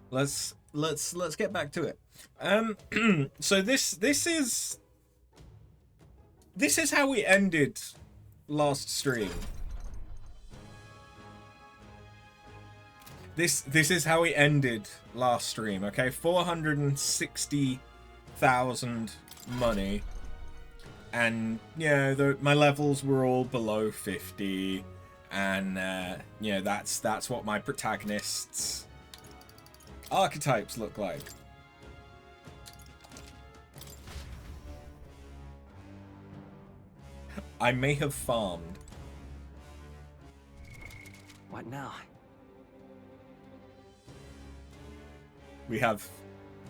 let's get back to it. So this is how we ended last stream. This is how we ended last stream. Okay, 460,000 money, and my levels were all below 50, and that's what my protagonists' archetypes look like. I may have farmed. What now? We have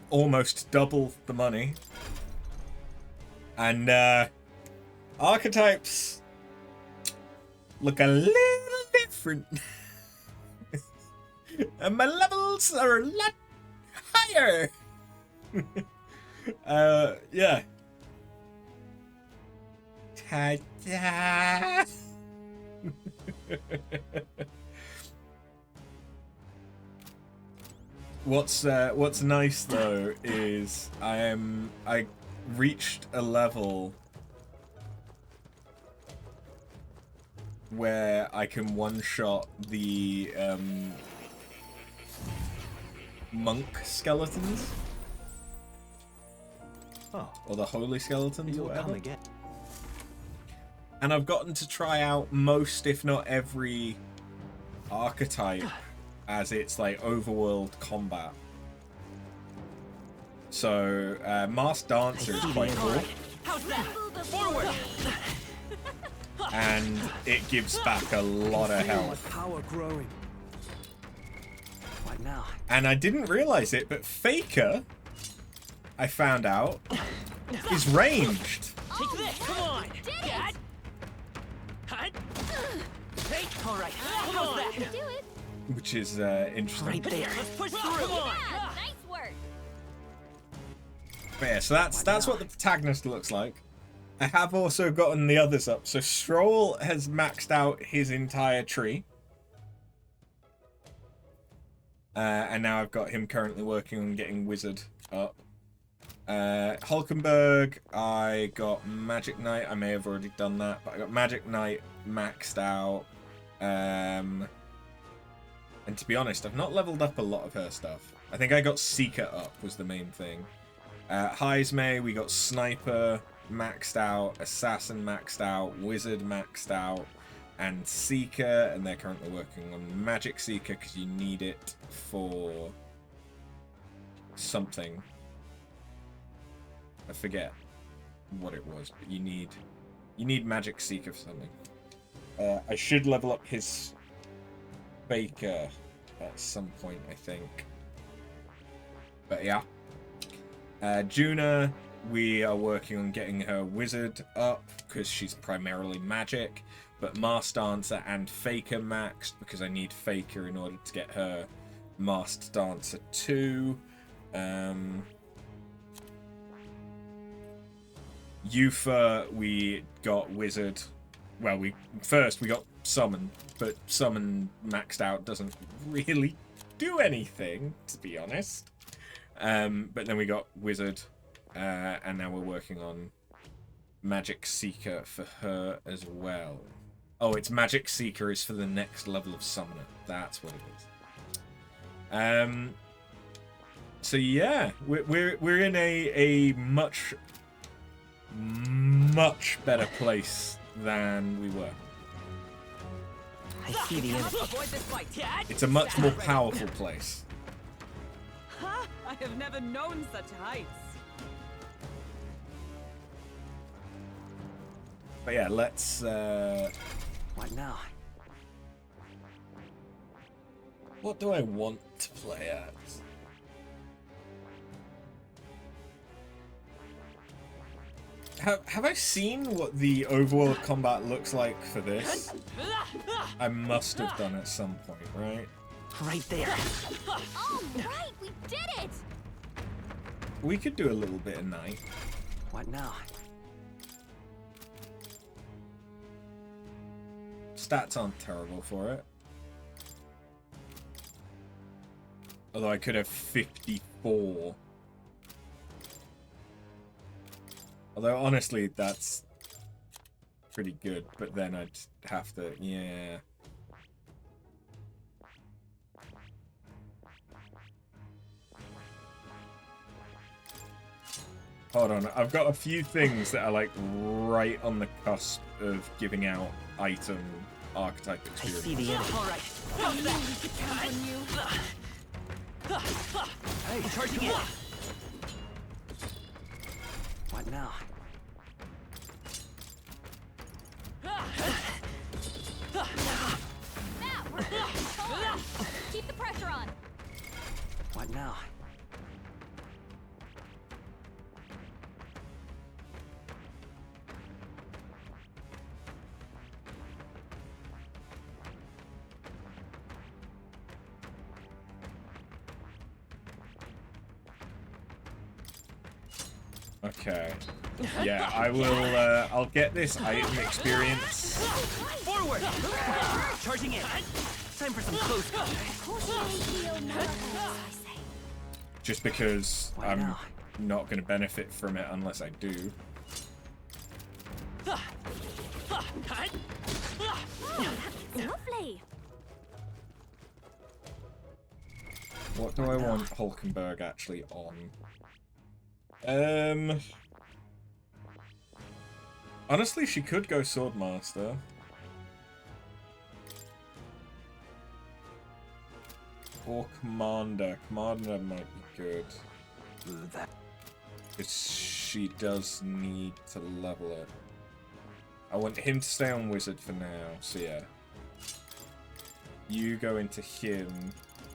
almost double the money. And archetypes look a little different. And my levels are a lot higher. Yeah. Ta-da! What's nice though is I reached a level where I can one-shot the monk skeletons. Oh, or the holy skeletons, or whatever. And I've gotten to try out most, if not every, archetype as its like overworld combat. So Masked Dancer is quite cool. Forward! And it gives back a lot of health. Power growing. What now? And I didn't realize it, but Faker, I found out, is ranged. Take this! Come on! Get! Hey! Alright, come on! Do it. Which is interesting. Right there. Let's push through! Come on! Yeah, nice work. But yeah, so that's what the protagonist looks like. I have also gotten the others up. So Stroll has maxed out his entire tree. And now I've got him currently working on getting Wizard up. Hulkenberg, I got Magic Knight. I may have already done that, but I got Magic Knight maxed out. And to be honest, I've not leveled up a lot of her stuff. I think I got Seeker up was the main thing. Heismay, we got Sniper maxed out, Assassin maxed out, Wizard maxed out, and Seeker, and they're currently working on Magic Seeker because you need it for something. I forget what it was, but you need Magic Seeker for something. I should level up his Faker at some point, I think. But yeah. Juna, we are working on getting her Wizard up because she's primarily magic, but Masked Dancer and Faker maxed because I need Faker in order to get her Masked Dancer 2. Yufa, we got Wizard. Well, we got Summon, but Summon maxed out doesn't really do anything, to be honest. But then we got Wizard, and now we're working on Magic Seeker for her as well. Oh, it's Magic Seeker is for the next level of Summoner. That's what it is. So yeah, we're in a much better place than we were. I see the enemy. It's a much more powerful place. I have never known such heights. But yeah, let's What now? what do I want to play as? Have I seen what the overworld combat looks like for this? I must have done at some point, right? Right there. All right, we did it. We could do a little bit of night. What now? Stats aren't terrible for it. Although I could have 54. Although, honestly, that's pretty good. But then I'd have to... Yeah. Hold on. I've got a few things that are, like, right on the cusp of giving out item archetype I experience. see the enemy. All right. How's that? Hey, charging in. What now? That worked. Hold on. Keep the pressure on. What now? Okay. Yeah, I will, I'll get this item experience. Forward! Charging in. Time for some close combat. Just because Why I'm now? not going to benefit from it unless I do. Oh, that's lovely. What do I want Hulkenberg actually on? Honestly, she could go Swordmaster. Or Commander. Commander might be good. Because she does need to level it. I want him to stay on Wizard for now, so yeah. You go into him,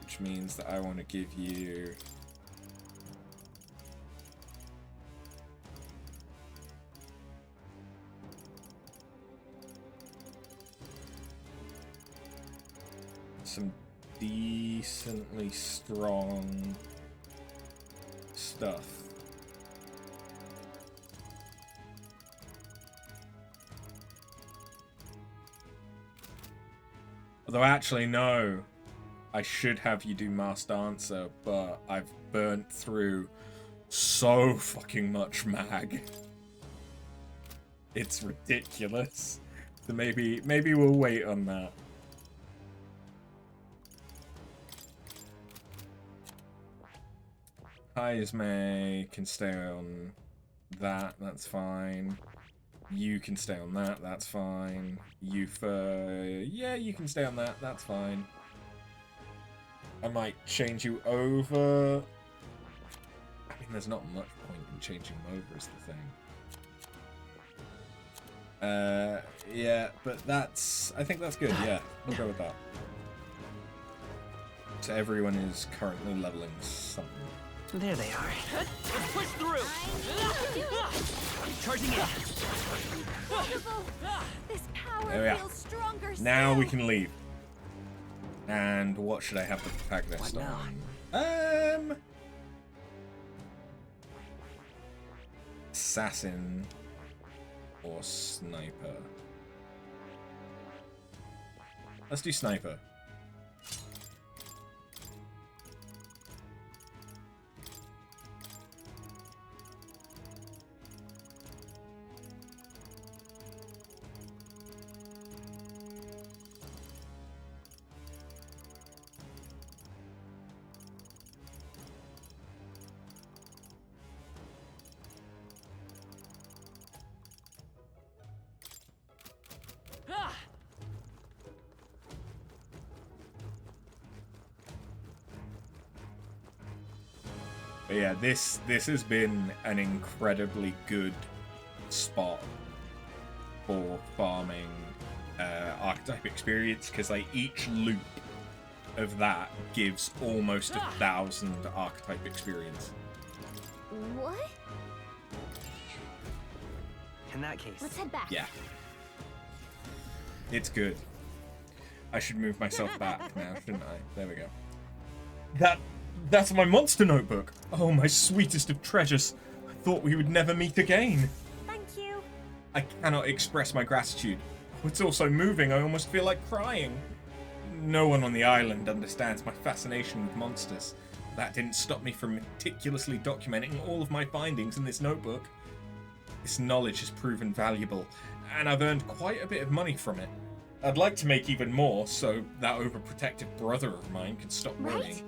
which means that I want to give you... some decently strong stuff. Although actually no, I should have you do Masked Dancer, but I've burnt through so fucking much mag. It's ridiculous. So maybe we'll wait on that. Heismay can stay on that, that's fine. You can stay on that, that's fine. Yufa, yeah, you can stay on that, that's fine. I might change you over. I mean, there's not much point in changing them over is the thing. Yeah, but I think that's good, yeah. We'll go with that. So everyone is currently leveling something. There they are. Let's push through. Charging in. Wonderful. This power There we are. feels stronger. Now still. we can leave. And what should I have the protagonist What now? on? Assassin or sniper? Let's do sniper. But yeah, this has been an incredibly good spot for farming archetype experience, because like each loop of that gives almost 1,000 archetype experience. What? In that case, Let's head back. Yeah. It's good. I should move myself back now, shouldn't I? There we go. That's my monster notebook. Oh, my sweetest of treasures. I thought we would never meet again. Thank you. I cannot express my gratitude. Oh, it's all so moving, I almost feel like crying. No one on the island understands my fascination with monsters. That didn't stop me from meticulously documenting all of my findings in this notebook. This knowledge has proven valuable, and I've earned quite a bit of money from it. I'd like to make even more, so that overprotective brother of mine can stop worrying.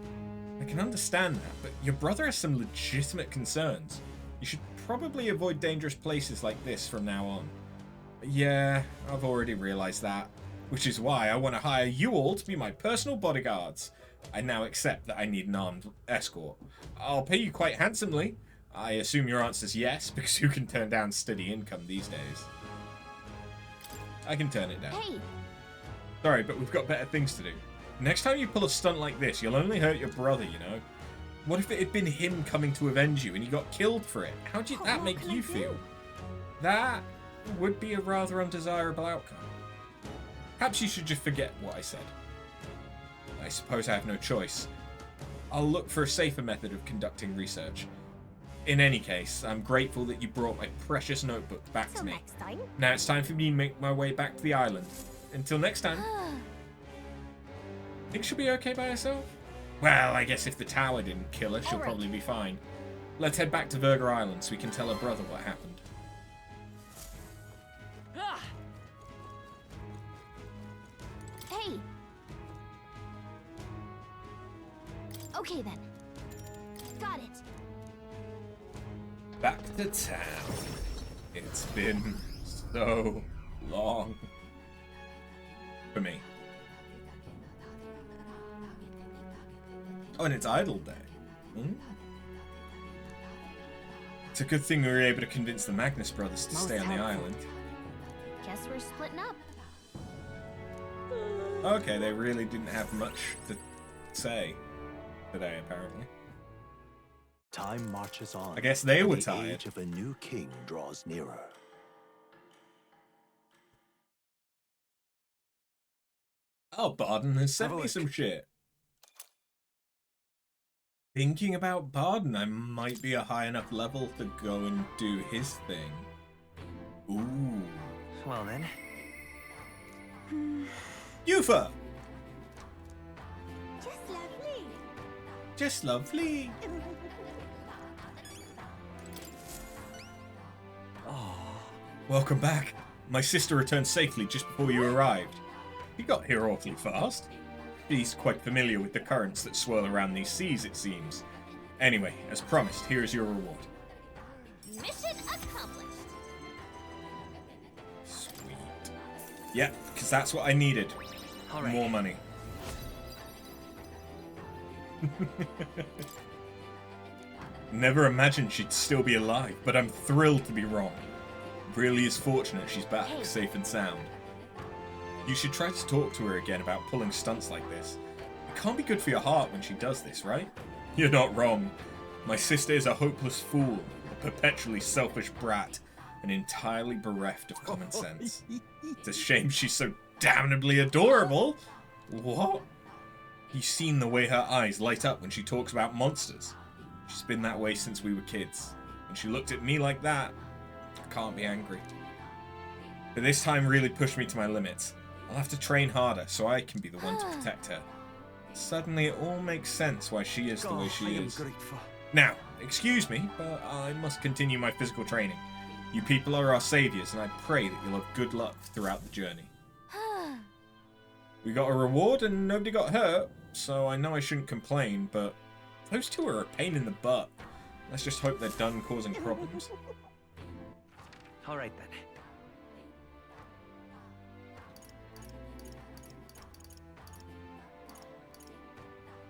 I can understand that, but your brother has some legitimate concerns. You should probably avoid dangerous places like this from now on. Yeah, I've already realized that, which is why I want to hire you all to be my personal bodyguards. I now accept that I need an armed escort. I'll pay you quite handsomely. I assume your answer's yes, because who can turn down steady income these days? I can turn it down. Hey, Sorry, but we've got better things to do. Next time you pull a stunt like this, you'll only hurt your brother, you know? What if it had been him coming to avenge you and you got killed for it? How'd that make you feel? That would be a rather undesirable outcome. Perhaps you should just forget what I said. I suppose I have no choice. I'll look for a safer method of conducting research. In any case, I'm grateful that you brought my precious notebook back to till me. next time. Now it's time for me to make my way back to the island. Until next time. Think she'll be okay by herself? Well, I guess if the tower didn't kill her, she'll Alright. probably be fine. Let's head back to Virgo Island so we can tell her brother what happened. Ah! Hey. Okay then. Got it. Back to town. It's been so long. For me. Oh, and it's Idle Day. It's a good thing we were able to convince the Magnus brothers to Most stay on the helpful. island. Guess we're splitting up. Okay, they really didn't have much to say today, apparently. Time marches on. I guess they were The tired. age of a new king draws nearer. Oh, Barden has sent Have a me look. some shit. Thinking about Barden, I might be a high enough level to go and do his thing. Ooh. Well then, Yufa! Just lovely. Just lovely. Welcome back. My sister returned safely just before you arrived. You got here awfully fast. She's quite familiar with the currents that swirl around these seas, it seems. Anyway, as promised, here is your reward. Mission accomplished. Sweet. Yeah, because that's what I needed. all right. More money. Never imagined she'd still be alive, but I'm thrilled to be wrong. Really is fortunate she's back, safe and sound. You should try to talk to her again about pulling stunts like this. It can't be good for your heart when she does this, right? You're not wrong. My sister is a hopeless fool, a perpetually selfish brat, and entirely bereft of common sense. It's a shame she's so damnably adorable. What? You've seen the way her eyes light up when she talks about monsters. She's been that way since we were kids. When she looked at me like that, I can't be angry. But this time really pushed me to my limits. I'll have to train harder so I can be the one to protect her. Suddenly it all makes sense why she is the way she is. Now, excuse me, but I must continue my physical training. You people are our saviors, and I pray that you'll have good luck throughout the journey. We got a reward and nobody got hurt, so I know I shouldn't complain, but those two are a pain in the butt. Let's just hope they're done causing problems. All right then.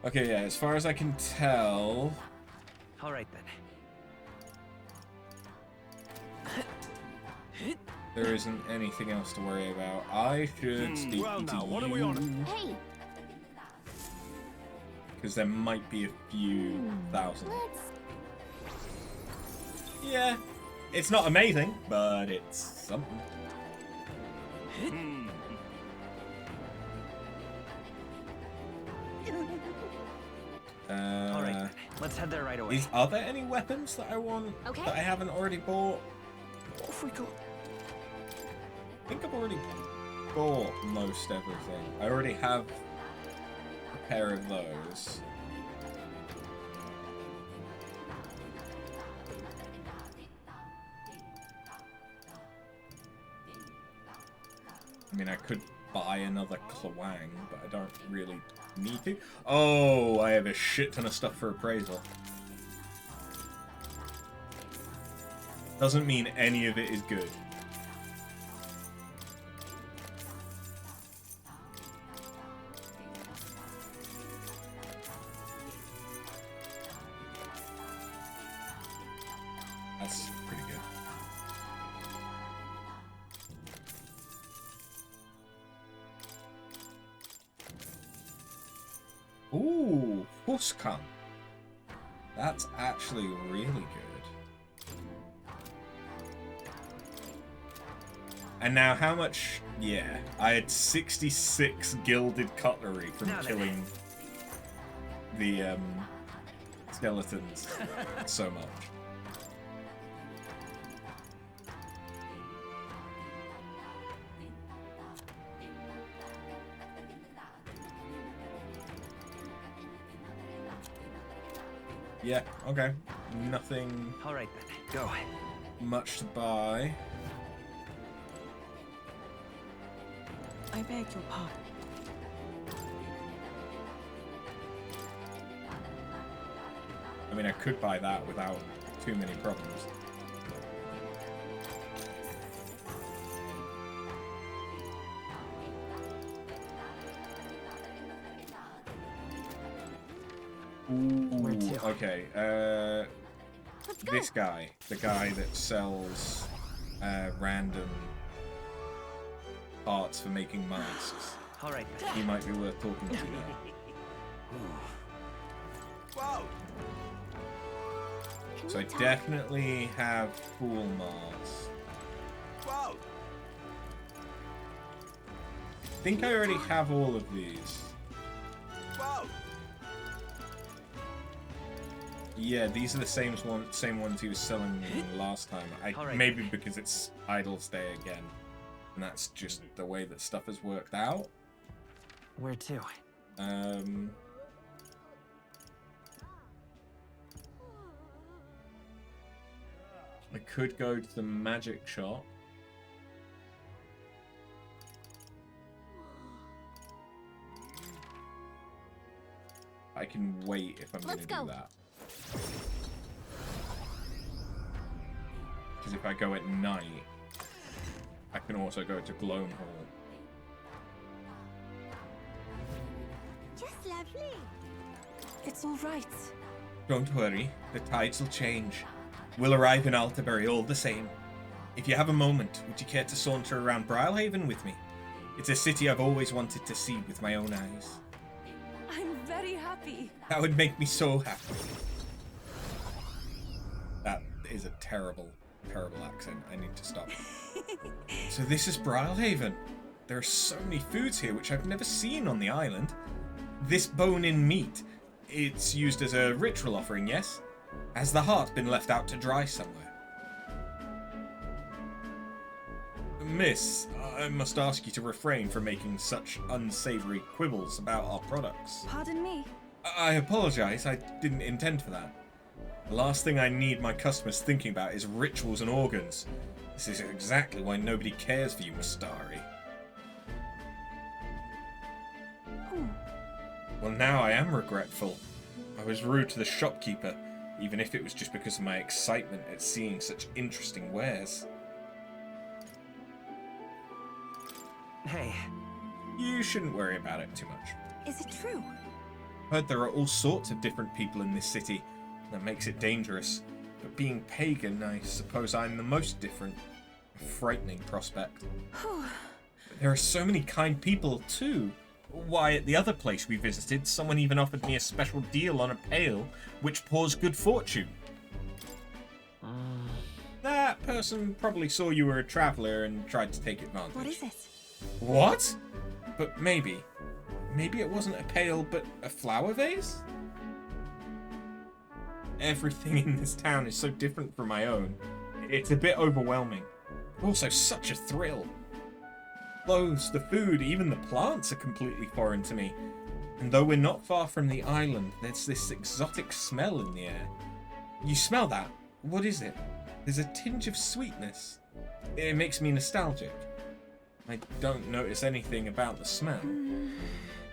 Okay, yeah, as far as I can tell, All right then. there isn't anything else to worry about. I should speak well to now, what are you, we on? Hey, because there might be a few thousand. let's. Yeah, it's not amazing, but it's something. All right then. Let's head there right away. Are there any weapons that I want Okay. that I haven't already bought? Off we go. I think I've already bought most everything. I already have pair of those. I mean, I could buy another Klawang, but I don't really need to. Oh, I have a shit ton of stuff for appraisal. Doesn't mean any of it is good. That's pretty good. Ooh, Huskam. That's actually really good. And now how much... Yeah, I had 66 gilded cutlery from killing the skeletons so much. Yeah, okay. Nothing All right then, go. much to buy. I beg your pardon. I mean, I could buy that without too many problems. Where Ooh, to? okay, Let's go. this guy, the guy that sells random parts for making masks, All right then. he might be worth talking to now. Whoa! Can So we I talk? definitely have full masks. Whoa! I think I already have all of these. Whoa! Yeah, these are the same ones he was selling me last time. Alright. Maybe because it's Idol's Day again, and that's just the way that stuff has worked out. Where to? I could go to the magic shop. I can wait if I'm going Let's to do go. that. Because if I go at night, I can also go to Gloam Hall. Just lovely. It's all right. Don't worry, the tides will change. We'll arrive in Altabury all the same. If you have a moment, would you care to saunter around Brilhaven with me? It's a city I've always wanted to see with my own eyes. I'm very happy. That would make me so happy. That is a terrible, terrible accent. I need to stop. So this is Brilhaven. There are so many foods here which I've never seen on the island. This bone-in meat, it's used as a ritual offering, yes? Has the heart been left out to dry somewhere? Miss, I must ask you to refrain from making such unsavory quibbles about our products. Pardon me. I apologize, I didn't intend for that. The last thing I need my customers thinking about is rituals and organs. This is exactly why nobody cares for you, Mastari. Oh, Well, now I am regretful. I was rude to the shopkeeper, even if it was just because of my excitement at seeing such interesting wares. Hey, You shouldn't worry about it too much. is it true? Heard there are all sorts of different people in this city. That makes it dangerous. But being pagan, I suppose I'm the most different. A frightening prospect. Whew. But there are so many kind people, too. Why, at the other place we visited, someone even offered me a special deal on a pail, which pours good fortune. That person probably saw you were a traveller and tried to take advantage. What is it? What? But maybe. Maybe it wasn't a pail, but a flower vase? Everything in this town is so different from my own. It's a bit overwhelming. But also such a thrill. Clothes, the food, even the plants are completely foreign to me. And though we're not far from the island, there's this exotic smell in the air. You smell that? What is it? There's a tinge of sweetness. It makes me nostalgic. I don't notice anything about the smell.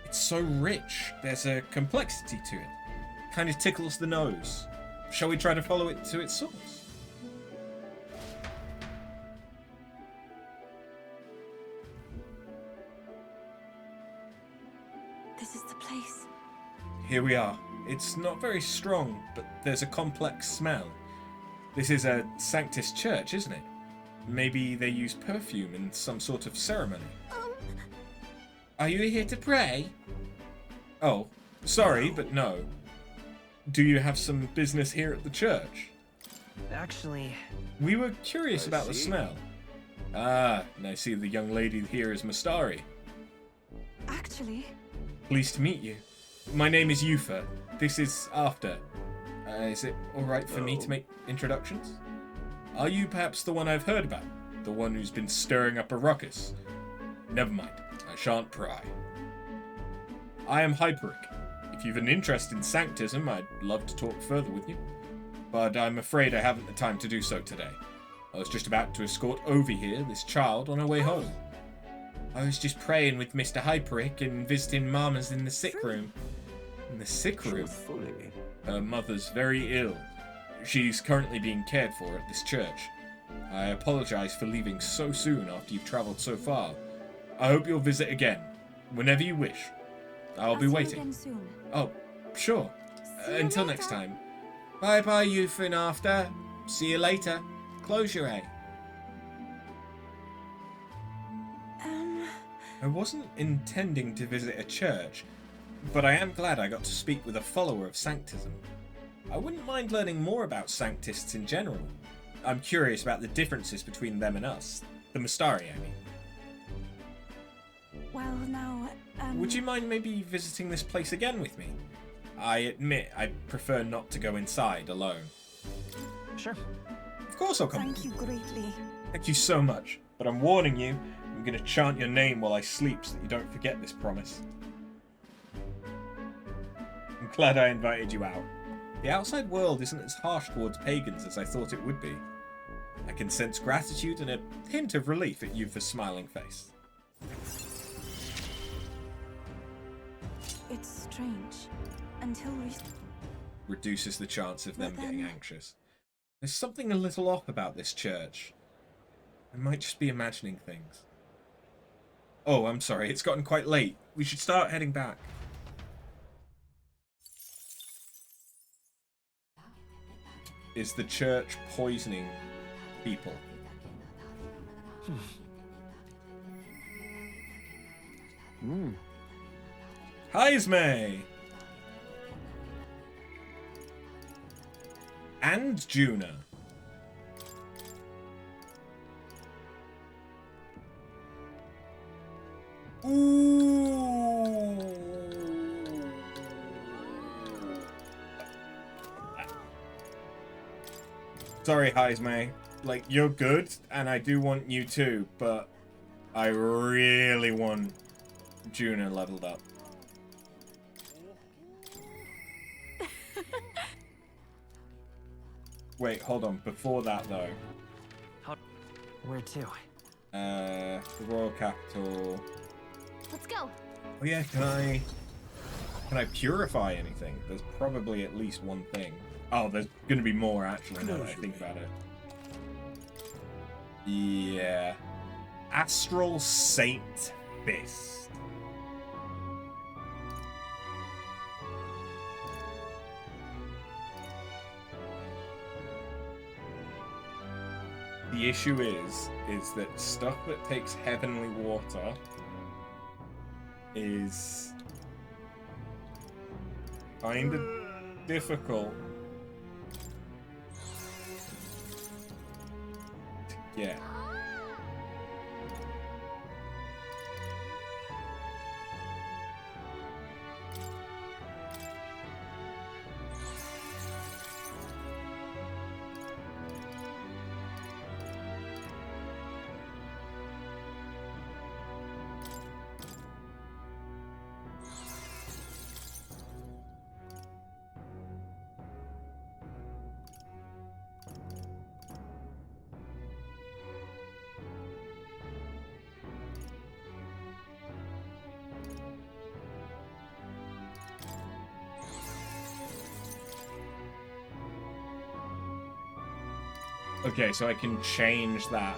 It's so rich. There's a complexity to it. Kind of tickles the nose. Shall we try to follow it to its source? This is the place. Here we are. It's not very strong, but there's a complex smell. This is a Sanctus church, isn't it? Maybe they use perfume in some sort of ceremony. Are you here to pray? Oh, sorry, but no. Do you have some business here at the church? Actually, We were curious I about the see. smell. Ah, and I see the young lady here is Mastari. Actually, Pleased to meet you. My name is Yufa. This is After. Is it alright for me to make introductions? Are you perhaps the one I've heard about? The one who's been stirring up a ruckus? Never mind. I shan't pry. I am Hyperic. If you've an interest in Sanctism, I'd love to talk further with you. But I'm afraid I haven't the time to do so today. I was just about to escort over here this child on her way home. I was just praying with Mr. Hyperic and visiting Mama's in the sick room. In the sick room? Truthfully. Her mother's very ill. She's currently being cared for at this church. I apologize for leaving so soon after you've traveled so far. I hope you'll visit again, whenever you wish. I'll be see you waiting. again soon. Oh, sure. See you Until later. next time. Bye-bye, you fin after. See you later. Close your eye. I wasn't intending to visit a church, but I am glad I got to speak with a follower of Sanctism. I wouldn't mind learning more about Sanctists in general. I'm curious about the differences between them and us. The Mastari, I mean. Well, now, Would you mind maybe visiting this place again with me? I admit I prefer not to go inside alone. sure. Of course I'll come. Thank you greatly. Thank you so much, but I'm warning you, I'm going to chant your name while I sleep so that you don't forget this promise. I'm glad I invited you out. The outside world isn't as harsh towards pagans as I thought it would be. I can sense gratitude and a hint of relief at Yufa's smiling face. It's strange. Until Reduces the chance of them But getting then- anxious. There's something a little off about this church. I might just be imagining things. Oh, I'm sorry, it's gotten quite late. We should start heading back. Is the church poisoning people? Heisme! And Juna. Ooh. Sorry, Heisme. Like, you're good, and I do want you too, but I really want Juna leveled up. Wait, hold on. Before that, though, Where to? the Royal Capital. let's go. Oh yeah, can I purify anything? There's probably at least one thing. Oh, there's gonna be more actually now that I think about it. Yeah. Astral Saint Fist. The issue is that stuff that takes heavenly water is kind of difficult to get. Okay, so I can change that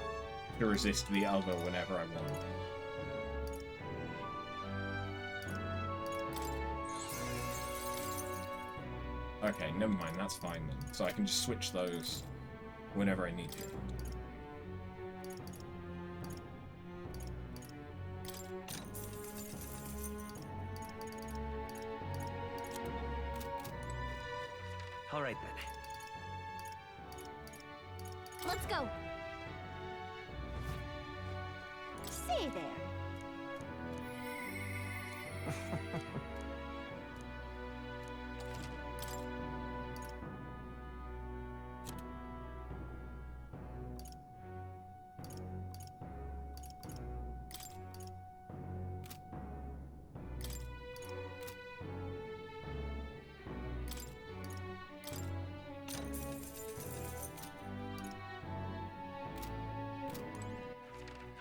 to resist the other whenever I want. Okay, never mind, that's fine then. So I can just switch those whenever I need to. All right then. Let's go. Say there.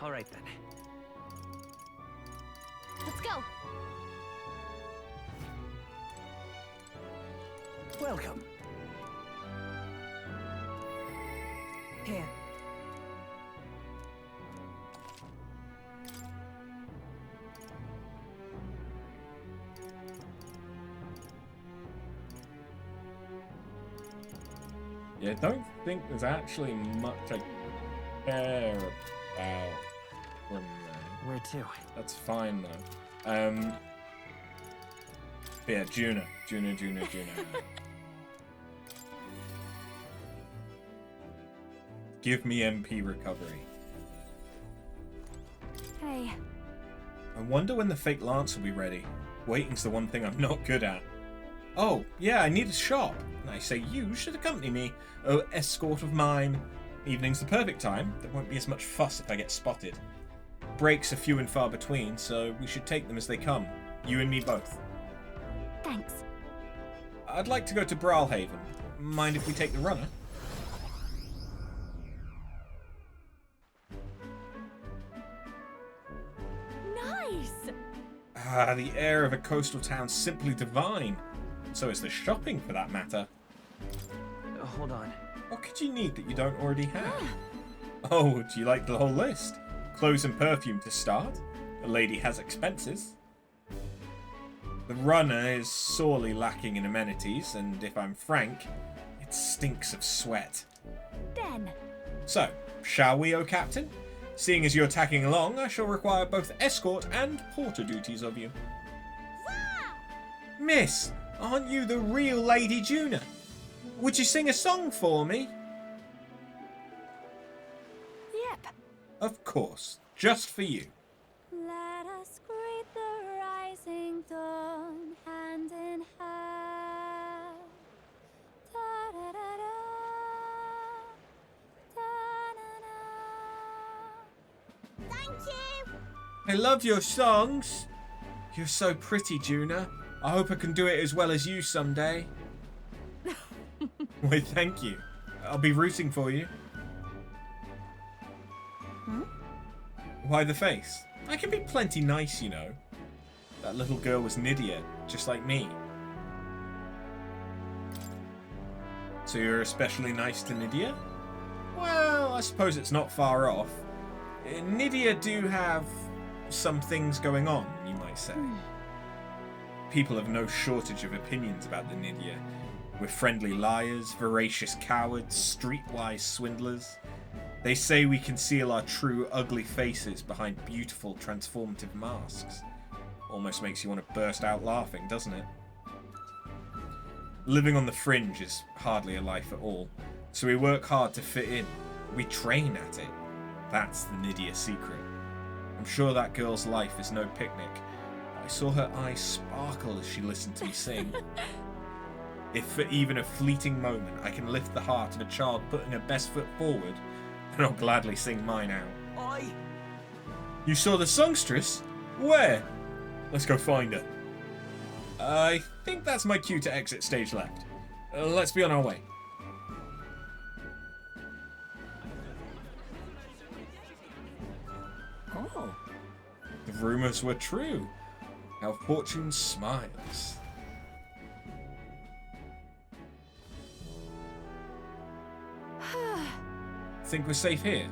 All right then. Let's go. Welcome. Here. Yeah, I don't think there's actually much I care about from there. Where to? That's fine though. But yeah, Juna. Give me MP recovery. Hey. I wonder when the fake lance will be ready. Waiting's the one thing I'm not good at. Oh, yeah, I need a shop. And I say you should accompany me, oh escort of mine. Evening's the perfect time. There won't be as much fuss if I get spotted. Breaks are few and far between, so we should take them as they come. You and me both. Thanks. I'd like to go to Brawlhaven. Mind if we take the runner? Nice. Ah, the air of a coastal town's simply divine. So is the shopping, for that matter. Hold on. What could you need that you don't already have? Oh, do you like the whole list? Clothes and perfume to start. The lady has expenses. The runner is sorely lacking in amenities, and if I'm frank, it stinks of sweat. Den. So, shall we, O Captain? Seeing as you're tagging along, I shall require both escort and porter duties of you. Miss, aren't you the real Lady Juna? Would you sing a song for me? Yep. Of course, just for you. Let us greet the rising dawn hand in hand. Da da da da. Da da da. Thank you. I love your songs. You're so pretty, Juna. I hope I can do it as well as you someday. Why, thank you. I'll be rooting for you. Why the face? I can be plenty nice, you know. That little girl was Nydia, just like me. So you're especially nice to Nydia? Well, I suppose it's not far off. Nydia do have some things going on, you might say. People have no shortage of opinions about the Nydia. We're friendly liars, voracious cowards, streetwise swindlers. They say we conceal our true ugly faces behind beautiful transformative masks. Almost makes you want to burst out laughing, doesn't it? Living on the fringe is hardly a life at all, so we work hard to fit in. We train at it. That's the Nydia secret. I'm sure that girl's life is no picnic. I saw her eyes sparkle as she listened to me sing. If for even a fleeting moment I can lift the heart of a child putting her best foot forward, then I'll gladly sing mine out. Oi! You saw the songstress? Where? Let's go find her. I think that's my cue to exit stage left. Let's be on our way. Oh, the rumors were true. How fortune smiles. think we're safe here?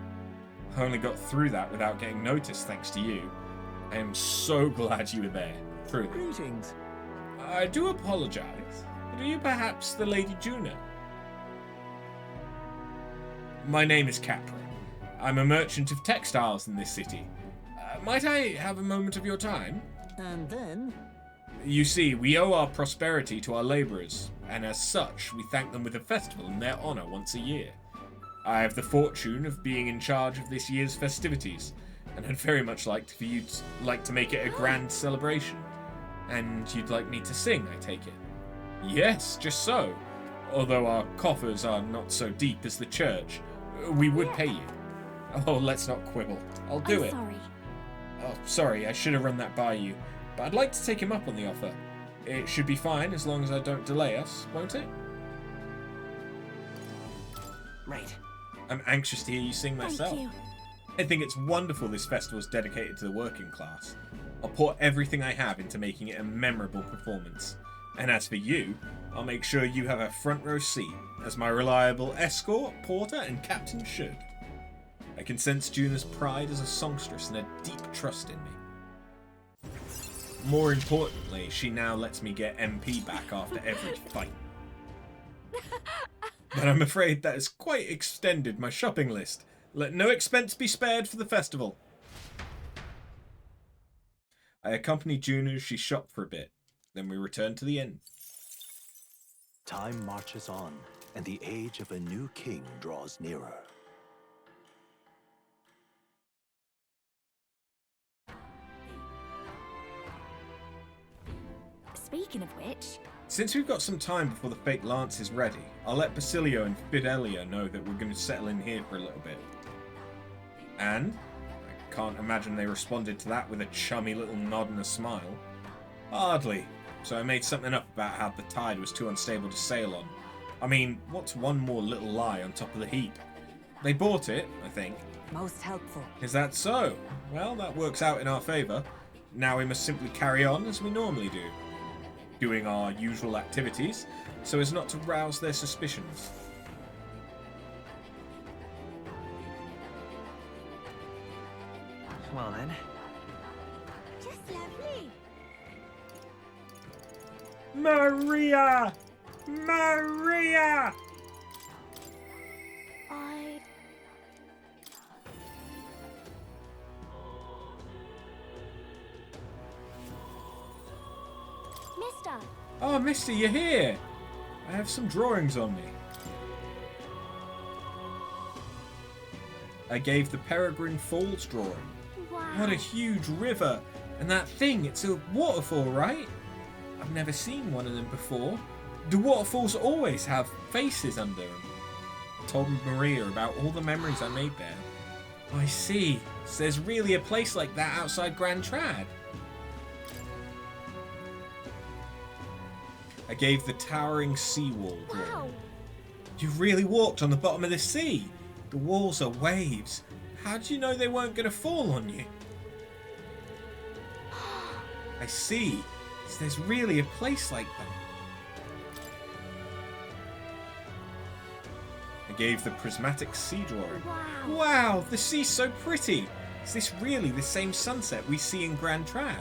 I only got through that without getting noticed thanks to you. I am so glad you were there. Truly. Greetings. I do apologize. Are you perhaps the Lady Juno? My name is Capra. I'm a merchant of textiles in this city. Might I have a moment of your time? And then? You see, we owe our prosperity to our labourers, and as such, we thank them with a festival in their honour once a year. I have the fortune of being in charge of this year's festivities, and I'd very much like for you to make it a grand celebration. And you'd like me to sing, I take it? Yes, just so. Although our coffers are not so deep as the church, we would pay you. Oh, let's not quibble. I'll do I'm it. sorry. Oh, sorry, I should have run that by you. But I'd like to take him up on the offer. It should be fine as long as I don't delay us, won't it? Right. I'm anxious to hear you sing myself. Thank you. I think it's wonderful this festival is dedicated to the working class. I'll pour everything I have into making it a memorable performance. And as for you, I'll make sure you have a front row seat, as my reliable escort, porter, and captain should. I can sense Juna's pride as a songstress and a deep trust in me. More importantly, she now lets me get MP back after every fight. But I'm afraid that has quite extended my shopping list. Let no expense be spared for the festival. I accompany Juno as she shopped for a bit. Then we return to the inn. Time marches on, and the age of a new king draws nearer. Speaking of which, Since we've got some time before the fake lance is ready, I'll let Basilio and Fidelia know that we're going to settle in here for a little bit. And I can't imagine they responded to that with a chummy little nod and a smile. Hardly. So I made something up about how the tide was too unstable to sail on. I mean, what's one more little lie on top of the heap? They bought it, I think. Most helpful. Is that so? Well, that works out in our favour. Now we must simply carry on as we normally do, doing our usual activities, so as not to rouse their suspicions. Well then. just lovely. Maria! Maria! I... Mister, Oh, mister, you're here! I have some drawings on me. I gave the Peregrine Falls drawing. wow. What a huge river! And that thing, it's a waterfall, right? I've never seen one of them before. Do waterfalls always have faces under them? I told Maria about all the memories I made there. I see. So there's really a place like that outside Grand Trad. I gave the towering seawall drawing. Wow. You really walked on the bottom of the sea. The walls are waves. How did you know they weren't going to fall on you? I see. So there's really a place like that. I gave the prismatic sea drawing. Wow. Wow, the sea's so pretty. Is this really the same sunset we see in Grand Trad?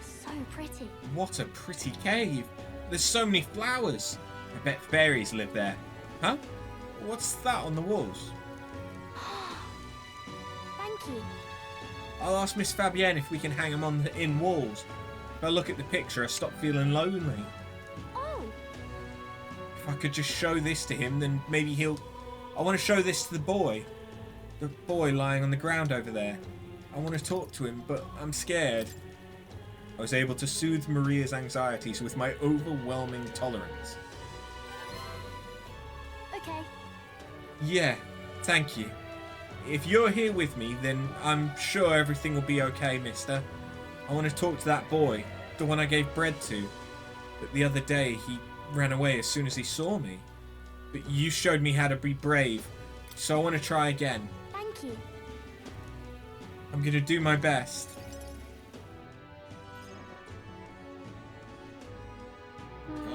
So pretty. What a pretty cave. There's so many flowers. I bet fairies live there. Huh? What's that on the walls? Thank you. I'll ask Miss Fabienne if we can hang them on the inn walls. If I look at the picture, I stop feeling lonely. Oh, If I could just show this to him, then maybe he'll... I want to show this to the boy. The boy lying on the ground over there. I want to talk to him, but I'm scared. I was able to soothe Maria's anxieties with my overwhelming tolerance. okay. Yeah, thank you. If you're here with me, then I'm sure everything will be okay, mister. I want to talk to that boy, the one I gave bread to. But the other day, he ran away as soon as he saw me. But you showed me how to be brave, so I want to try again. Thank you. I'm going to do my best.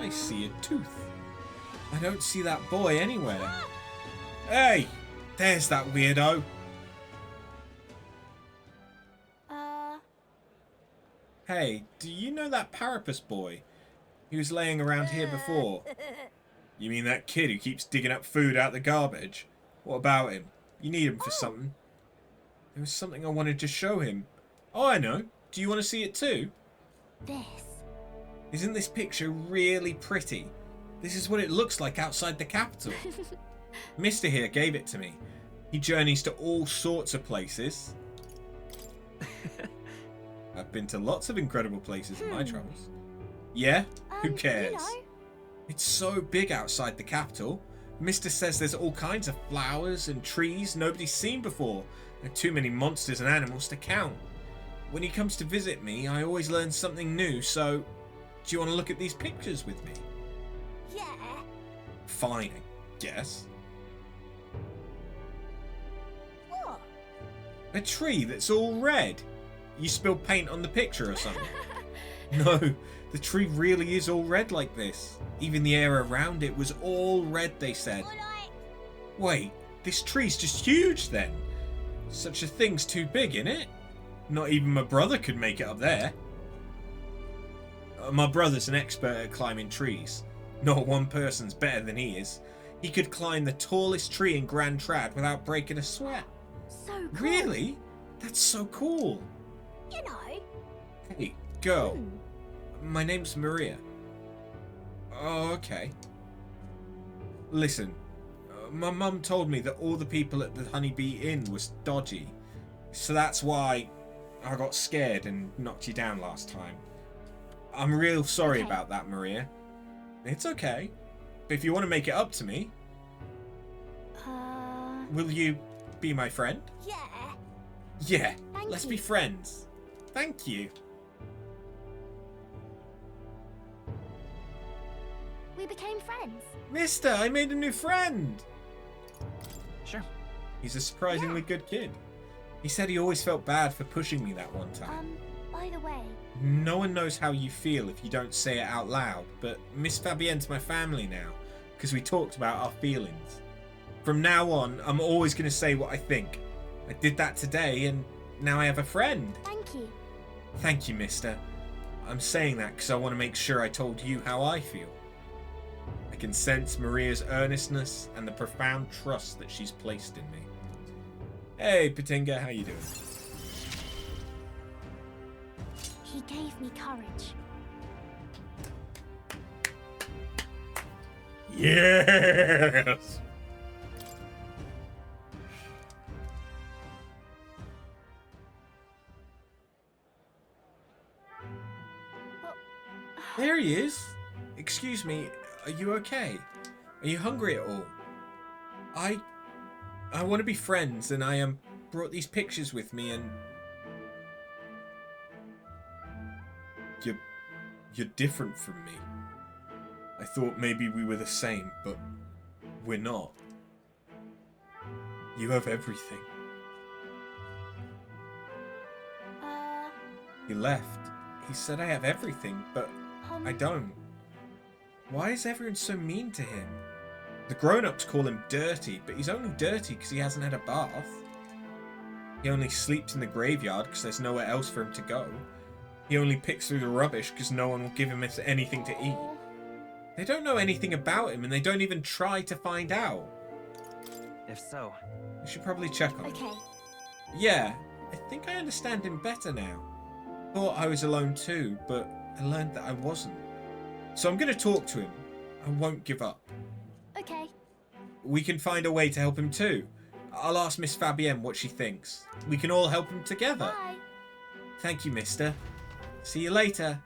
I see a tooth. I don't see that boy anywhere. Hey! There's that weirdo. Hey, do you know that Parapus boy? He was laying around here before. You mean that kid who keeps digging up food out the garbage? What about him? You need him for something. There was something I wanted to show him. Oh, I know. Do you want to see it too? This. Isn't this picture really pretty? This is what it looks like outside the capital. Mister here gave it to me. He journeys to all sorts of places. I've been to lots of incredible places in my travels. Yeah? Who cares? You know. It's so big outside the capital. Mister says there's all kinds of flowers and trees nobody's seen before. There are too many monsters and animals to count. When he comes to visit me, I always learn something new, so do you want to look at these pictures with me? Yeah. Fine, I guess. What? A tree that's all red. You spilled paint on the picture or something? No, the tree really is all red like this. Even the air around it was all red, they said. Wait, this tree's just huge then. Such a thing's too big, innit? Not even my brother could make it up there. My brother's an expert at climbing trees. Not one person's better than he is. He could climb the tallest tree in Grand Trad without breaking a sweat. So cool. Really? That's so cool. You know. Hey, girl. My name's Maria. Oh, okay. Listen, my mum told me that all the people at the Honeybee Inn was dodgy. So that's why I got scared and knocked you down last time. I'm real sorry about that, Maria. It's okay. But if you want to make it up to me, will you be my friend? Yeah. Yeah, Thank let's you. be friends. Thank you. We became friends. Mister, I made a new friend. Sure. He's a surprisingly good kid. He said he always felt bad for pushing me that one time. By the way. No one knows how you feel if you don't say it out loud, but Miss Fabienne's my family now, because we talked about our feelings. From now on, I'm always going to say what I think. I did that today, and now I have a friend. Thank you. Thank you, mister. I'm saying that because I want to make sure I told you how I feel. I can sense Maria's earnestness and the profound trust that she's placed in me. Hey, Patinga, how you doing? He gave me courage. Yes! There he is. Excuse me, are you okay? Are you hungry at all? I want to be friends, and I brought these pictures with me, and you're different from me. I thought maybe we were the same, but we're not. You have everything. He left. He said I have everything, but I don't. Why is everyone so mean to him? The grown-ups call him dirty, but he's only dirty because he hasn't had a bath. He only sleeps in the graveyard because there's nowhere else for him to go. He only picks through the rubbish because no one will give him anything to eat. They don't know anything about him, and they don't even try to find out. If so, We should probably check on him. Okay. Yeah, I think I understand him better now. Thought I was alone too, but I learned that I wasn't. So I'm going to talk to him. I won't give up. Okay. We can find a way to help him too. I'll ask Miss Fabienne what she thinks. We can all help him together. Bye. Thank you, mister. See you later.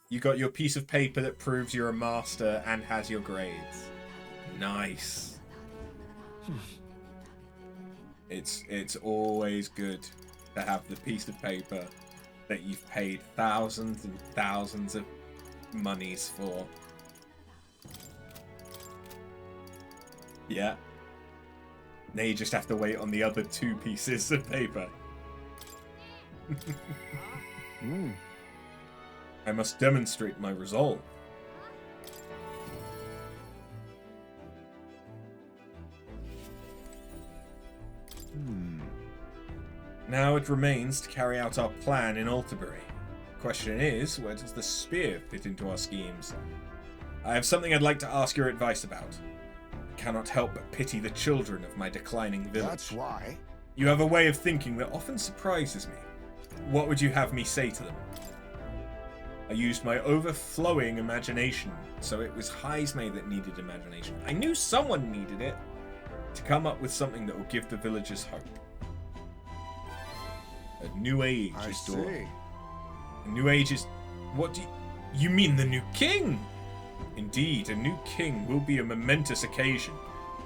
You got your piece of paper that proves you're a master and has your grades. Nice. It's always good to have the piece of paper that you've paid thousands and thousands of monies for. Yeah. Now you just have to wait on the other 2 pieces of paper. I must demonstrate my resolve. Now it remains to carry out our plan in Alterbury. Question is, where does the spear fit into our schemes? I have something I'd like to ask your advice about. I cannot help but pity the children of my declining village. That's why. You have a way of thinking that often surprises me. What would you have me say to them? I used my overflowing imagination, so it was Heismay that needed imagination. I knew someone needed it to come up with something that will give the villagers hope. A new age is dawning. A new age is... What do you mean the new king? Indeed, a new king will be a momentous occasion.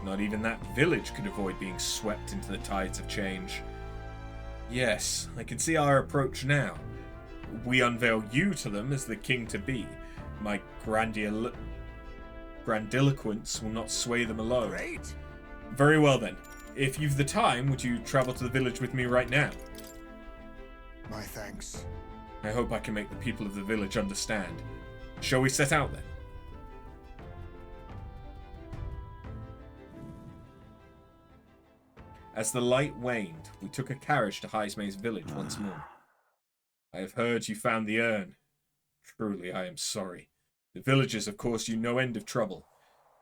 Not even that village could avoid being swept into the tides of change. Yes, I can see our approach now. We unveil you to them as the king-to-be. My grandiloquence will not sway them alone. Great. Very well then. If you've the time, would you travel to the village with me right now? My thanks. I hope I can make the people of the village understand. Shall we set out then? As the light waned, we took a carriage to Heismay's village once more. I have heard you found the urn. Truly, I am sorry. The villagers have caused you no end of trouble.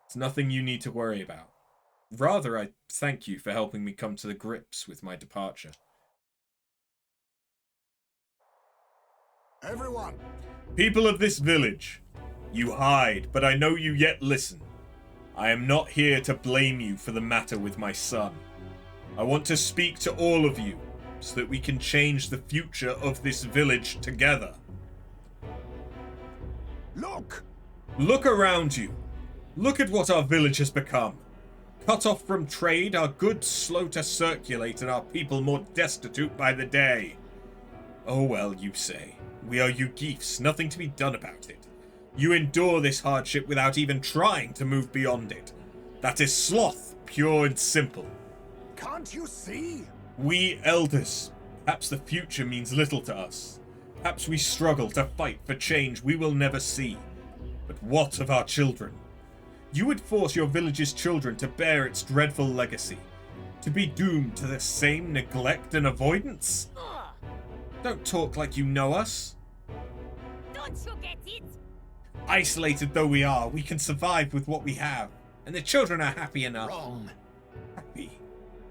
It's nothing you need to worry about. Rather, I thank you for helping me come to the grips with my departure. Everyone! People of this village, you hide, but I know you yet listen. I am not here to blame you for the matter with my son. I want to speak to all of you, so that we can change the future of this village together. Look! Look around you. Look at what our village has become. Cut off from trade, our goods slow to circulate, and our people more destitute by the day. Oh well, you say. We are you geefs, nothing to be done about it. You endure this hardship without even trying to move beyond it. That is sloth, pure and simple. Can't you see? We elders, perhaps the future means little to us. Perhaps we struggle to fight for change we will never see. But what of our children? You would force your village's children to bear its dreadful legacy, to be doomed to the same neglect and avoidance? Don't talk like you know us. Don't you get it? Isolated though we are, we can survive with what we have, and the children are happy enough. Wrong. Happy?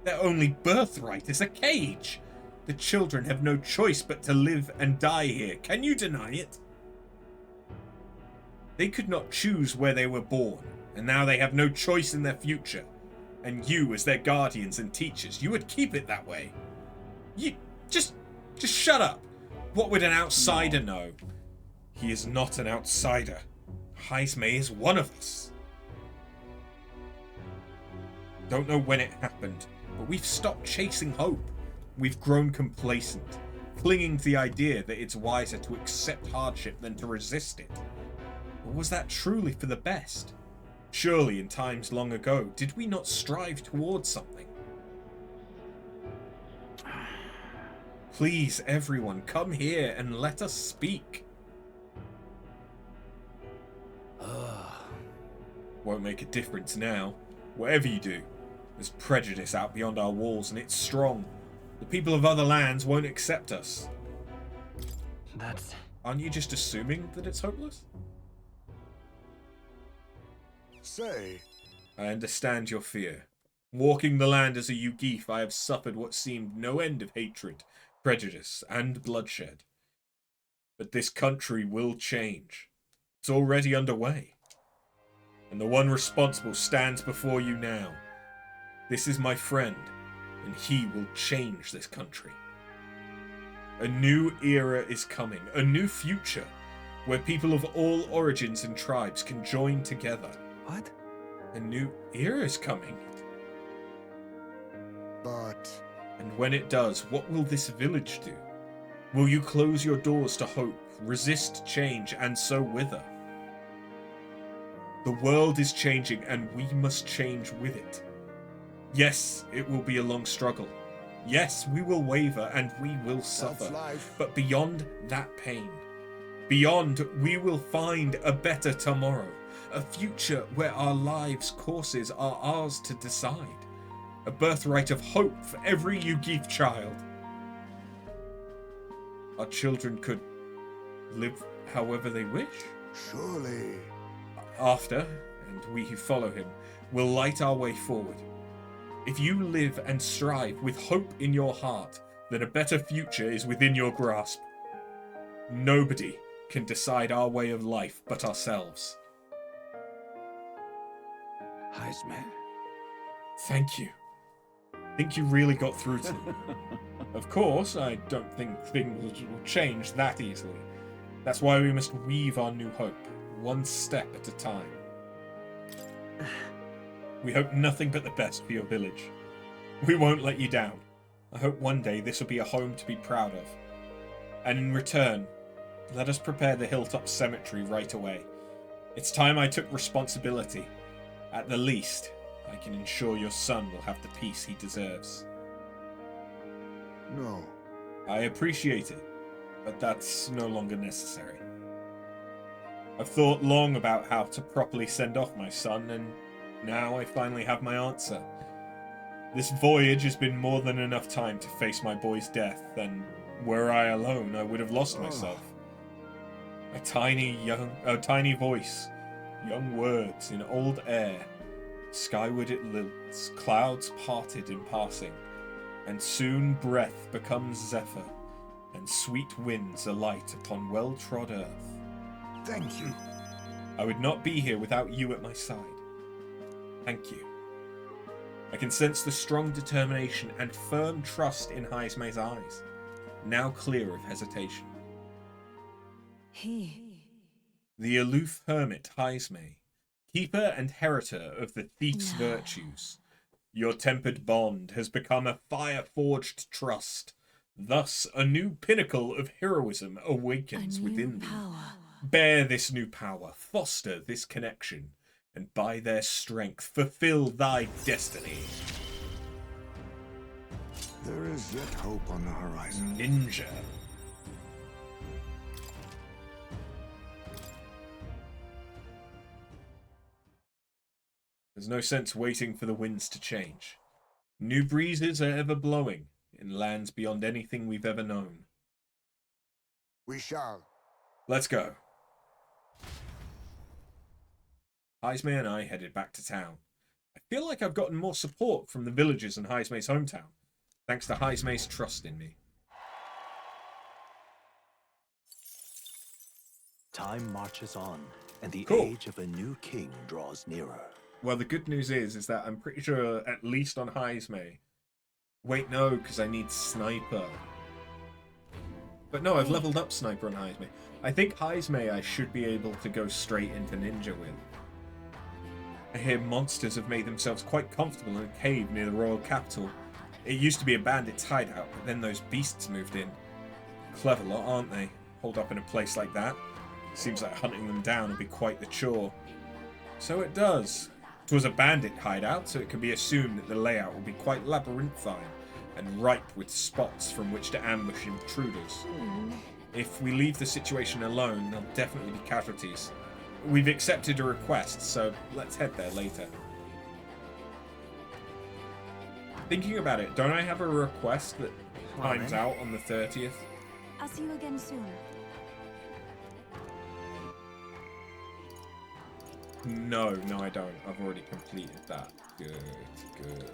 Their only birthright is a cage. The children have no choice but to live and die here. Can you deny it? They could not choose where they were born, and now they have no choice in their future. And you, as their guardians and teachers, you would keep it that way. You just shut up. What would an outsider know? He is not an outsider. Heismay is one of us. Don't know when it happened, but we've stopped chasing hope. We've grown complacent, clinging to the idea that it's wiser to accept hardship than to resist it. Or was that truly for the best? Surely in times long ago, did we not strive towards something? Please, everyone, come here and let us speak. Won't make a difference now. Whatever you do, there's prejudice out beyond our walls, and it's strong. The people of other lands won't accept us. That's... Aren't you just assuming that it's hopeless? Say, I understand your fear. Walking the land as a Yugeef, I have suffered what seemed no end of hatred, prejudice, and bloodshed. But this country will change. It's already underway. And the one responsible stands before you now. This is my friend, and he will change this country. A new era is coming, a new future, where people of all origins and tribes can join together. What? A new era is coming. but And when it does, what will this village do? Will you close your doors to hope, resist change, and so wither? The world is changing, and we must change with it. Yes, it will be a long struggle. Yes, we will waver, and we will that's suffer. life. But beyond that pain, Beyond, we will find a better tomorrow. A future where our lives' courses are ours to decide. A birthright of hope for every Yugif child. Our children could live however they wish. Surely. After, and we who follow him, will light our way forward. If you live and strive with hope in your heart, then a better future is within your grasp. Nobody can decide our way of life but ourselves. Heisman. Thank you. I think you really got through to me. Of course, I don't think things will change that easily. That's why we must weave our new hope, one step at a time. We hope nothing but the best for your village. We won't let you down. I hope one day this will be a home to be proud of. And in return, let us prepare the Hilltop Cemetery right away. It's time I took responsibility. At the least, I can ensure your son will have the peace he deserves. No. I appreciate it, but that's no longer necessary. I've thought long about how to properly send off my son, and now I finally have my answer. This voyage has been more than enough time to face my boy's death, and were I alone, I would have lost myself. A tiny voice, young words in old air. Skyward it lilts, clouds parted in passing, and soon breath becomes zephyr, and sweet winds alight upon well-trod earth. Thank you. I would not be here without you at my side. Thank you. I can sense the strong determination and firm trust in Heisme's eyes, now clear of hesitation. The aloof hermit Heisme, keeper and heritor of the thief's virtues. Your tempered bond has become a fire-forged trust. Thus, a new pinnacle of heroism awakens within thee. Bear this new power, foster this connection, and by their strength fulfill thy destiny. There is yet hope on the horizon. Ninja. There's no sense waiting for the winds to change. New breezes are ever blowing in lands beyond anything we've ever known. We shall. Let's go. Heisme and I headed back to town. I feel like I've gotten more support from the villagers in Heisme's hometown, thanks to Heisme's trust in me. Time marches on, and the Cool. age of a new king draws nearer. Well, the good news is that I'm pretty sure, at least on Heisme... Wait, no, because I need Sniper. But no, I've leveled up Sniper on Heisme. I think Heisme I should be able to go straight into Ninja with. I hear monsters have made themselves quite comfortable in a cave near the royal capital. It used to be a bandit's hideout, but then those beasts moved in. Clever lot, aren't they? Holed up in a place like that. Seems like hunting them down would be quite the chore. So it does. It was a bandit hideout, so it can be assumed that the layout will be quite labyrinthine and ripe with spots from which to ambush intruders. If we leave the situation alone, there'll definitely be casualties. We've accepted a request, so let's head there later. Thinking about it, don't I have a request that times out on the 30th? I'll see you again soon. No, I don't. I've already completed that. Good.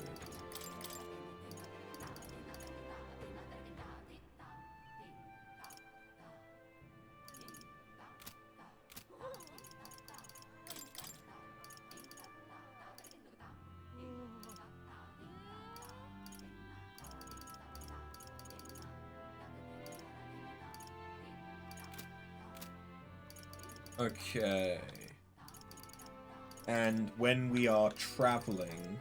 Okay. And when we are traveling,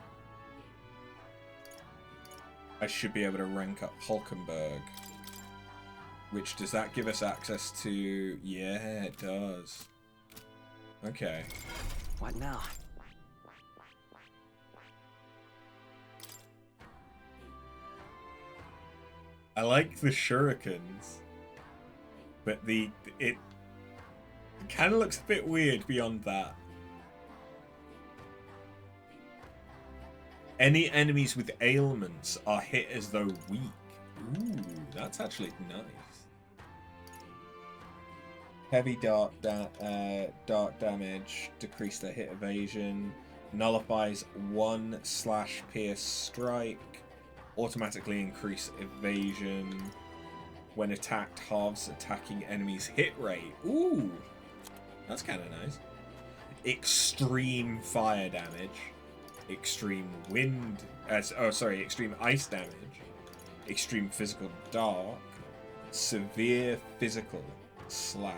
I should be able to rank up Hulkenberg. Which, does that give us access to... Yeah, it does. Okay. What now? I like the shurikens, but It kind of looks a bit weird beyond that. Any enemies with ailments are hit as though weak. Ooh, that's actually nice. Heavy dark damage, decrease their hit evasion, nullifies 1/pierce strike, automatically increase evasion. When attacked, halves attacking enemies' hit rate. Ooh, that's kind of nice. Extreme fire damage, extreme wind. Extreme ice damage, extreme physical dark, severe physical slash.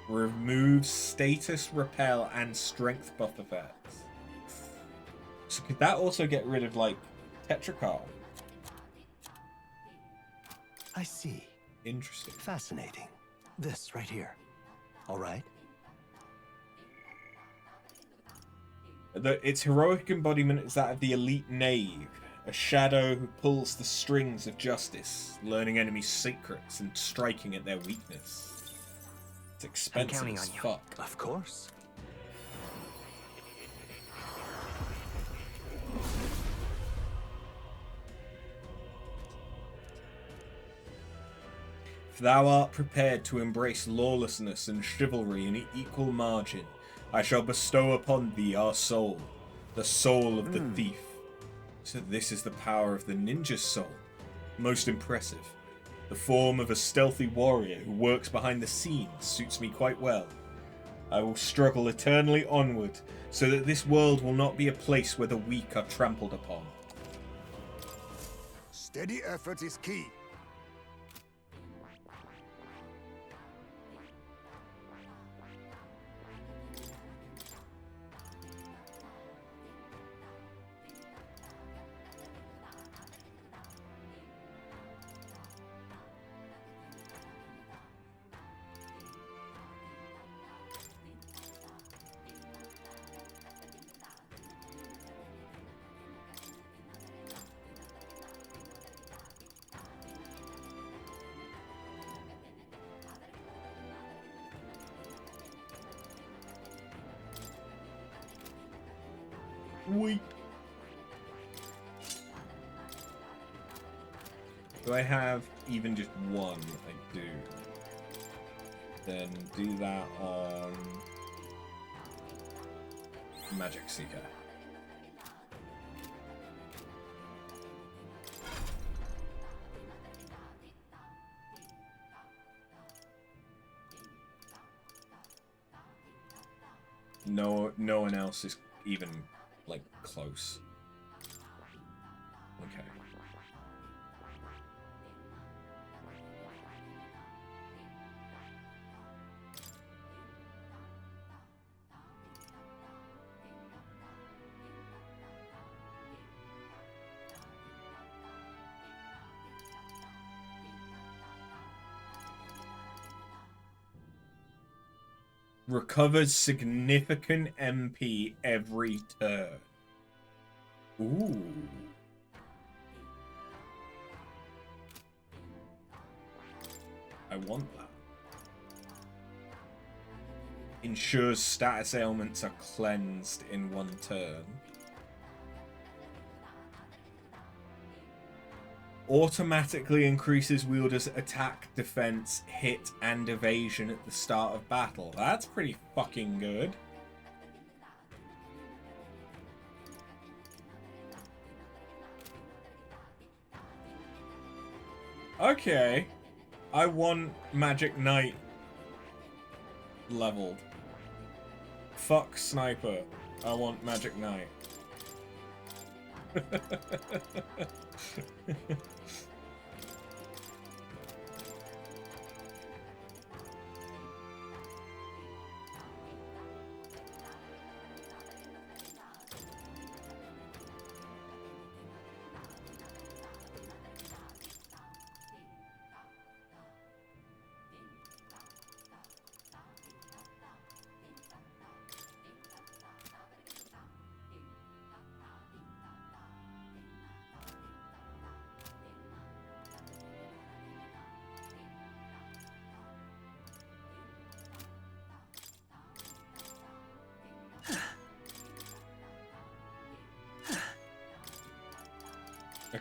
Removes status repel and strength buff effects. So could that also get rid of like Tetracar? I see. Interesting. Fascinating. This right here. All right. Its heroic embodiment is that of the elite knave, a shadow who pulls the strings of justice, learning enemies' secrets and striking at their weakness. It's expensive as fuck. Of course. If thou art prepared to embrace lawlessness and chivalry in equal margin, I shall bestow upon thee our soul, the soul of the thief. So this is the power of the ninja's soul. Most impressive. The form of a stealthy warrior who works behind the scenes suits me quite well. I will struggle eternally onward, so that this world will not be a place where the weak are trampled upon. Steady effort is key. Weak. Do I have even just one? I do. Then do that on Magic Seeker. No one else is even like close. Okay. Recovers significant MP every turn. Ooh. I want that. Ensures status ailments are cleansed in one turn. Automatically increases wielder's attack, defense, hit, and evasion at the start of battle. That's pretty fucking good. Okay. I want Magic Knight leveled. Fuck Sniper. I want Magic Knight.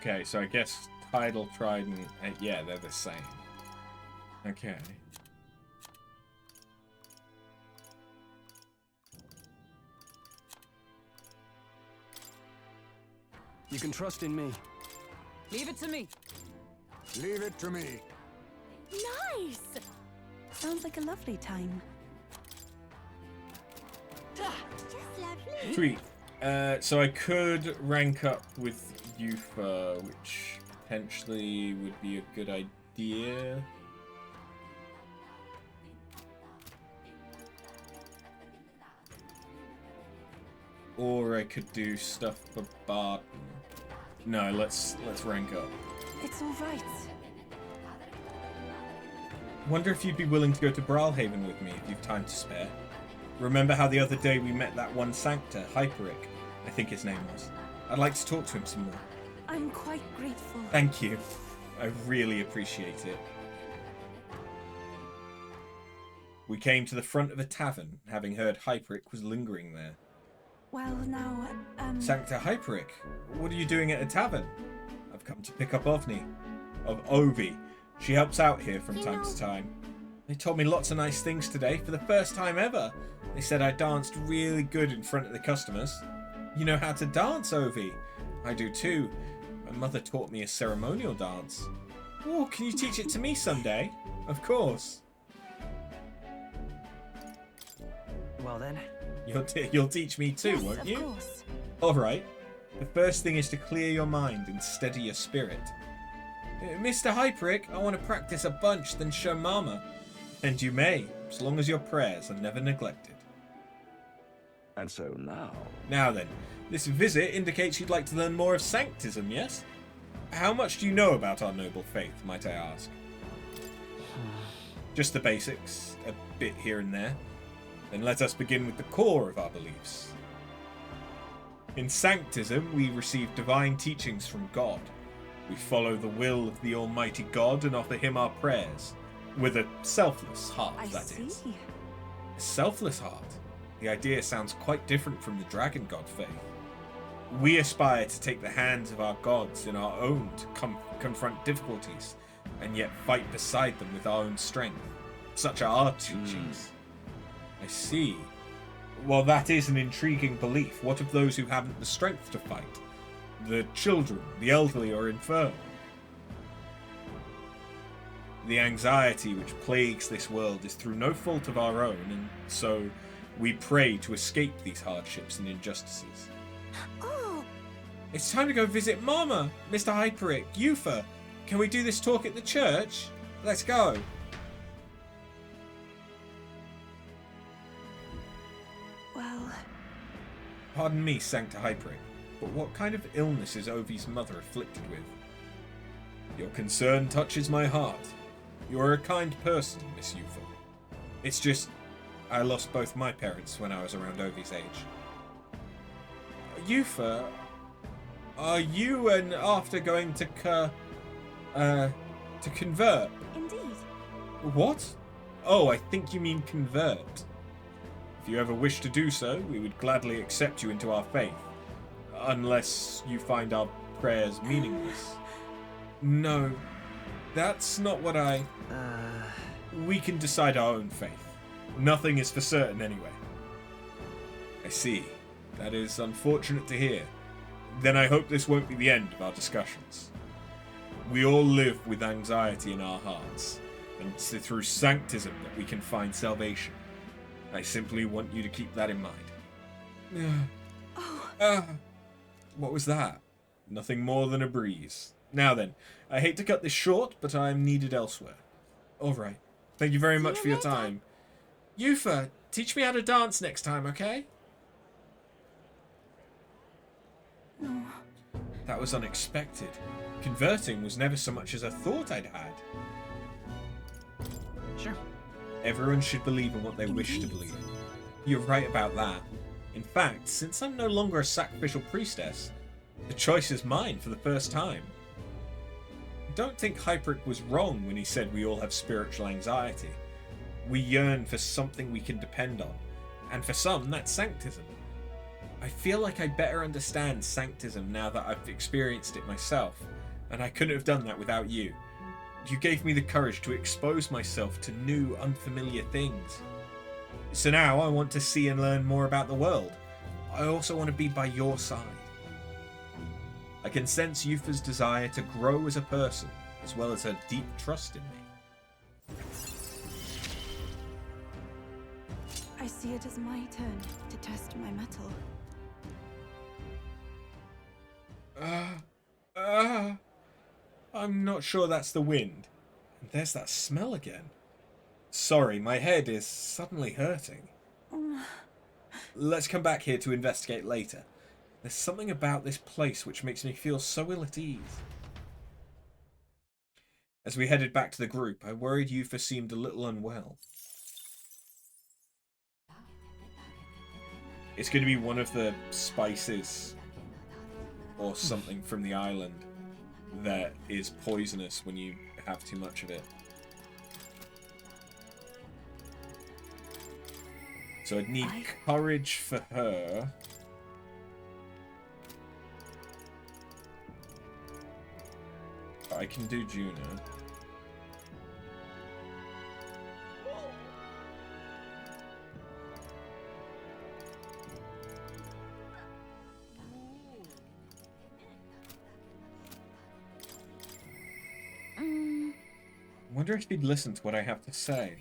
Okay, so I guess Tidal Trident, yeah, they're the same. Okay. You can trust in me. Leave it to me. Leave it to me. Nice! Sounds like a lovely time. Just lovely. Sweet. So I could rank up with Yufa, which potentially would be a good idea. Or I could do stuff for Barton. No, let's rank up. It's all right. Wonder if you'd be willing to go to Bralhaven with me if you've time to spare. Remember how the other day we met that one Sancta, Hyperic, I think his name was. I'd like to talk to him some more. I'm quite grateful. Thank you. I really appreciate it. We came to the front of a tavern, having heard Hyperic was lingering there. Well, now, Sancta Hyperic, what are you doing at a tavern? I've come to pick up Ovi. She helps out here from time to time. They told me lots of nice things today for the first time ever. They said I danced really good in front of the customers. You know how to dance, Ovi? I do too. My mother taught me a ceremonial dance. Oh, can you teach it to me someday? Of course. Well then. You'll teach me too, yes, won't you? Of course. Alright. The first thing is to clear your mind and steady your spirit. Mr. Hyperic, I want to practice a bunch, then show Mama. And you may, as long as your prayers are never neglected. And so now... Now then, this visit indicates you'd like to learn more of Sanctism, yes? How much do you know about our noble faith, might I ask? Just the basics, a bit here and there. Then let us begin with the core of our beliefs. In Sanctism, we receive divine teachings from God. We follow the will of the Almighty God and offer him our prayers. With a selfless heart, that is. A selfless heart? The idea sounds quite different from the Dragon God faith. We aspire to take the hands of our gods in our own to confront difficulties, and yet fight beside them with our own strength. Such are our teachings. I see. Well, that is an intriguing belief. What of those who haven't the strength to fight? The children, the elderly, or infirm? The anxiety which plagues this world is through no fault of our own, and so we pray to escape these hardships and injustices. Oh! It's time to go visit Mama! Mr. Hyperic, Yufa! Can we do this talk at the church? Let's go! Well... Pardon me, Sancta Hyperic, but what kind of illness is Ovi's mother afflicted with? Your concern touches my heart. You're a kind person, Miss Yufa. It's just, I lost both my parents when I was around Ovi's age. Yufa, are you and after going to convert? Indeed. What? Oh, I think you mean convert. If you ever wish to do so, we would gladly accept you into our faith. Unless you find our prayers meaningless. No, that's not what I... We can decide our own faith. Nothing is for certain anyway. I see. That is unfortunate to hear. Then I hope this won't be the end of our discussions. We all live with anxiety in our hearts, and it's through Sanctism that we can find salvation. I simply want you to keep that in mind. What was that? Nothing more than a breeze. Now then, I hate to cut this short, but I am needed elsewhere. Alright. Thank you very much for your time. Yufa, teach me how to dance next time, okay? No. That was unexpected. Converting was never so much as I thought I'd had. Sure. Everyone should believe in what they wish to Indeed. believe. You're right about that. In fact, since I'm no longer a sacrificial priestess, the choice is mine for the first time. I don't think Hyperic was wrong when he said we all have spiritual anxiety. We yearn for something we can depend on, and for some, that's Sanctism. I feel like I better understand Sanctism now that I've experienced it myself, and I couldn't have done that without you. You gave me the courage to expose myself to new, unfamiliar things. So now I want to see and learn more about the world. I also want to be by your side. I can sense Yufa's desire to grow as a person, as well as her deep trust in me. I see it as my turn to test my mettle. I'm not sure that's the wind. And there's that smell again. Sorry, my head is suddenly hurting. Let's come back here to investigate later. There's something about this place which makes me feel so ill at ease. As we headed back to the group, I worried Yufa seemed a little unwell. It's going to be one of the spices or something from the island that is poisonous when you have too much of it. So I'd need courage for her. But I can do Juno. I wonder if he'd listen to what I have to say.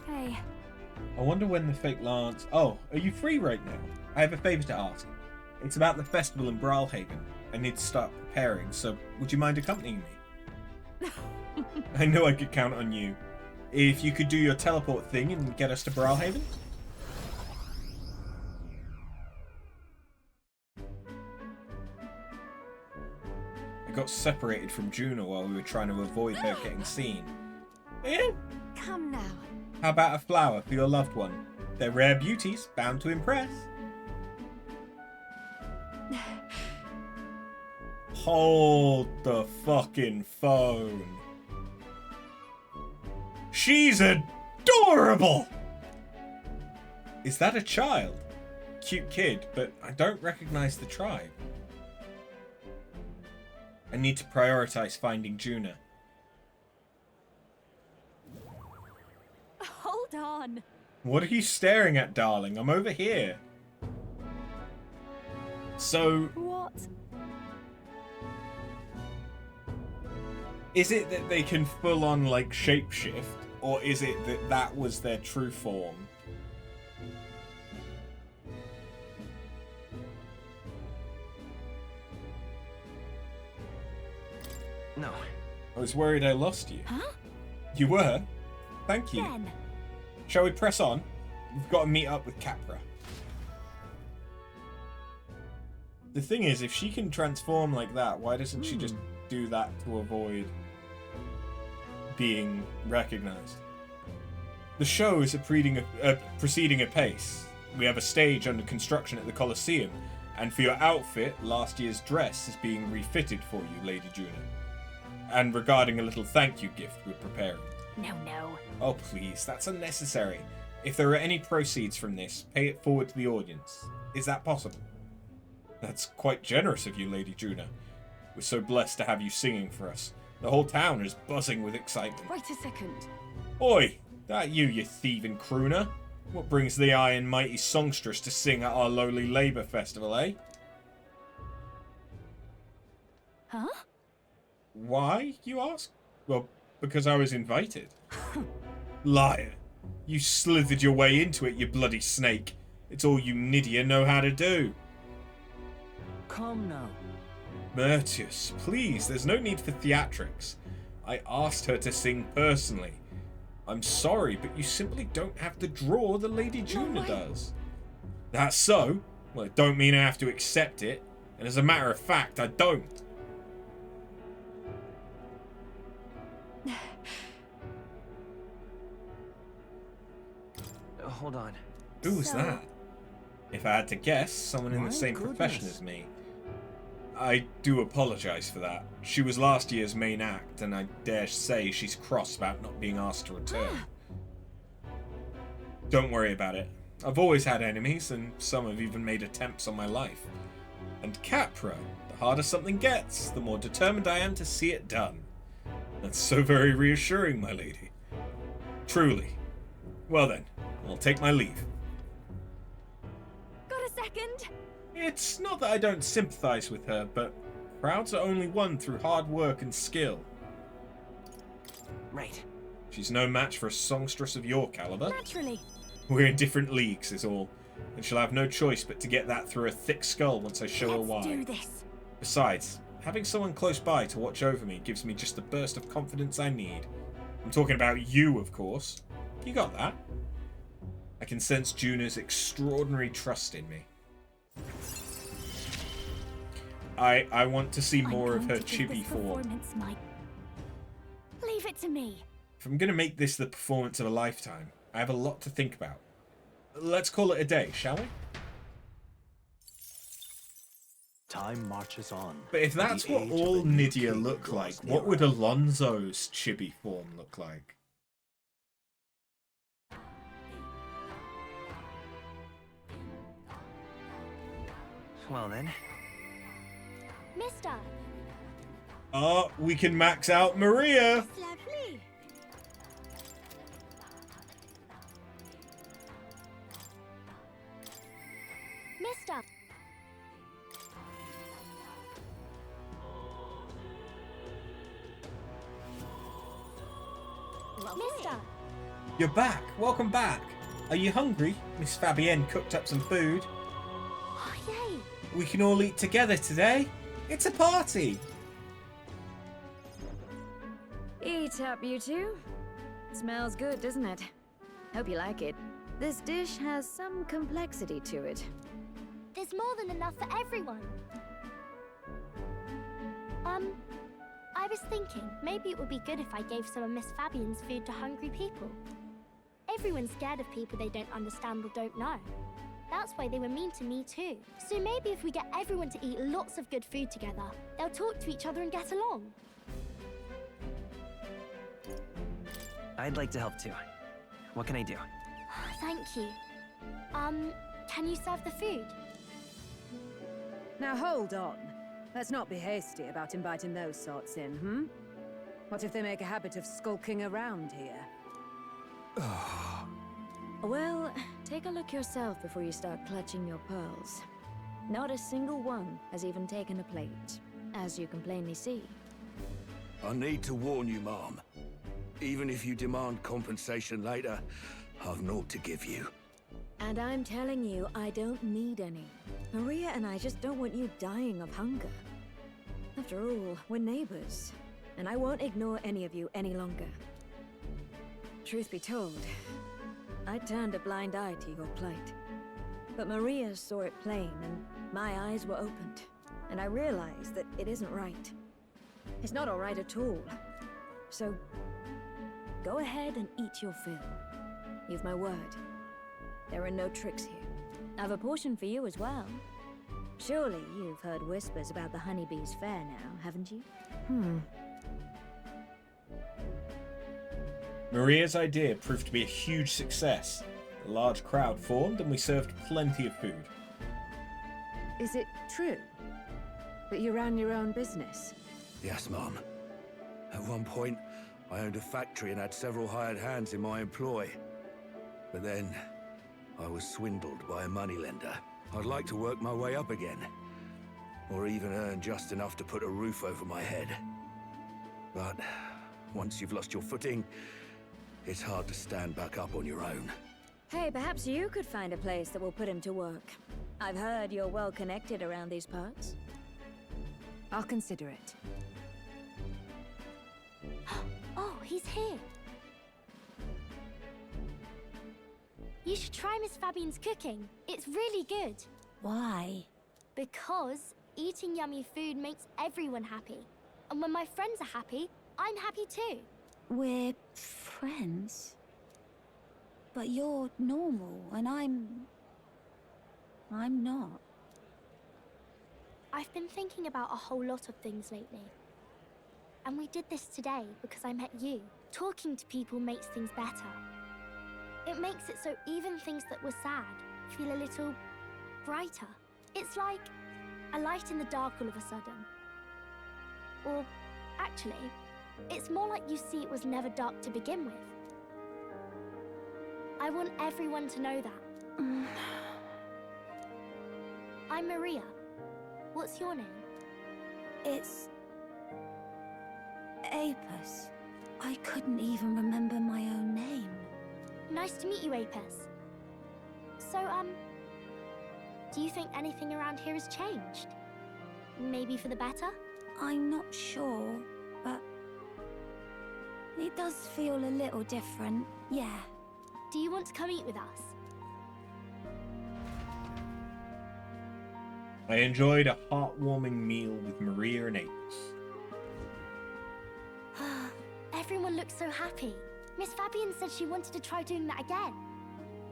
Hey. I wonder when the fake Lance... Oh, are you free right now? I have a favour to ask. It's about the festival in Brawlhaven. I need to start preparing, so would you mind accompanying me? I know I could count on you. If you could do your teleport thing and get us to Brawlhaven? I got separated from Juno while we were trying to avoid her getting seen. Eh? Come now. How about a flower for your loved one? They're rare beauties, bound to impress. Hold the fucking phone. She's adorable! Is that a child? Cute kid, but I don't recognize the tribe. I need to prioritize finding Juna. Hold on. What are you staring at, darling? I'm over here. So, What? is it that they can full on like shapeshift, or is it that that was their true form? No. I was worried I lost you. Huh? You were? Thank you. Then. Shall we press on? We've got to meet up with Capra. The thing is, if she can transform like that, why doesn't she just do that to avoid being recognized? The show is proceeding apace. We have a stage under construction at the Colosseum, and for your outfit, last year's dress is being refitted for you, Lady Juna. And regarding a little thank you gift we're preparing. No, no. Oh please, that's unnecessary. If there are any proceeds from this, pay it forward to the audience. Is that possible? That's quite generous of you, Lady Juna. We're so blessed to have you singing for us. The whole town is buzzing with excitement. Wait a second. Oi! That you thieving crooner? What brings the high and mighty songstress to sing at our lowly labour festival, eh? Huh? Why, you ask? Well, because I was invited. Liar. You slithered your way into it, you bloody snake. It's all you Nydia know how to do. Come now. Myrtius, please, there's no need for theatrics. I asked her to sing personally. I'm sorry, but you simply don't have the draw the Lady Juna does. That's so? Well, it don't mean I have to accept it. And as a matter of fact, I don't. Hold on. Who was So- that? If I had to guess, someone in My the same profession goodness. as me. I do apologise for that. She was last year's main act, and I dare say she's cross about not being asked to return. Don't worry about it. I've always had enemies, and some have even made attempts on my life. And Capra, the harder something gets, the more determined I am to see it done. That's so very reassuring, my lady. Truly. Well then, I'll take my leave. Got a second? It's not that I don't sympathize with her, but crowds are only won through hard work and skill. Right. She's no match for a songstress of your caliber. Naturally. We're in different leagues, is all. And she'll have no choice but to get that through her thick skull once I show her why. Let's do this. Besides, having someone close by to watch over me gives me just the burst of confidence I need. I'm talking about you, of course. You got that? I can sense Juna's extraordinary trust in me. I want to see more of her chibi form. Leave it to me. If I'm going to make this the performance of a lifetime, I have a lot to think about. Let's call it a day, shall we? Time marches on. But if that's what all Nydia look like, what would Alonso's chibi form look like? Well then. Mister. Oh, we can max out Maria! Lovely. Mister. Mister. You're back. Welcome back. Are you hungry? Miss Fabienne cooked up some food. Oh, yay. We can all eat together today. It's a party. Eat up, you two. Smells good, doesn't it? Hope you like it. This dish has some complexity to it. There's more than enough for everyone. I was thinking maybe it would be good if I gave some of Miss Fabian's food to hungry people. Everyone's scared of people they don't understand or don't know. That's why they were mean to me too. So maybe if we get everyone to eat lots of good food together, they'll talk to each other and get along. I'd like to help too. What can I do? Thank you. Can you serve the food? Now hold on. Let's not be hasty about inviting those sorts in, hmm? What if they make a habit of skulking around here? Well, take a look yourself before you start clutching your pearls. Not a single one has even taken a plate, as you can plainly see. I need to warn you, Mom. Even if you demand compensation later, I've naught to give you. And I'm telling you, I don't need any. Maria and I just don't want you dying of hunger. After all, we're neighbors, and I won't ignore any of you any longer. Truth be told, I turned a blind eye to your plight. But Maria saw it plain, and my eyes were opened. And I realized that it isn't right. It's not all right at all. So, go ahead and eat your fill. You've my word. There are no tricks here. I've a portion for you as well. Surely you've heard whispers about the honeybees fair now, haven't you? Maria's idea proved to be a huge success. A large crowd formed and we served plenty of food. Is it true that you ran your own business? Yes, Mom. At one point, I owned a factory and had several hired hands in my employ. But then, I was swindled by a moneylender. I'd like to work my way up again. Or even earn just enough to put a roof over my head. But once you've lost your footing, it's hard to stand back up on your own. Hey, perhaps you could find a place that will put him to work. I've heard you're well connected around these parts. I'll consider it. Oh, he's here. You should try Miss Fabian's cooking. It's really good. Why? Because eating yummy food makes everyone happy. And when my friends are happy, I'm happy too. We're friends. But you're normal, and I'm not. I've been thinking about a whole lot of things lately. And we did this today because I met you. Talking to people makes things better. It makes it so even things that were sad feel a little brighter. It's like a light in the dark all of a sudden. Or, actually, it's more like you see it was never dark to begin with. I want everyone to know that. I'm Maria. What's your name? It's... Apis. I couldn't even remember my own name. Nice to meet you, Apis. So, do you think anything around here has changed? Maybe for the better? I'm not sure, but... it does feel a little different, yeah. Do you want to come eat with us? I enjoyed a heartwarming meal with Maria and Apis. Everyone looks so happy. Miss Fabian said she wanted to try doing that again.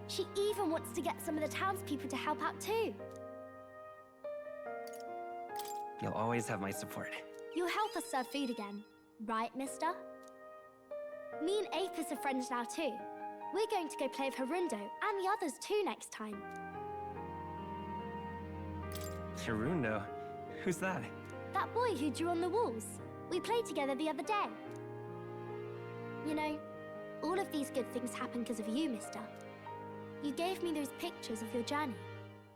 She even wants to get some of the townspeople to help out too. You'll always have my support. You'll help us serve food again, right, mister? Me and Apis are friends now too. We're going to go play with Harundo and the others too next time. Harundo? Who's that? That boy who drew on the walls. We played together the other day. You know, all of these good things happen because of you, mister. You gave me those pictures of your journey,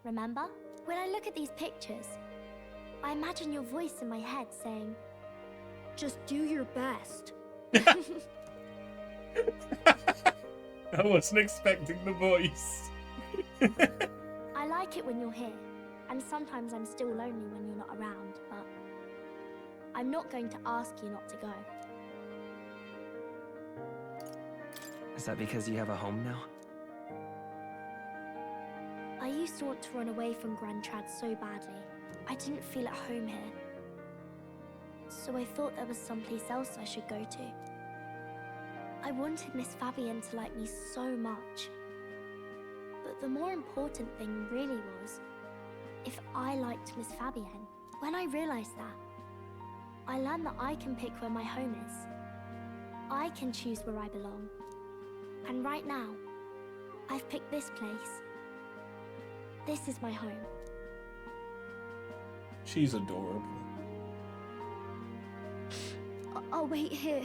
remember? When I look at these pictures, I imagine your voice in my head saying, just do your best. I wasn't expecting the voice. I like it when you're here, and sometimes I'm still lonely when you're not around, but I'm not going to ask you not to go. Is that because you have a home now? I used to want to run away from Grand Trad so badly. I didn't feel at home here. So I thought there was someplace else I should go to. I wanted Miss Fabian to like me so much. But the more important thing really was if I liked Miss Fabian. When I realized that, I learned that I can pick where my home is. I can choose where I belong. And right now, I've picked this place. This is my home. She's adorable. I'll wait here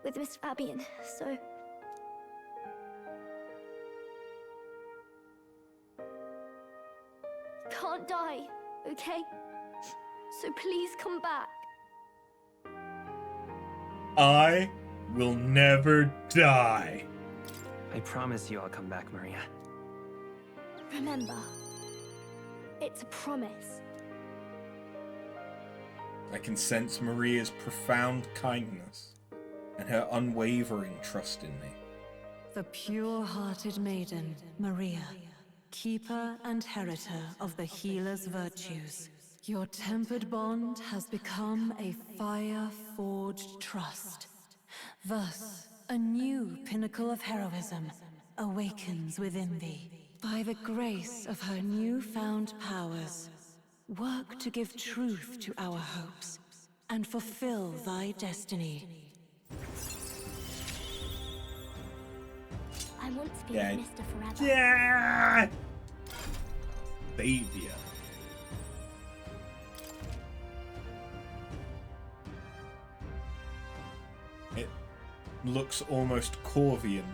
with Miss Fabian, so... Can't die, okay? So please come back. I will never die. I promise you I'll come back, Maria. Remember, it's a promise. I can sense Maria's profound kindness and her unwavering trust in me. The pure-hearted maiden, Maria, keeper and heritor of the healer's virtues. Your tempered bond has become a fire-forged trust. Thus, a new pinnacle of heroism awakens within thee. By the grace of her newfound powers, work to give truth to our hopes and fulfill thy destiny. I want to be with Mister forever. Yeah! Savior. It looks almost Corvian.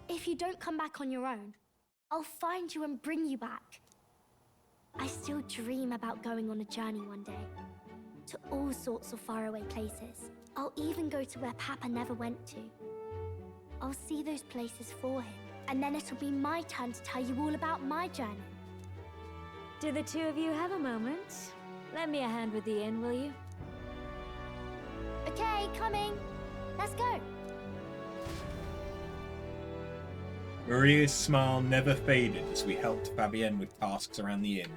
If you don't come back on your own, I'll find you and bring you back. I still dream about going on a journey one day, to all sorts of faraway places. I'll even go to where Papa never went to. I'll see those places for him, and then it'll be my turn to tell you all about my journey. Do the two of you have a moment? Lend me a hand with the inn, will you? Okay, coming. Let's go. Maria's smile never faded as we helped Fabienne with tasks around the inn.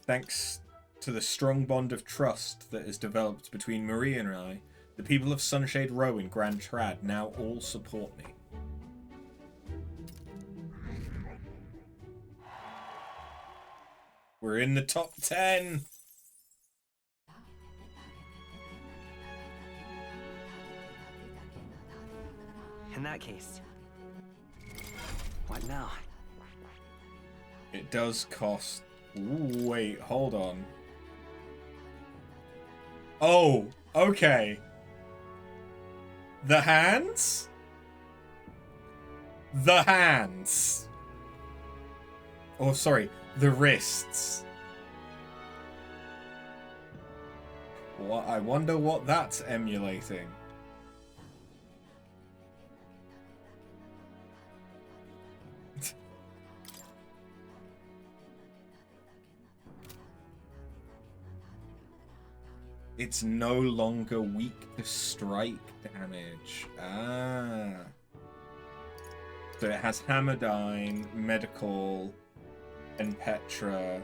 Thanks to the strong bond of trust that has developed between Maria and I, the people of Sunshade Row in Grand Trad now all support me. We're in the top 10! In that case, what now? It does cost... Ooh, wait, hold on. Oh, okay. The hands? The hands. Oh, sorry, the wrists. What? I wonder what that's emulating. It's no longer weak to strike damage. Ah. So it has Hammerdyne, Medical, and Petra,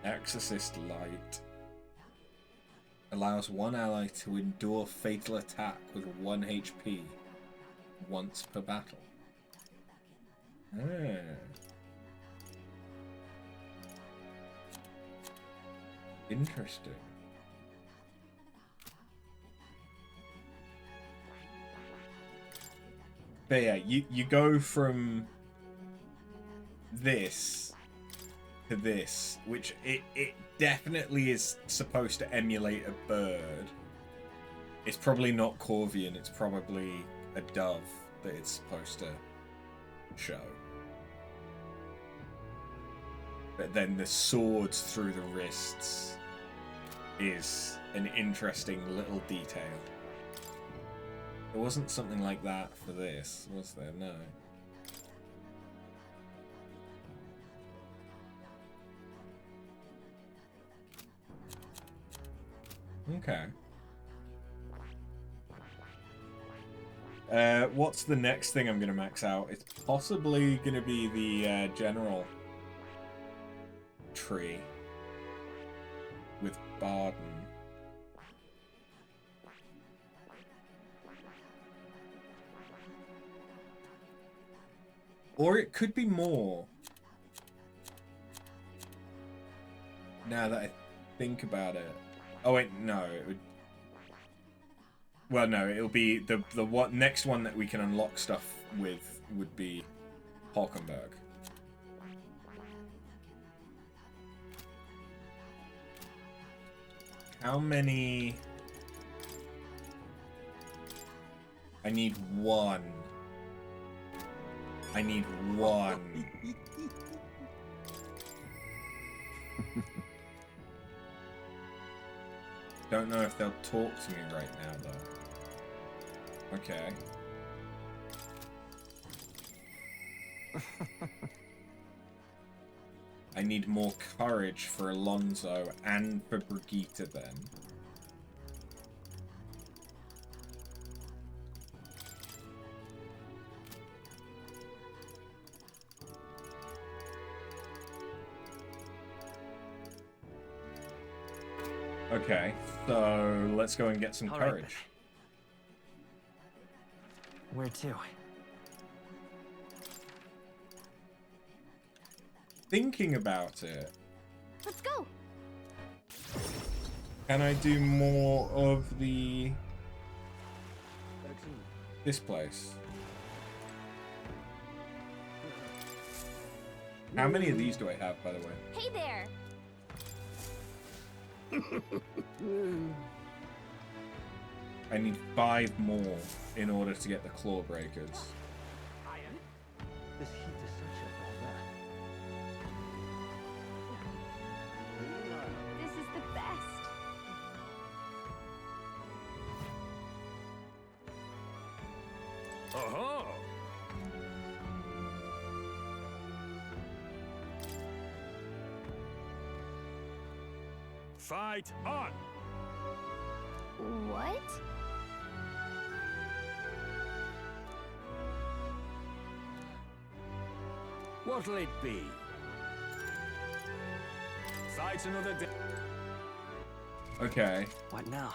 Exorcist Light. Allows one ally to endure fatal attack with 1 HP once per battle. Ah. Interesting. But yeah, you go from this to this, which it definitely is supposed to emulate a bird. It's probably not Corvian, it's probably a dove that it's supposed to show. But then the swords through the wrists is an interesting little detail. There wasn't something like that for this, was there? No. Okay. What's the next thing I'm going to max out? It's possibly going to be the general tree with Barden. Or it could be more. Now that I think about it. Oh wait, no, it would. Well, no, it'll be the next one that we can unlock stuff with would be Hulkenberg. How many? I need one. I need one. Don't know if they'll talk to me right now, though. Okay. I need more courage for Alonso and for Brigitte, then. Okay, so let's go and get some courage. Right. Where to? Thinking about it. Let's go. Can I do more of this place? How many of these do I have, by the way? Hey there. I need 5 more in order to get the claw breakers. This heat is such a bother. This is the best. Aha! Fight on! What? What'll it be? Fight another day. Okay. What now?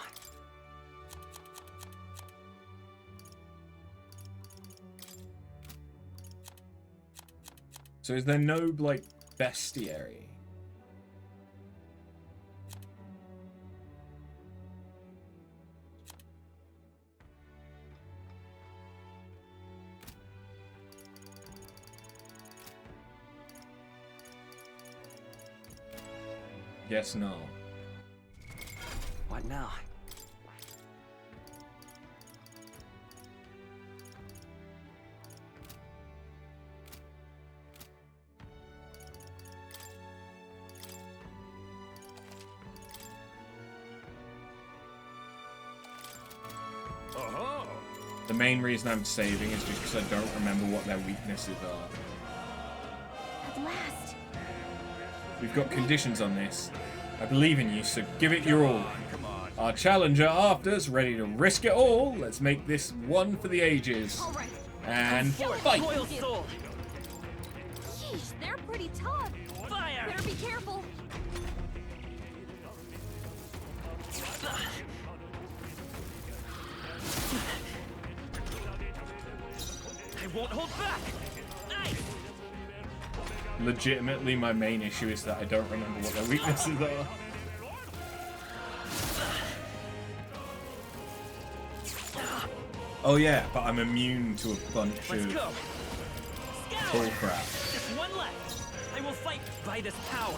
So is there no, like, bestiary? Guess not. What now? The main reason I'm saving is just because I don't remember what their weaknesses are. At last. We've got conditions on this. I believe in you, so give it your all. Our challenger after's ready to risk it all. Let's make this one for the ages. All right. And fight! Loyal soul. Sheesh, they're pretty tough. Fire! Better be careful. I won't hold back. Nice. Legitimately, my main issue is that I don't remember what their weaknesses are. Oh yeah, but I'm immune to a bunch Let's of go. bullcrap. Just one left. I will fight by this power.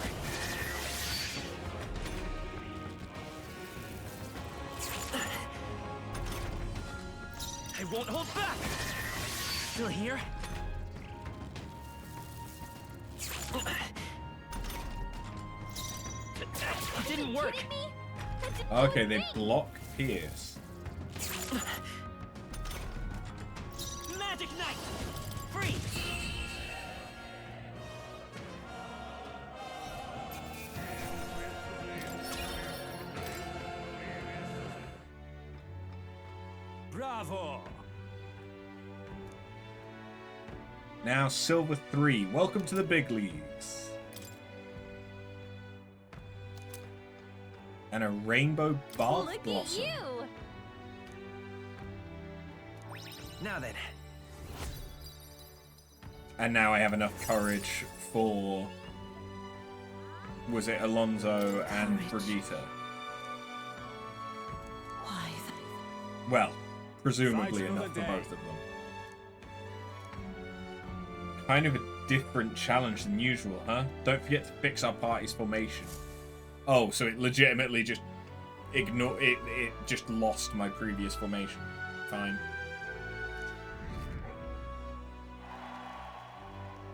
I won't hold back. Still here? It didn't work. Kidding me? That didn't Okay, do they a thing. block Pierce. Magic Knight! Freeze! Bravo! Now Silver 3. Welcome to the big leagues. And a rainbow bath Look blossom. at you. Now then. And now I have enough courage for... Was it Alonso and Brigitte? Why? Well, presumably Fight of enough the for day. both of them. Kind of a different challenge than usual, huh? Don't forget to fix our party's formation. Oh, so it legitimately just it just lost my previous formation. Fine.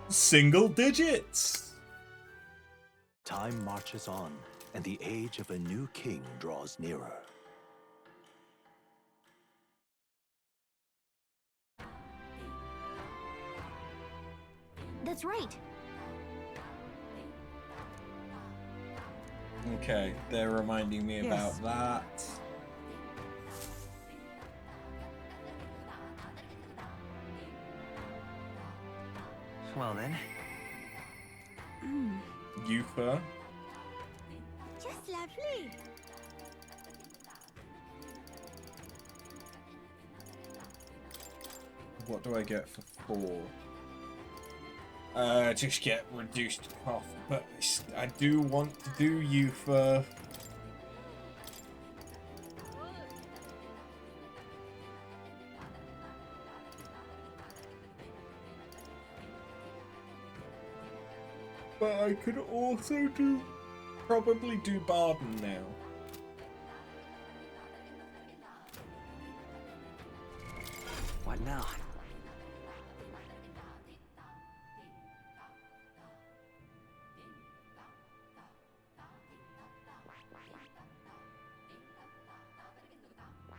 Single digits! Time marches on, and the age of a new king draws nearer. That's right. Okay, they're reminding me about Yes. that. Well then. Yufa. Just lovely. What do I get for 4? Just get reduced cough, but I do want to do Yufa. But I could also probably do Barden now. What now?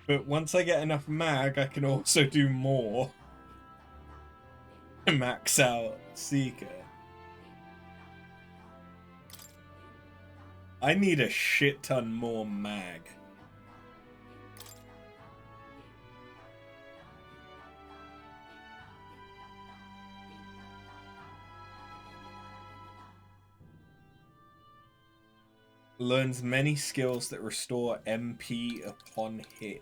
But once I get enough mag, I can also do more. Max out Seeker. I need a shit ton more mag. Learns many skills that restore MP upon hit.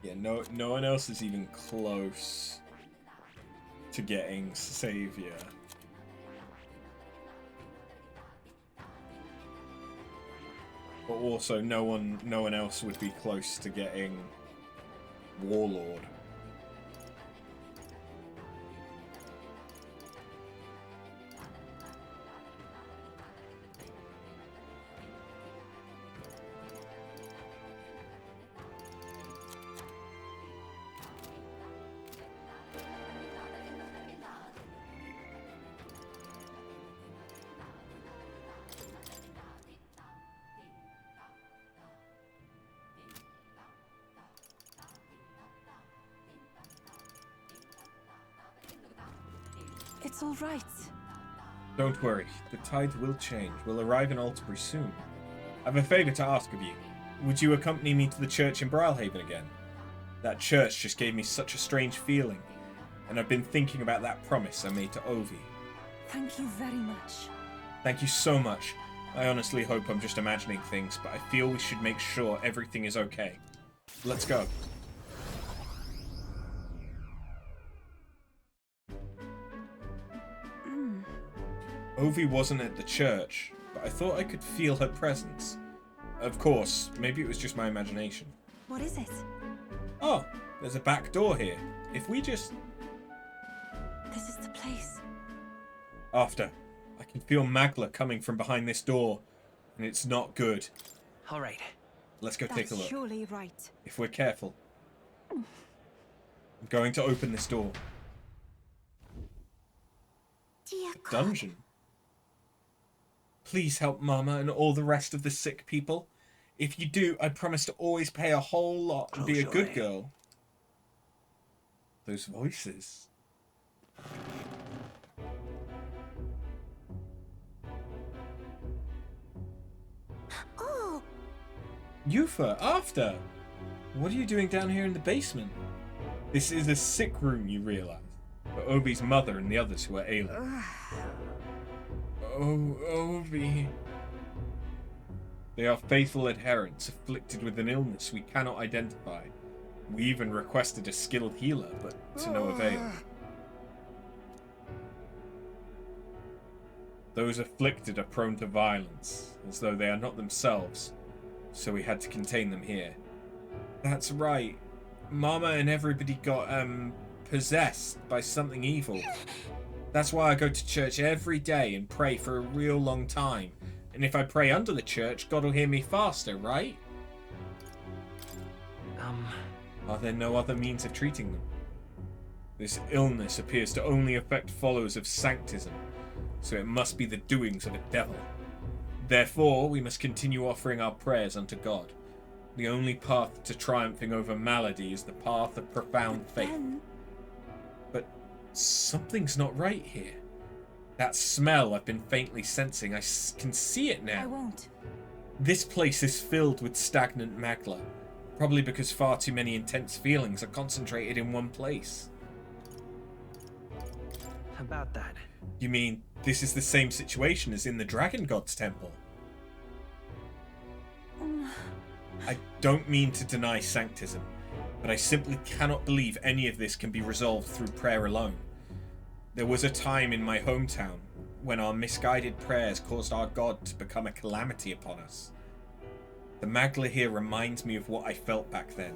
Yeah, no one else is even close to getting Savior. But also no one else would be close to getting Warlord. It's all right. Don't worry, the tide will change. We'll arrive in Altenbury soon. I have a favour to ask of you. Would you accompany me to the church in Brilhaven again? That church just gave me such a strange feeling, and I've been thinking about that promise I made to Ovi. Thank you very much. Thank you so much. I honestly hope I'm just imagining things, but I feel we should make sure everything is okay. Let's go. Ovi wasn't at the church, but I thought I could feel her presence. Of course, maybe it was just my imagination. What is it? Oh, there's a back door here. If we just... This is the place. After. I can feel Magla coming from behind this door, and it's not good. All right. Let's go take a look. That's surely right. If we're careful. I'm going to open this door. Dear God. Dungeon. Please help Mama and all the rest of the sick people. If you do, I promise to always pay a whole lot and be a good girl. Those voices. Oh! Yufa, after! What are you doing down here in the basement? This is a sick room, you realize. For Obi's mother and the others who are ailing. Oh, Obi. They are faithful adherents afflicted with an illness we cannot identify. We even requested a skilled healer, but to no avail. Those afflicted are prone to violence, as though they are not themselves, so we had to contain them here. That's right. Mama and everybody got, possessed by something evil. That's why I go to church every day and pray for a real long time. And if I pray under the church, God will hear me faster, right? Are there no other means of treating them? This illness appears to only affect followers of Sanctism, so it must be the doings of a devil. Therefore, we must continue offering our prayers unto God. The only path to triumphing over malady is the path of profound faith. But something's not right here. That smell I've been faintly sensing, I can see it now. I won't. This place is filled with stagnant magla, probably because far too many intense feelings are concentrated in one place. About that. You mean this is the same situation as in the Dragon God's temple? I don't mean to deny Sanctism, but I simply cannot believe any of this can be resolved through prayer alone. There was a time in my hometown when our misguided prayers caused our God to become a calamity upon us. The Magla here reminds me of what I felt back then.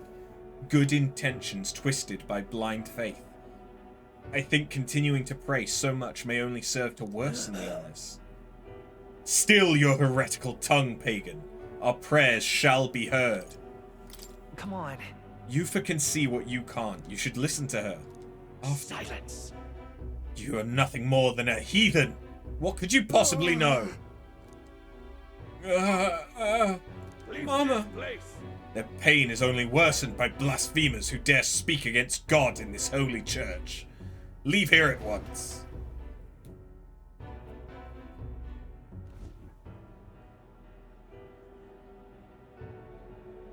Good intentions twisted by blind faith. I think continuing to pray so much may only serve to worsen the illness. Still your heretical tongue, pagan. Our prayers shall be heard. Come on. Yufa can see what you can't. You should listen to her. Silence. You are nothing more than a heathen. What could you possibly know? Mama. Their pain is only worsened by blasphemers who dare speak against God in this holy church. Leave here at once.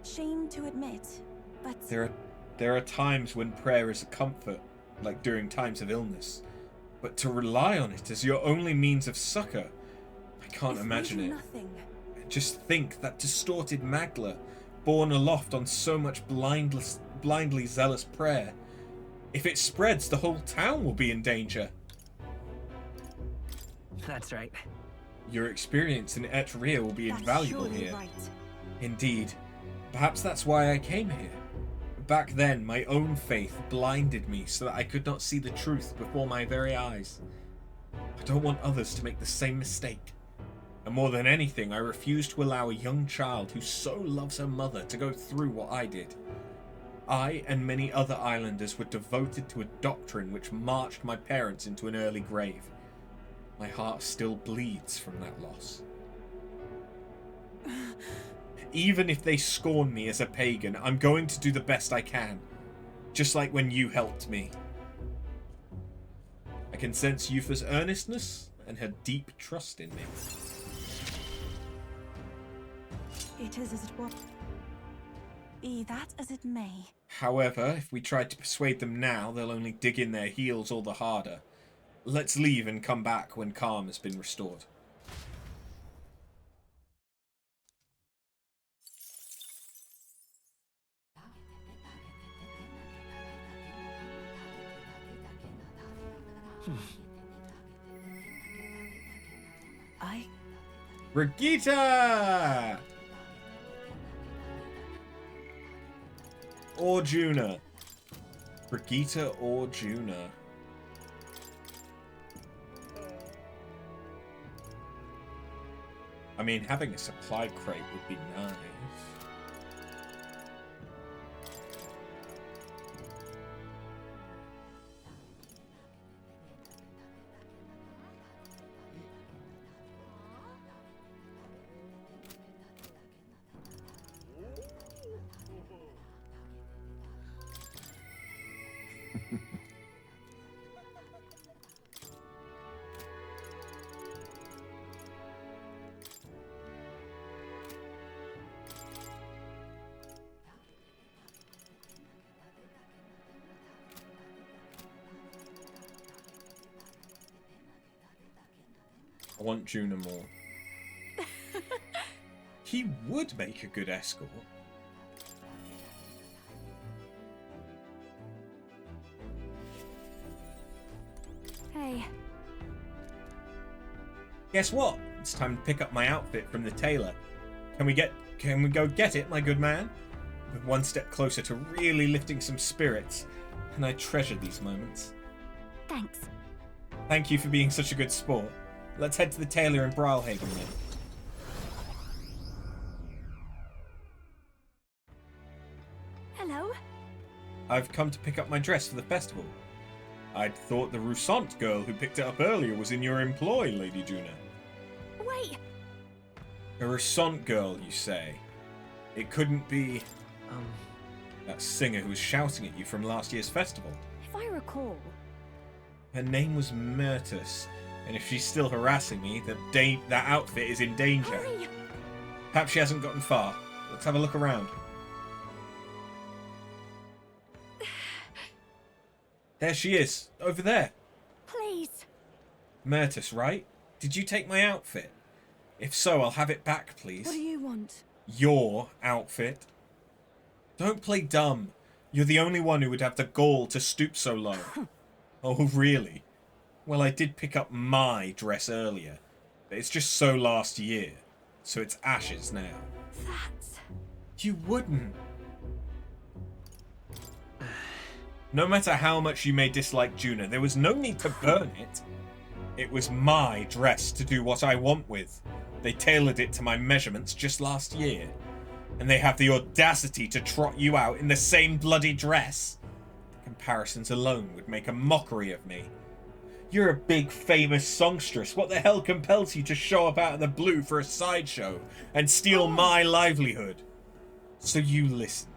Shame to admit, but... There are times when prayer is a comfort, like during times of illness. But to rely on it as your only means of succor, I can't imagine it. Nothing. Just think, that distorted Magla, borne aloft on so much blindly zealous prayer. If it spreads, the whole town will be in danger. That's right. Your experience in Etruria will be invaluable here. Right. Indeed. Perhaps that's why I came here. Back then, my own faith blinded me so that I could not see the truth before my very eyes. I don't want others to make the same mistake. And more than anything, I refuse to allow a young child who so loves her mother to go through what I did. I and many other islanders were devoted to a doctrine which marched my parents into an early grave. My heart still bleeds from that loss. Even if they scorn me as a pagan, I'm going to do the best I can. Just like when you helped me. I can sense Yufa's earnestness and her deep trust in me. It is as it was. Be that as it may. However, if we try to persuade them now, they'll only dig in their heels all the harder. Let's leave and come back when calm has been restored. Brigitte! Or Juna. Brigitte or Juna. I mean, having a supply crate would be nice. I want Juna more. He would make a good escort. Hey. Guess what? It's time to pick up my outfit from the tailor. Can we go get it, my good man? We're one step closer to really lifting some spirits, and I treasure these moments. Thanks. Thank you for being such a good sport. Let's head to the tailor in Bralhaven then. Hello. I've come to pick up my dress for the festival. I'd thought the Roussant girl who picked it up earlier was in your employ, Lady Juna. Wait. A Roussant girl, you say? It couldn't be... that singer who was shouting at you from last year's festival. If I recall... Her name was Myrtus, and if she's still harassing me, that outfit is in danger. Hurry. Perhaps she hasn't gotten far. Let's have a look around. There she is, over there. Please. Myrtus, right? Did you take my outfit? If so, I'll have it back, please. What do you want? Your outfit. Don't play dumb. You're the only one who would have the gall to stoop so low. Oh, really? Well, I did pick up my dress earlier, but it's just so last year, so it's ashes now. That's... You wouldn't. No matter how much you may dislike Juna, there was no need to burn it. It was my dress to do what I want with. They tailored it to my measurements just last year. And they have the audacity to trot you out in the same bloody dress. The comparisons alone would make a mockery of me. You're a big, famous songstress. What the hell compels you to show up out of the blue for a sideshow and steal my livelihood? So you listen.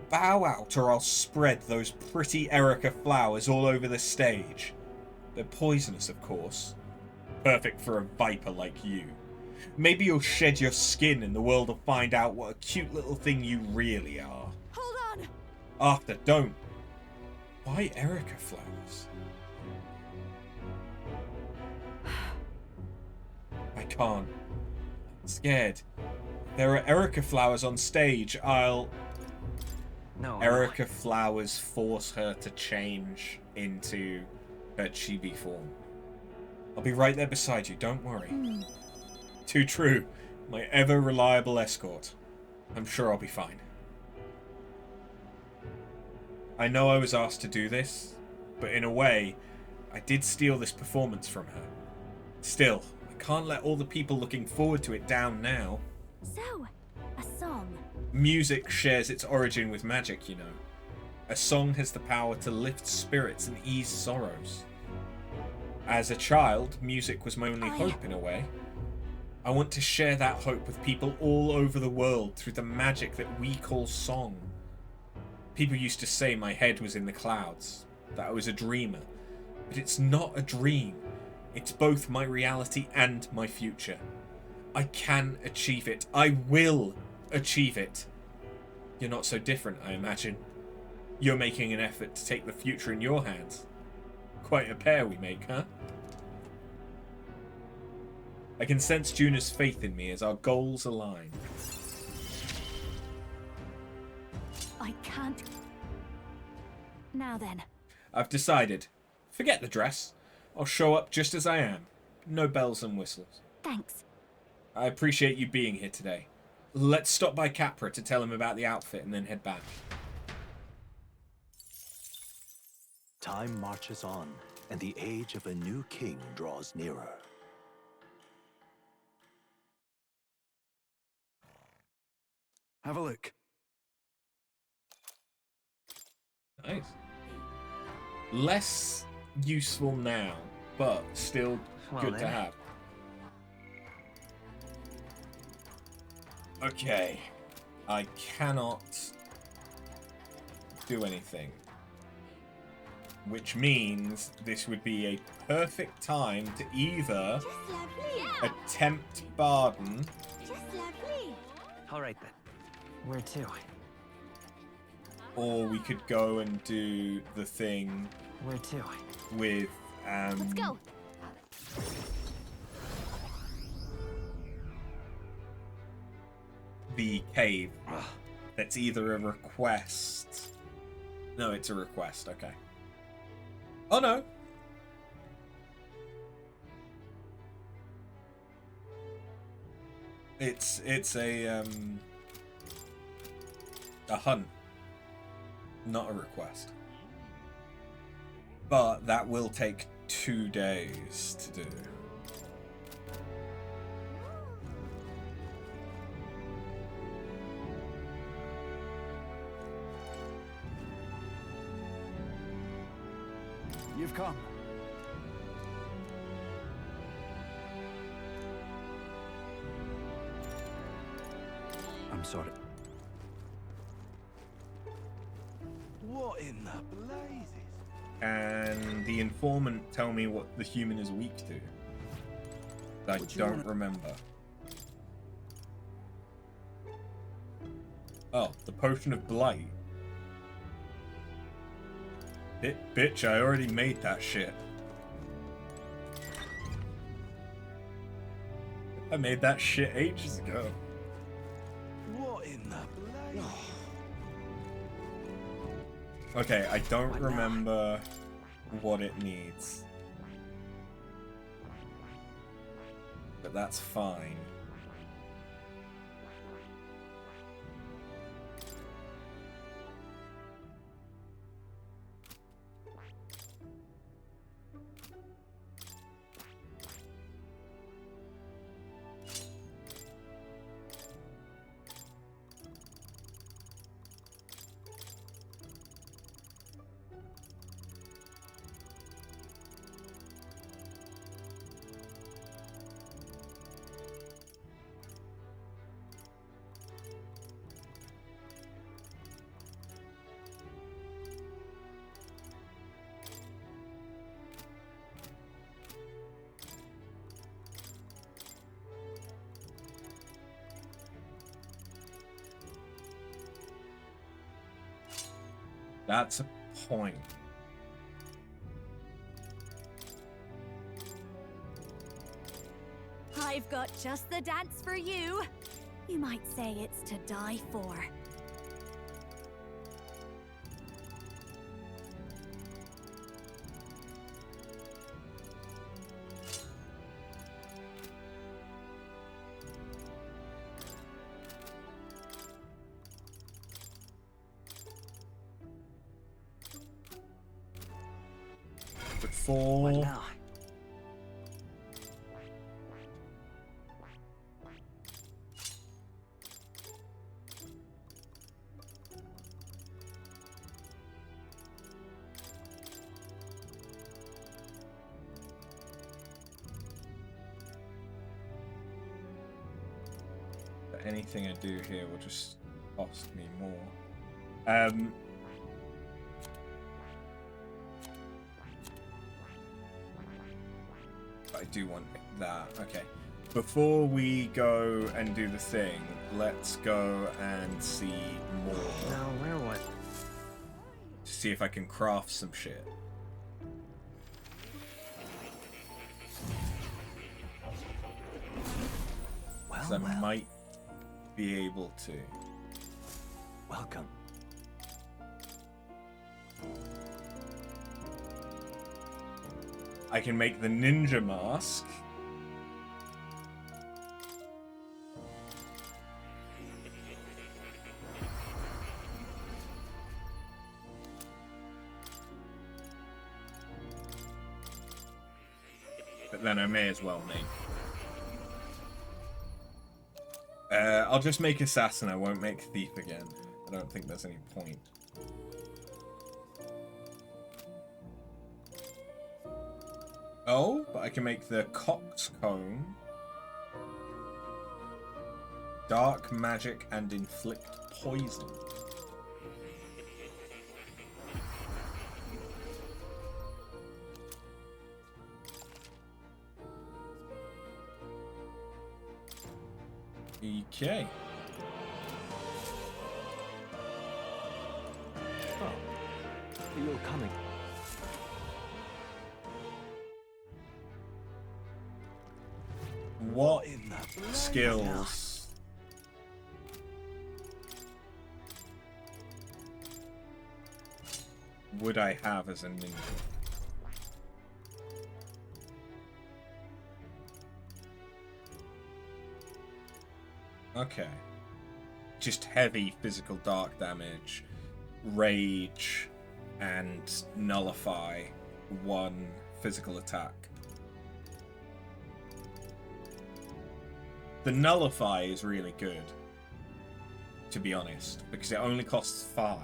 Bow out or I'll spread those pretty Erica flowers all over the stage. They're poisonous, of course. Perfect for a viper like you. Maybe you'll shed your skin and the world will find out what a cute little thing you really are. Hold on! Arthur, don't. Why Erica flowers? I can't. I'm scared. There are Erica flowers on stage. No. Erica flowers force her to change into her chibi form. I'll be right there beside you, don't worry. Too true, my ever-reliable escort. I'm sure I'll be fine. I know I was asked to do this, but in a way, I did steal this performance from her. Still, I can't let all the people looking forward to it down now. So, a song. Music shares its origin with magic, you know. A song has the power to lift spirits and ease sorrows. As a child, music was my only hope in a way. I want to share that hope with people all over the world through the magic that we call song. People used to say my head was in the clouds, that I was a dreamer. But it's not a dream. It's both my reality and my future. I can achieve it. I will achieve it. You're not so different, I imagine. You're making an effort to take the future in your hands. Quite a pair we make, huh? I can sense Juna's faith in me as our goals align. I can't. Now then. I've decided. Forget the dress. I'll show up just as I am. No bells and whistles. Thanks. I appreciate you being here today. Let's stop by Capra to tell him about the outfit and then head back. Time marches on, and the age of a new king draws nearer. Have a look. Nice. Less useful now, but still good to have. Okay. I cannot do anything. Which means this would be a perfect time to either attempt Barden. Alright then. Where to? Or we could go and do the thing. Where to? With Let's go. The cave. That's either a request. No, it's a request, okay. Oh no. It's a hunt. Not a request. But that will take 2 days to do. You've come. I'm sorry. What in the blazes? Can the informant tell me what the human is weak to? I don't remember. Oh, the potion of blight. Bitch, I already made that shit. I made that shit ages ago. What in the blazes? Okay, I don't remember what it needs. But that's fine. That's a point. I've got just the dance for you. You might say it's to die for. before. What now? But anything I do here will just cost me more. I do want that. Okay. Before we go and do the thing, let's go and see more. No, where was? To see if I can craft some shit. Because I might be able to. Welcome. I can make the ninja mask. But then I may as well make. I'll just make assassin. I won't make thief again. I don't think there's any point. Oh, but I can make the coxcomb. Dark magic and inflict poison. Okay. Oh, you're coming. What skills would I have as a ninja? Okay. Just heavy physical dark damage, rage, and nullify one physical attack. The nullify is really good, to be honest, because it only costs 5.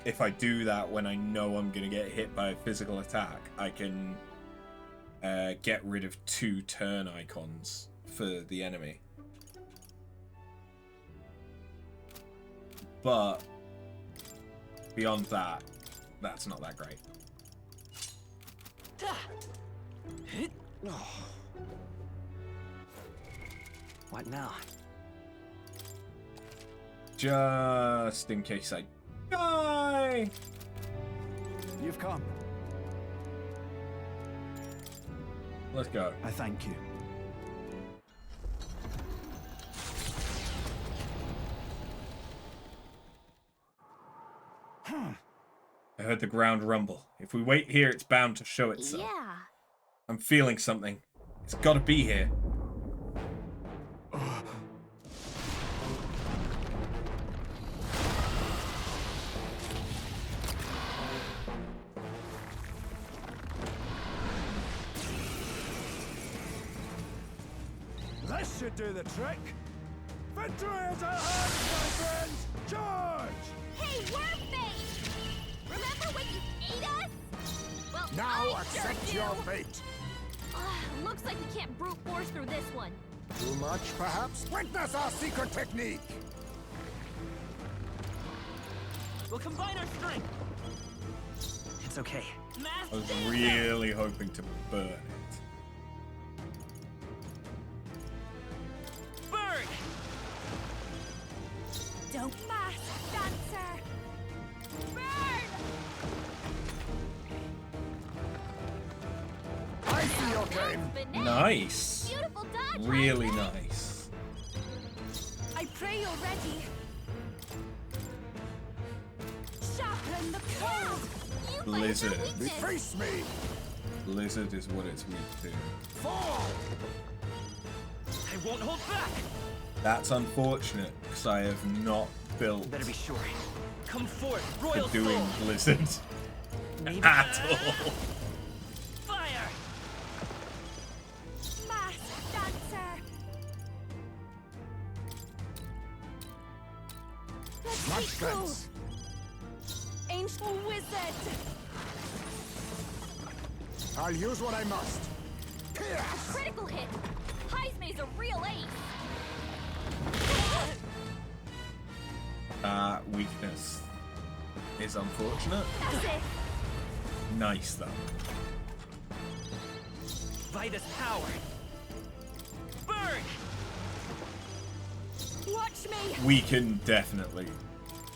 If I do that when I know I'm going to get hit by a physical attack, I can get rid of 2 turn icons for the enemy. But beyond that, that's not that great. What now? Just in case I die. You've come. Let's go. I thank you. I heard the ground rumble. If we wait here, it's bound to show itself. Yeah. I'm feeling something. It's got to be here. This should do the trick. Victory is our hands, my friends! Charge! Hey, Wormface! Remember when you ate us? Well, Now I accept sure your do. fate. Looks like we can't brute force through this one. Too much, perhaps? Witness our secret technique! We'll combine our strength. It's okay. I was really hoping to burn it. Burn! Don't mask dancer! Burn! I see your game. Nice. Beautiful dodge, Really Isaac. nice. I pray you're ready. Sharpen the cold. Blizzard. Face me! Blizzard is what it's weak to. Fall! I won't hold back. That's unfortunate, because I have not built Better be sure. Come forth, royal for doing soul. Blizzard Maybe. at all. Fire! Mask dancer. Let's Much be cool. sense. Ancient wizard. I'll use what I must. A critical hit. Heismay's a real ace. Weakness is unfortunate. That's it. Nice though. Vitus power. Burn! Watch me. We can definitely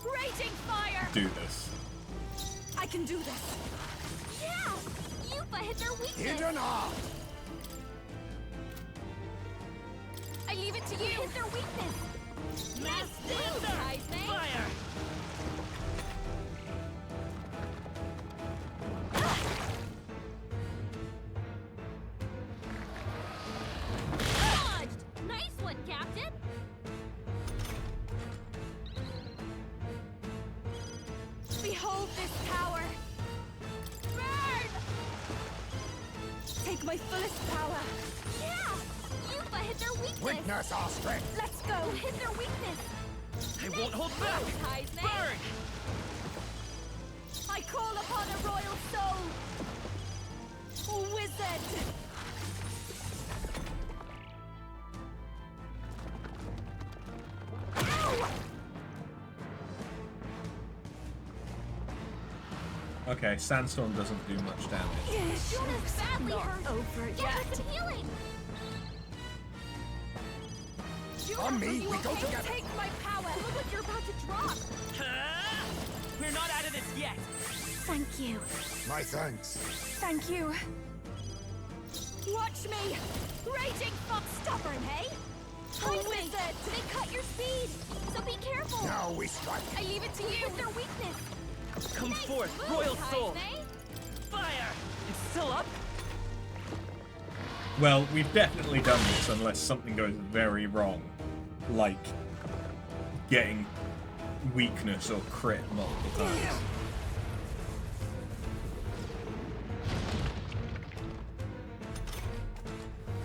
Raging fire. do this. I can do this. Yeah. Yupa hit their weakness. Hidden art. I leave it to you. Hit their weakness. Mass Move, dancer! Heismay. Fire! Dodged. Nice one, Captain. Behold this power. Burn! Take my fullest power. Yeah! Yupa hit their weakness. Witness our strength. Let's go. Hit their weakness. I won't hold back! Move, Heismay. Burn! I call upon a royal soul. Wizard. Ow! Okay, Sandstorm doesn't do much damage. Jonas badly hurt. Over yet. Get her some healing. On me, we go together. Take my power. Look what you're about to drop. Huh? We're not out of this yet. Thank you. My thanks. Thank you. Watch me. Raging fox. Stubborn, hey? Wizard. They cut your speed. So be careful. Now we strike. I leave it to you. Hit their weakness. Come Nice forth, move, royal soul. Heismay. Fire! It's still up? Well, we've definitely done this unless something goes very wrong. Like getting weakness or crit multiple times.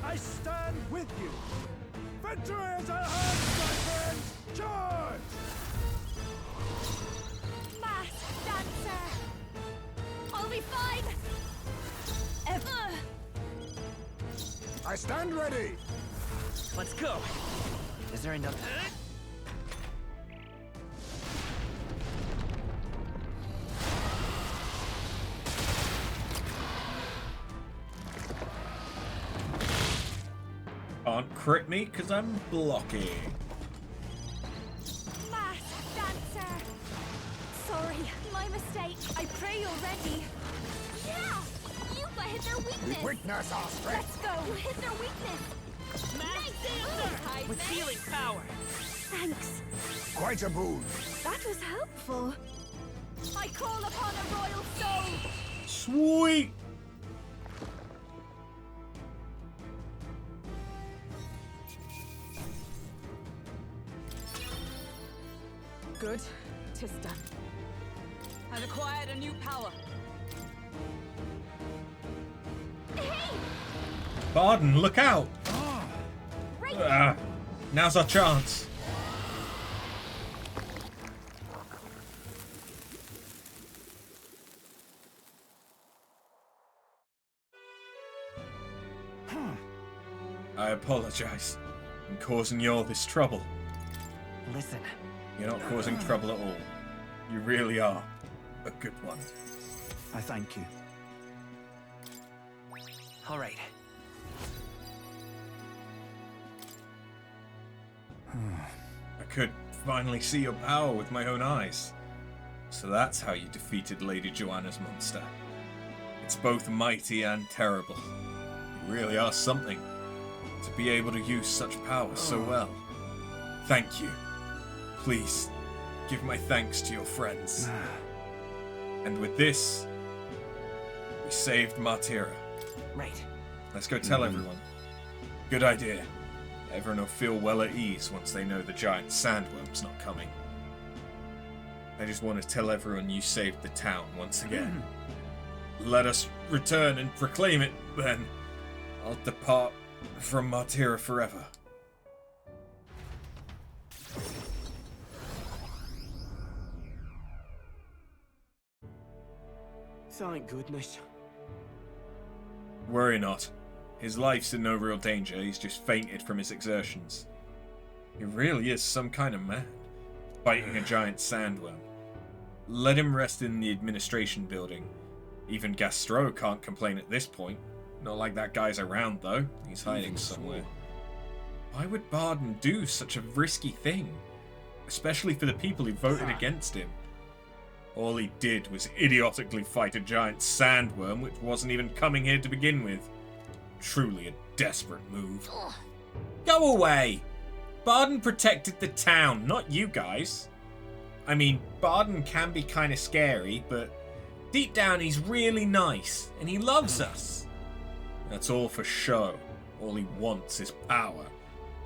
I stand with you. Victory is at hand, my friends. Charge! Mask dancer. I'll be fine. I stand ready. Let's go. Is there enough? Can't crit me because I'm blocking. Mask dancer. Sorry, my mistake. I pray you're ready. Yeah! Yupa hit their weakness. Witness our strength. Let's go. Hit their weakness. Mass Nice dancer! move, Heismay. With healing power. Thanks. Quite a boon. That was helpful. I call upon a royal soul. Sweet! Good. 'Tis done. I've acquired a new power. Hey! Barden, look out! Right. Now's our chance. I apologize. I'm causing you all this trouble. Listen. You're not causing trouble at all. You really are a good one. I thank you. All right. I could finally see your power with my own eyes. So that's how you defeated Lady Joanna's monster. It's both mighty and terrible. You really are something, to be able to use such power so well. Thank you. Please, give my thanks to your friends. And with this, we saved Martira. Right. Let's go tell everyone. Good idea. Everyone will feel well at ease once they know the giant sandworm's not coming. I just want to tell everyone you saved the town once again. Let us return and proclaim it, then. I'll depart from Martira forever. Thank goodness. Worry not. His life's in no real danger, he's just fainted from his exertions. He really is some kind of man, fighting a giant sandworm. Let him rest in the administration building. Even Gastro can't complain at this point. Not like that guy's around, though. He's hiding somewhere. Why would Barden do such a risky thing? Especially for the people who voted against him. All he did was idiotically fight a giant sandworm which wasn't even coming here to begin with. Truly a desperate move. Go away! Barden protected the town, not you guys. I mean, Barden can be kind of scary, but deep down he's really nice, and he loves us. That's all for show. All he wants is power.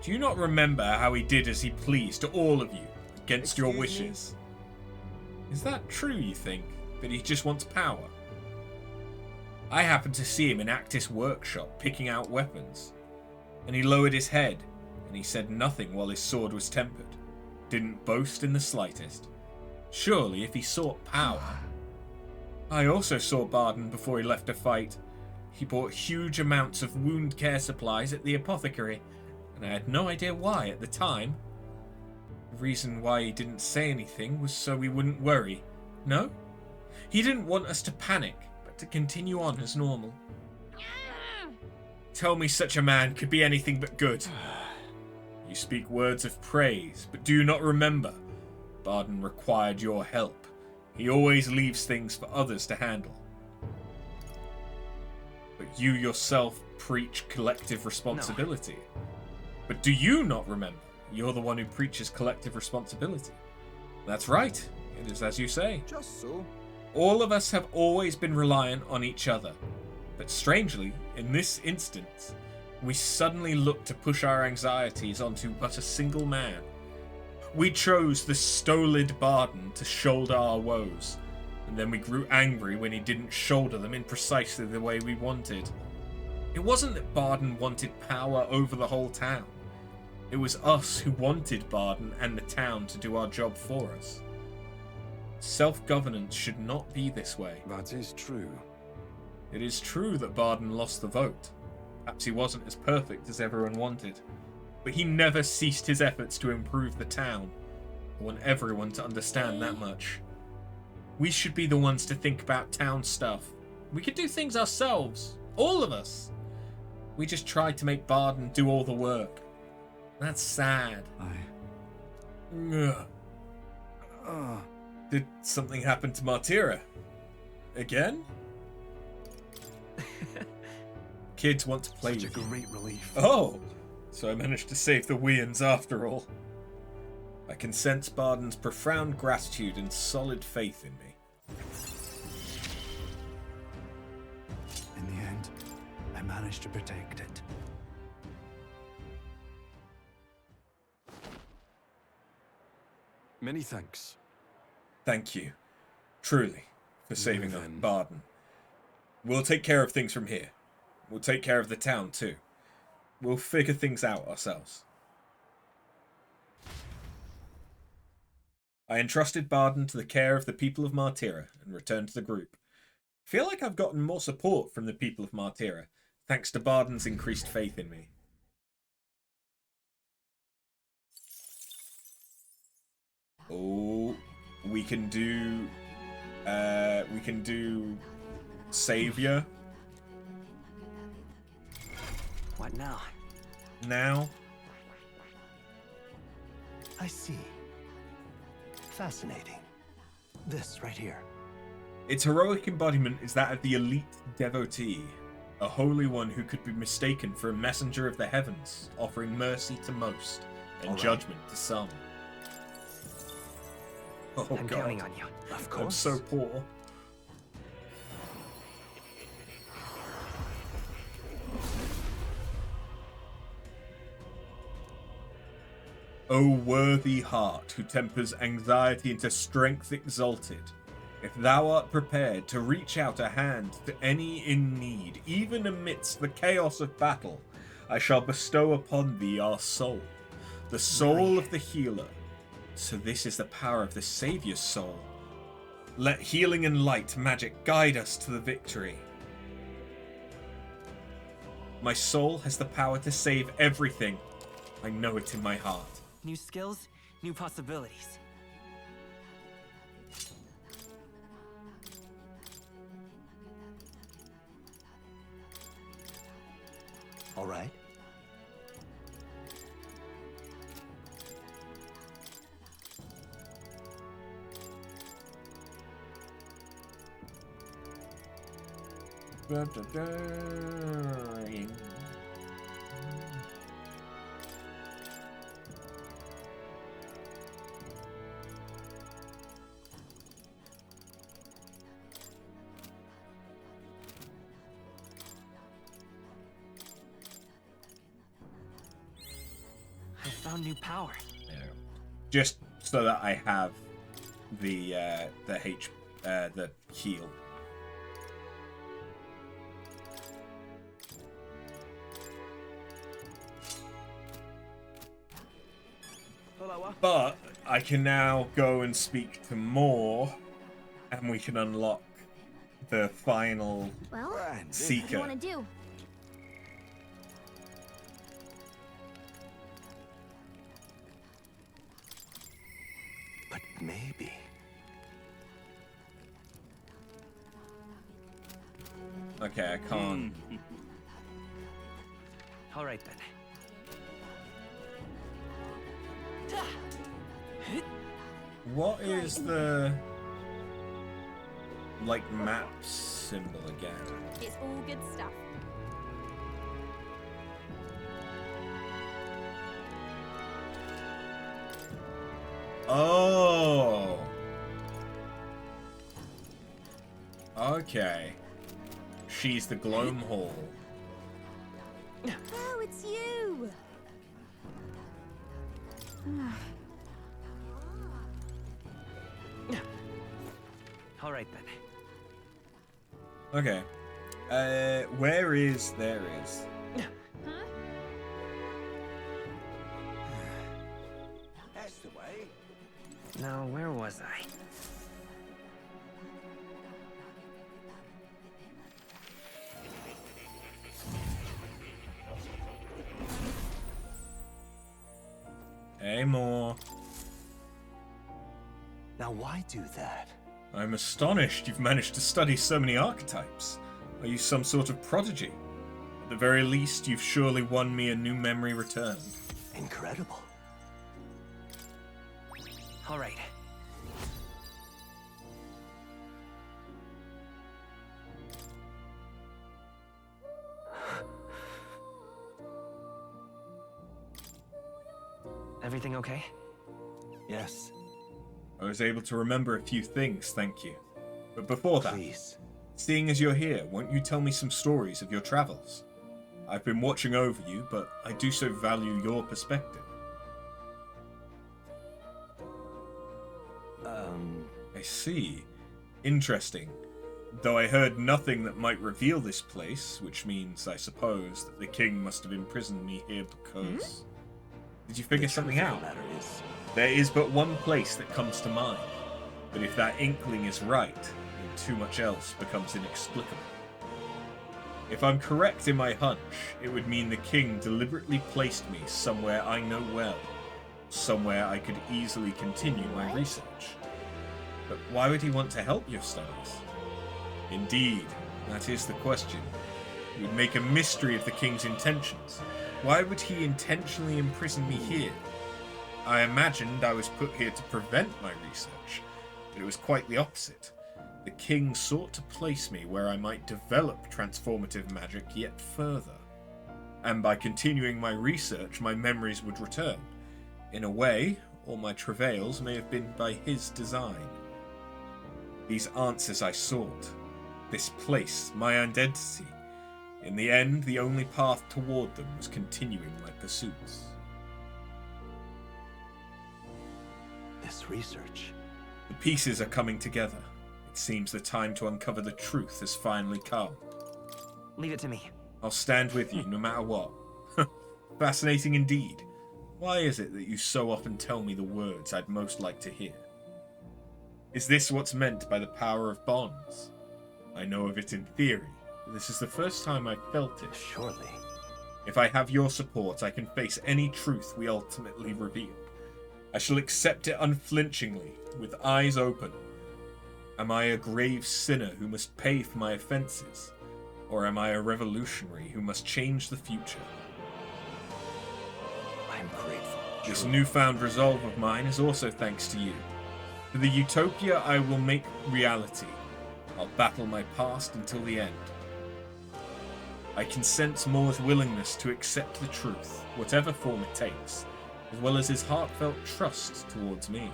Do you not remember how he did as he pleased to all of you, against your wishes? Is that true, you think? That he just wants power? I happened to see him in Actis' workshop picking out weapons. And he lowered his head, and he said nothing while his sword was tempered. Didn't boast in the slightest. Surely, if he sought power... I also saw Barden before he left to fight. He bought huge amounts of wound care supplies at the apothecary, and I had no idea why at the time. The reason why he didn't say anything was so we wouldn't worry. No? He didn't want us to panic, but to continue on as normal. Tell me such a man could be anything but good. You speak words of praise, but do you not remember? Barden required your help. He always leaves things for others to handle. But you yourself preach collective responsibility. No. But do you not remember? You're the one who preaches collective responsibility. That's right. It is as you say. Just so. All of us have always been reliant on each other. But strangely, in this instance, we suddenly look to push our anxieties onto but a single man. We chose the stolid Barden to shoulder our woes, and then we grew angry when he didn't shoulder them in precisely the way we wanted. It wasn't that Barden wanted power over the whole town. It was us who wanted Barden and the town to do our job for us. Self-governance should not be this way. That is true. It is true that Barden lost the vote. Perhaps he wasn't as perfect as everyone wanted. But he never ceased his efforts to improve the town. I want everyone to understand that much. We should be the ones to think about town stuff. We could do things ourselves. All of us. We just tried to make Barden do all the work. That's sad. Did something happen to Martira? Again? Kids want to play. Such a great relief. Oh! So I managed to save the Weans after all. I can sense Barden's profound gratitude and solid faith in me. In the end, I managed to protect it. Many thanks. Thank you, truly, for saving Barden. We'll take care of things from here. We'll take care of the town too. We'll figure things out ourselves. I entrusted Barden to the care of the people of Martira and returned to the group. I feel like I've gotten more support from the people of Martira, thanks to Barden's increased faith in me. Oh, we can do Savior. What now? Now? I see. Fascinating. This right here. Its heroic embodiment is that of the elite devotee, a holy one who could be mistaken for a messenger of the heavens, offering mercy to most and judgment to some. Oh, I'm counting on you. Of course. I'm so poor. O worthy heart, who tempers anxiety into strength exalted, if thou art prepared to reach out a hand to any in need, even amidst the chaos of battle, I shall bestow upon thee our soul, the soul of the healer. So this is the power of the Savior's soul. Let healing and light magic guide us to the victory. My soul has the power to save everything. I know it in my heart. New skills, new possibilities. All right. I found new power. Yeah. Just so that I have the heal. But I can now go and speak to more, and we can unlock the final seeker. What do you want to do? But maybe. Okay, I can't. All right then. What is the map symbol again? It's all good stuff. Oh. Okay. She's the Gloam Hall. Oh, it's you. All right then. Okay. Where is there is? That's the way. Now, where was I? Hey, more. Now why do that? I'm astonished you've managed to study so many archetypes. Are you some sort of prodigy? At the very least, you've surely won me a new memory returned. Incredible. All right. Everything okay? Yes. I was able to remember a few things, thank you. But before that, Please. seeing as you're here, won't you tell me some stories of your travels? I've been watching over you, but I do so value your perspective. I see. Interesting. Though I heard nothing that might reveal this place, which means, I suppose, that the king must have imprisoned me here because... Did you figure something out? There is but one place that comes to mind. But if that inkling is right, then too much else becomes inexplicable. If I'm correct in my hunch, it would mean the king deliberately placed me somewhere I know well. Somewhere I could easily continue my research. But why would he want to help your studies? Indeed, that is the question. It would make a mystery of the king's intentions. Why would he intentionally imprison me here? I imagined I was put here to prevent my research, but it was quite the opposite. The king sought to place me where I might develop transformative magic yet further. And by continuing my research, my memories would return. In a way, all my travails may have been by his design. These answers I sought. This place, my identity. In the end, the only path toward them was continuing my pursuits. this research. The pieces are coming together. It seems the time to uncover the truth has finally come. Leave it to me. I'll stand with you no matter what. Fascinating indeed. Why is it that you so often tell me the words I'd most like to hear? Is this what's meant by the power of bonds? I know of it in theory, but this is the first time I've felt it. Surely. If I have your support, I can face any truth we ultimately reveal. I shall accept it unflinchingly, with eyes open. Am I a grave sinner who must pay for my offences? Or am I a revolutionary who must change the future? I'm grateful. This newfound resolve of mine is also thanks to you. For the utopia I will make reality, I'll battle my past until the end. I can sense Moore's willingness to accept the truth, whatever form it takes, as well as his heartfelt trust towards me.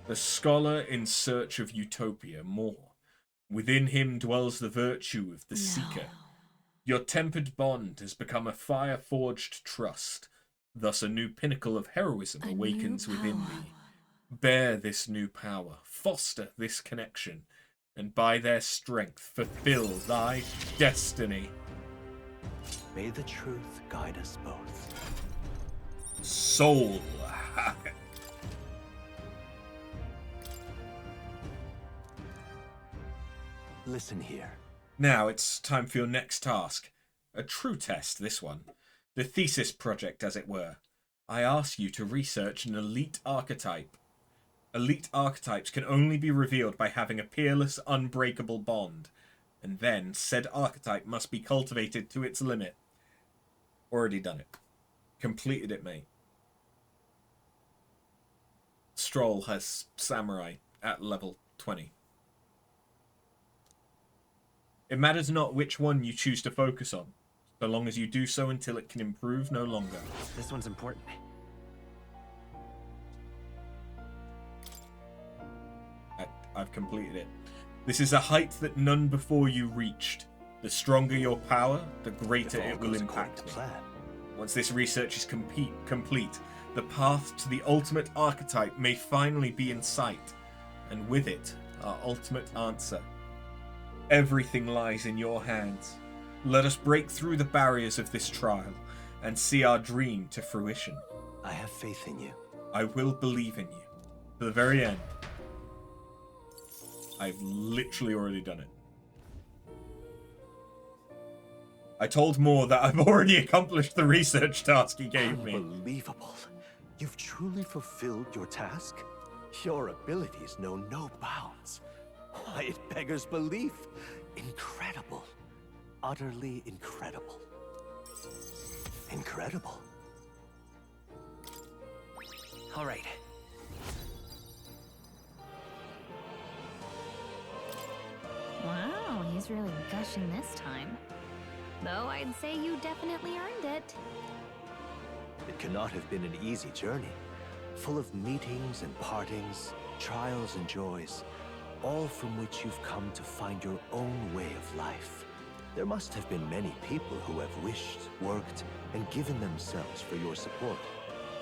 The scholar in search of utopia, Moore. Within him dwells the virtue of the seeker. Your tempered bond has become a fire-forged trust. Thus a new pinnacle of heroism awakens within me. Bear this new power, foster this connection, and by their strength fulfill thy destiny. May the truth guide us both. Soul. Listen here. Now it's time for your next task. A true test, this one. The thesis project, as it were. I ask you to research an elite archetype. Elite archetypes can only be revealed by having a peerless, unbreakable bond. And then, said archetype must be cultivated to its limit. Already done it. Completed it, mate. Stroll has Samurai at level 20. It matters not which one you choose to focus on, so long as you do so until it can improve no longer. This one's important. I've completed it. This is a height that none before you reached. The stronger your power, the greater it will impact me. Once this research is complete, the path to the ultimate archetype may finally be in sight, and with it, our ultimate answer. Everything lies in your hands. Let us break through the barriers of this trial and see our dream to fruition. I have faith in you. I will believe in you. To the very end. I've literally already done it. I told Moore that I've already accomplished the research task he gave me. Unbelievable. You've truly fulfilled your task? Your abilities know no bounds. Why, it beggars belief. Incredible. Utterly incredible. Incredible. All right. Wow, he's really gushing this time. Though I'd say you definitely earned it. It cannot have been an easy journey, full of meetings and partings, trials and joys, all from which you've come to find your own way of life. There must have been many people who have wished, worked, and given themselves for your support.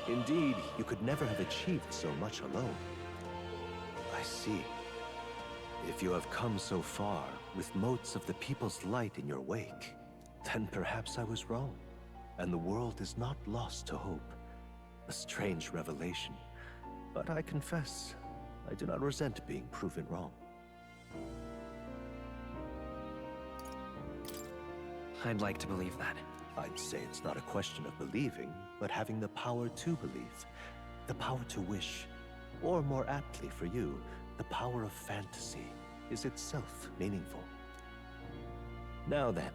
Indeed, you could never have achieved so much alone. I see. If you have come so far, with motes of the people's light in your wake, then perhaps I was wrong, and the world is not lost to hope. A strange revelation, but I confess, I do not resent being proven wrong. I'd like to believe that. I'd say it's not a question of believing, but having the power to believe. The power to wish, or more aptly for you, the power of fantasy is itself meaningful. Now then,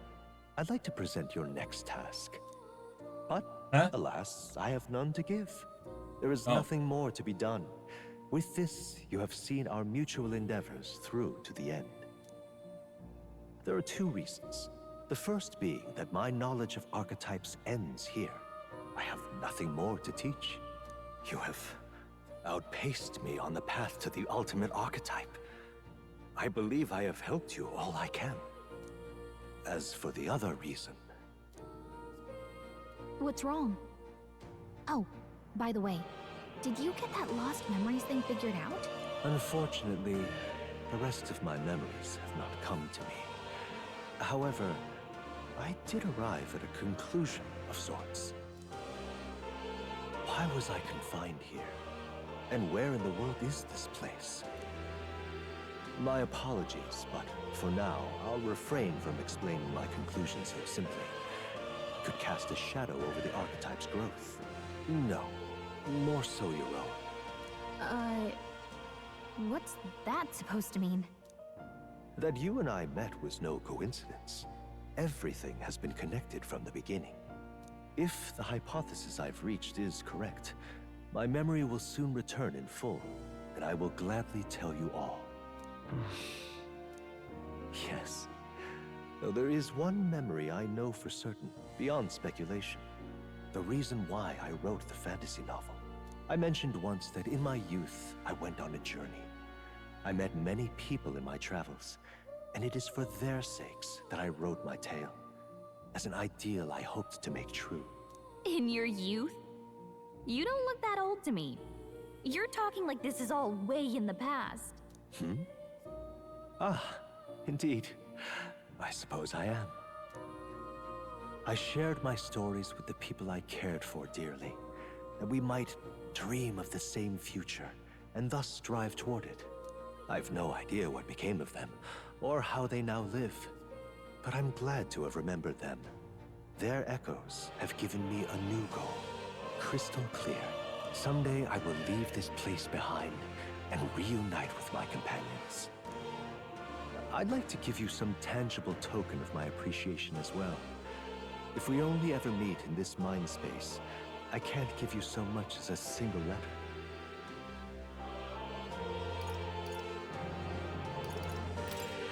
I'd like to present your next task. But, alas, I have none to give. There is nothing more to be done. With this, you have seen our mutual endeavors through to the end. There are two reasons. The first being that my knowledge of archetypes ends here. I have nothing more to teach. You have outpaced me on the path to the ultimate archetype. I believe I have helped you all I can. As for the other reason... What's wrong? Oh, By the way, did you get that lost memories thing figured out? Unfortunately, the rest of my memories have not come to me. However, I did arrive at a conclusion of sorts. Why was I confined here? And where in the world is this place? My apologies, but for now, I'll refrain from explaining my conclusion so simply. It could cast a shadow over the archetype's growth. No, more so your own. What's that supposed to mean? That you and I met was no coincidence. Everything has been connected from the beginning. If the hypothesis I've reached is correct, my memory will soon return in full, and I will gladly tell you all. Yes, though there is one memory I know for certain, beyond speculation. The reason why I wrote the fantasy novel. I mentioned once that in my youth, I went on a journey. I met many people in my travels, and it is for their sakes that I wrote my tale, as an ideal I hoped to make true. In your youth? You don't look that old to me. You're talking like this is all way in the past. Ah, indeed. I suppose I am. I shared my stories with the people I cared for dearly, that we might dream of the same future, and thus strive toward it. I've no idea what became of them, or how they now live, but I'm glad to have remembered them. Their echoes have given me a new goal, crystal clear. Someday I will leave this place behind and reunite with my companions. I'd like to give you some tangible token of my appreciation as well. If we only ever meet in this mind space, I can't give you so much as a single letter.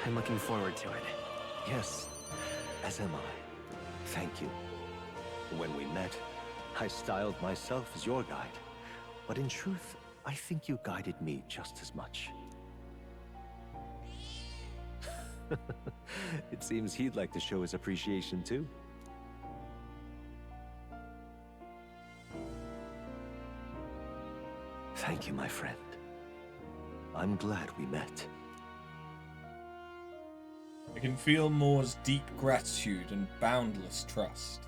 I'm looking forward to it. Yes, as am I. Thank you. When we met, I styled myself as your guide. But in truth, I think you guided me just as much. It seems he'd like to show his appreciation too. Thank you, my friend. I'm glad we met. I can feel Moore's deep gratitude and boundless trust.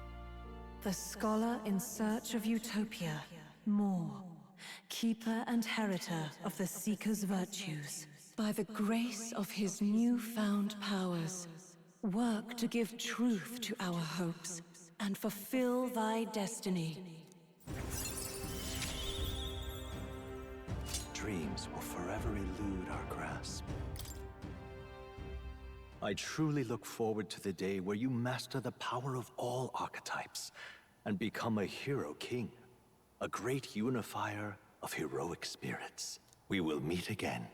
The scholar in search of utopia, Moore, keeper and heritor of the Seeker's virtues. By the grace of his newfound powers, work to give truth to our hopes and fulfill thy destiny. Dreams will forever elude our grasp. I truly look forward to the day where you master the power of all archetypes and become a hero king, a great unifier of heroic spirits. We will meet again.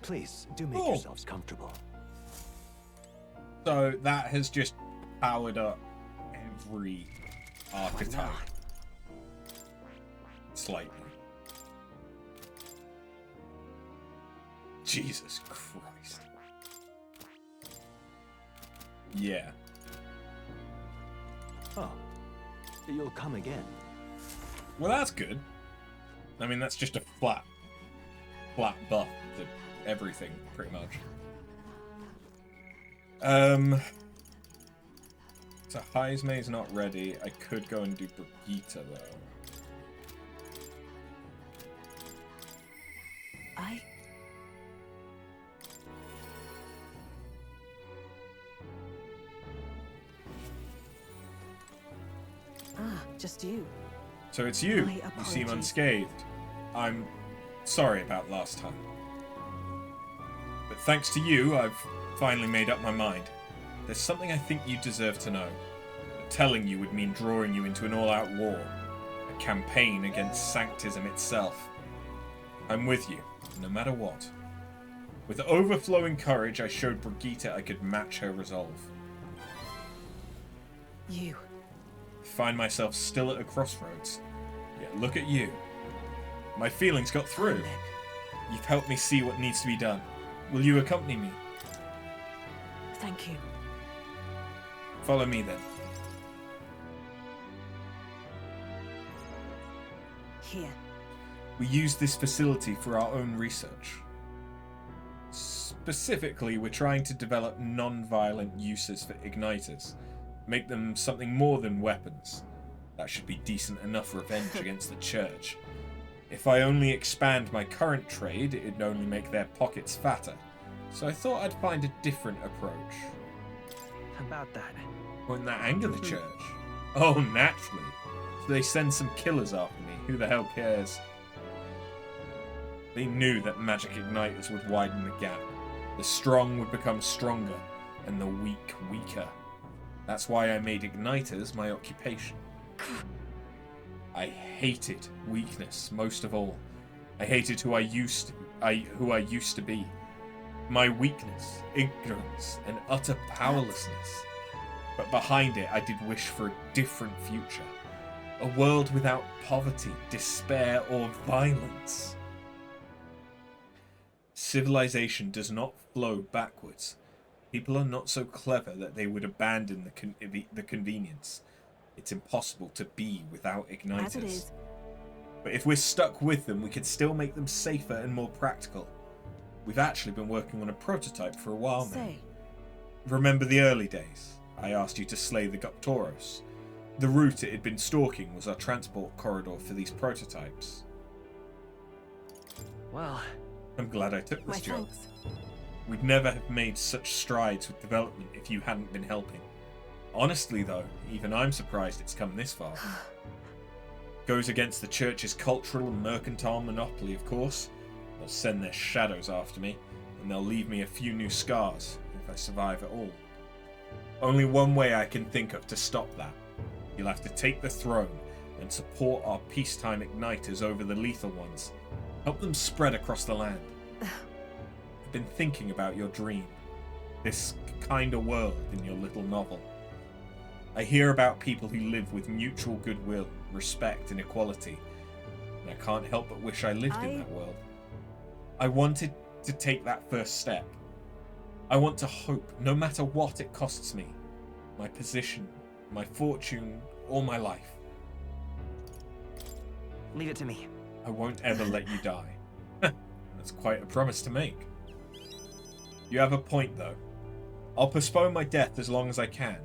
Please, do make yourselves comfortable. So that has just powered up every archetype. Slightly. Jesus Christ. Yeah. Oh, you'll come again. Well, that's good. I mean, that's just a flat buff to everything, pretty much. So Heisme's not ready. I could go and do Brigitte, though. Just you. So it's you. My You seem apologies. unscathed. I'm sorry about last time. But thanks to you, I've finally made up my mind. There's something I think you deserve to know. But telling you would mean drawing you into an all-out war. A campaign against Sanctism itself. I'm with you, no matter what. With overflowing courage, I showed Brigitte I could match her resolve. You. I find myself still at a crossroads. Yet look at you. My feelings got through. You've helped me see what needs to be done. Will you accompany me? Thank you. Follow me then. Here. We use this facility for our own research. Specifically, we're trying to develop non-violent uses for igniters. Make them something more than weapons. That should be decent enough revenge against the church. If I only expand my current trade, it'd only make their pockets fatter. So I thought I'd find a different approach. About that. Wouldn't that anger the church? Oh, naturally. So they send some killers after me. Who the hell cares? They knew that magic igniters would widen the gap. The strong would become stronger, and the weak weaker. That's why I made igniters my occupation. I hated weakness most of all. I hated who I used to be. My weakness, ignorance, and utter powerlessness. But behind it, I did wish for a different future. A world without poverty, despair, or violence. Civilization does not flow backwards. People are not so clever that they would abandon the convenience. It's impossible to be without igniters. As it is. But if we're stuck with them, we can still make them safer and more practical. We've actually been working on a prototype for a while now. Say. Remember the early days? I asked you to slay the Guptoros. The route it had been stalking was our transport corridor for these prototypes. Well, I'm glad I took this My job. thanks. We'd never have made such strides with development if you hadn't been helping. Honestly though, even I'm surprised it's come this far. Goes against the church's cultural and mercantile monopoly, of course. They'll send their shadows after me, and they'll leave me a few new scars, if I survive at all. Only one way I can think of to stop that. You'll have to take the throne and support our peacetime igniters over the lethal ones. Help them spread across the land. I've been thinking about your dream. This kind of world in your little novel. I hear about people who live with mutual goodwill, respect and equality, and I can't help but wish I lived in that world. I wanted to take that first step. I want to hope, no matter what it costs me, my position, my fortune, or my life. leave it to me. I won't ever let you die. That's quite a promise to make. You have a point, though. I'll postpone my death as long as I can.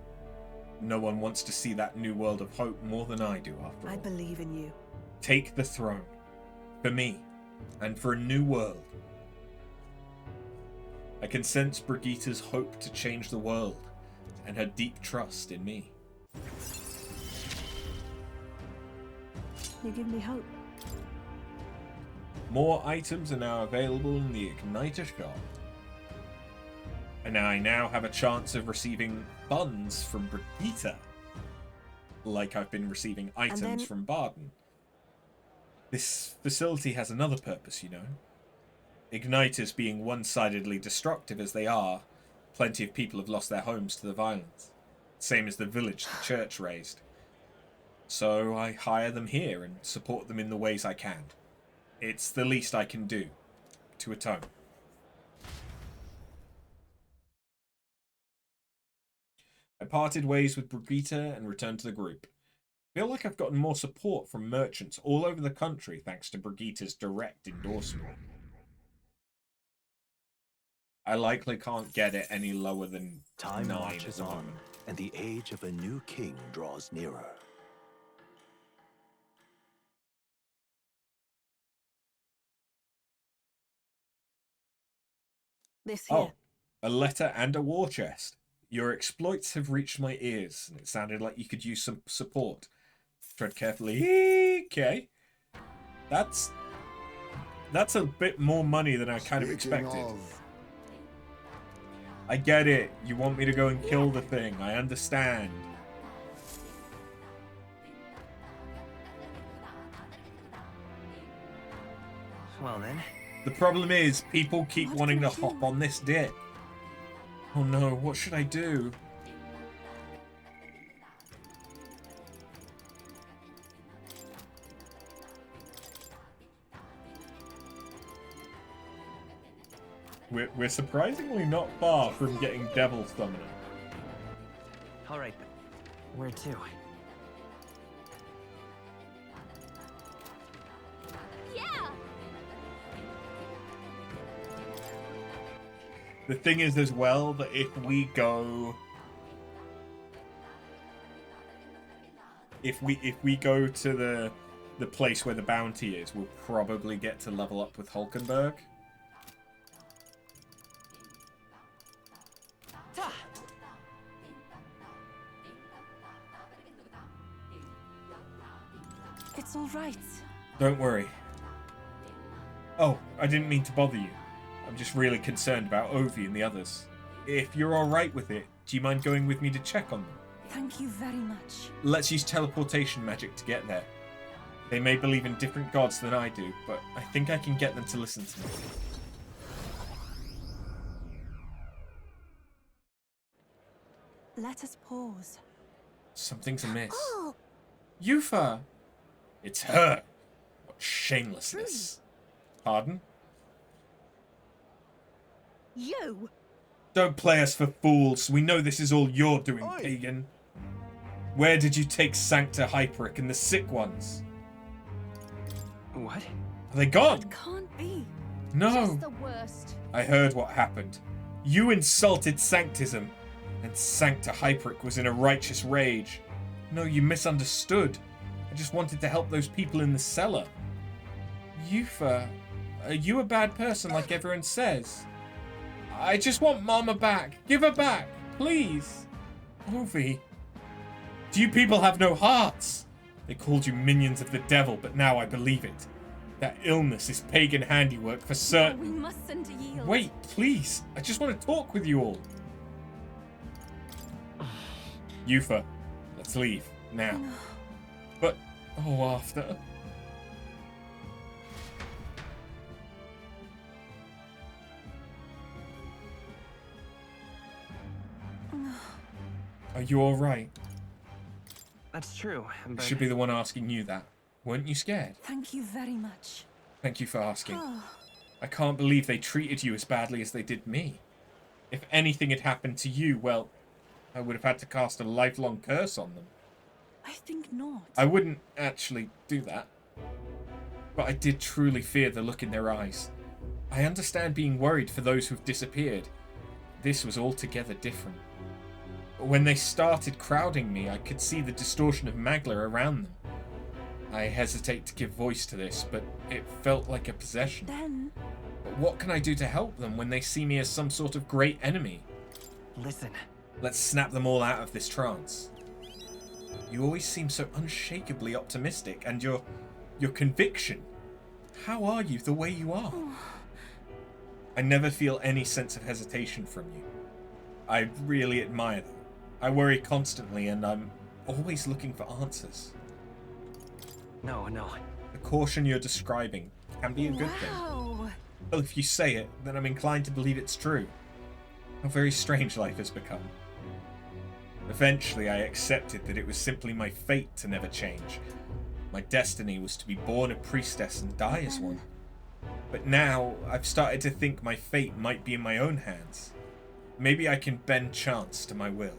No one wants to see that new world of hope more than I do, after all. I believe in you. Take the throne. For me. And for a new world. I can sense Brigitta's hope to change the world, and her deep trust in me. You give me hope. More items are now available in the Igniter shop. And I now have a chance of receiving funds from Brigitta. Like I've been receiving items from Barden. This facility has another purpose, you know. Igniters being one-sidedly destructive as they are, plenty of people have lost their homes to the violence. Same as the village the church raised. So I hire them here and support them in the ways I can. It's the least I can do to atone. I parted ways with Brigitta and returned to the group. I feel like I've gotten more support from merchants all over the country thanks to Brigitta's direct endorsement. I likely can't get it any lower than Time 9 marches at the on, moment. and the age of a new king draws nearer. This here. Oh, a letter and a war chest. Your exploits have reached my ears, and it sounded like you could use some support. Tread carefully. Okay. That's a bit more money than I kind of expected. I get it. You want me to go and kill the thing. I understand. Well then. The problem is, people keep wanting to hop on this dip. Oh no, what should I do? We're surprisingly not far from getting Devil Summoner. All right. Where to? Yeah. The thing is as well that if we go to the place where the bounty is, we'll probably get to level up with Hulkenberg. It's all right. Don't worry. Oh, I didn't mean to bother you. I'm just really concerned about Ovi and the others. If you're alright with it, do you mind going with me to check on them? Thank you very much. Let's use teleportation magic to get there. They may believe in different gods than I do, but I think I can get them to listen to me. Let us pause. Something's amiss. Oh! Yufa! It's her! What shamelessness. Pardon? You! Don't play us for fools. We know this is all you're doing, pagan. Where did you take Sancta Hyperic and the sick ones? What? Are they gone? It can't be. No. Just the worst. I heard what happened. You insulted Sanctism, and Sancta Hyperic was in a righteous rage. No, you misunderstood. I just wanted to help those people in the cellar. Yufa, are you a bad person like everyone says? I just want Mama back. Give her back, please. Ovi. Do you people have no hearts? They called you minions of the devil, but now I believe it. That illness is pagan handiwork for certain. No, we mustn't yield. Wait, please. I just want to talk with you all. Yufa, let's leave. Now. No. But, oh, after. No. Are you alright? That's true, I but... should be the one asking you that. Weren't you scared? Thank you very much. Thank you for asking. Oh. I can't believe they treated you as badly as they did me. If anything had happened to you, well, I would have had to cast a lifelong curse on them. I think not. I wouldn't actually do that. But I did truly fear the look in their eyes. I understand being worried for those who've disappeared. This was altogether different. When they started crowding me, I could see the distortion of Magla around them. I hesitate to give voice to this, but it felt like a possession. Then... But what can I do to help them when they see me as some sort of great enemy? Listen. Let's snap them all out of this trance. You always seem so unshakably optimistic, and your conviction. How are you the way you are? I never feel any sense of hesitation from you. I really admire that. I worry constantly, and I'm always looking for answers. No. The caution you're describing can be a good thing. Wow. Well, if you say it, then I'm inclined to believe it's true. How very strange life has become. Eventually, I accepted that it was simply my fate to never change. My destiny was to be born a priestess and die as one. But now, I've started to think my fate might be in my own hands. Maybe I can bend chance to my will.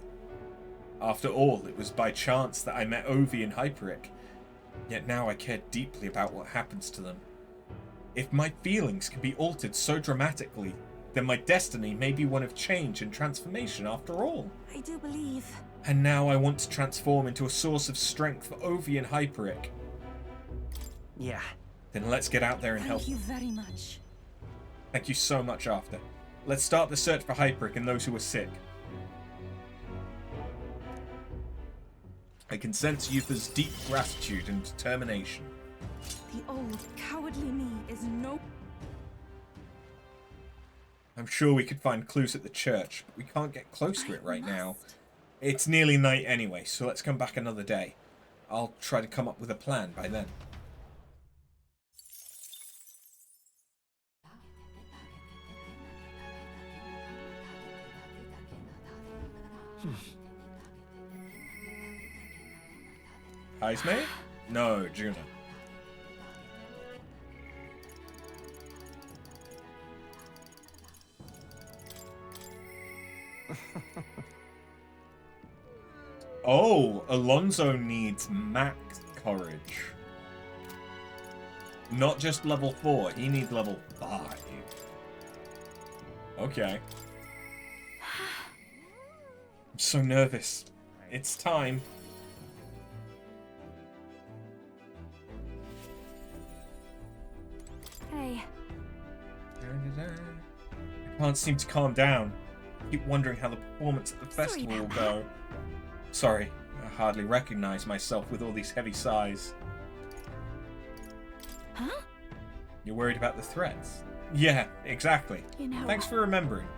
After all, it was by chance that I met Ovi and Hyperic. Yet now I care deeply about what happens to them. If my feelings can be altered so dramatically, then my destiny may be one of change and transformation after all. I do believe. And now I want to transform into a source of strength for Ovi and Hyperic. Yeah. Then let's get out there and help. Thank you very much. Thank you so much, After. Let's start the search for Hyperic and those who are sick. I can sense Yufa's deep gratitude and determination. The old, cowardly me is no... I'm sure we could find clues at the church, but we can't get close to it right now. It's nearly night anyway, so let's come back another day. I'll try to come up with a plan by then. Heisme? No, Juno. Oh, Alonso needs max courage. Not just level 4, he needs level 5. Okay. I'm so nervous. It's time. Hey. I can't seem to calm down. I keep wondering how the performance at the festival will go. Sorry, I hardly recognize myself with all these heavy sighs. Huh? You're worried about the threats? Yeah, exactly. You know, Thanks for remembering.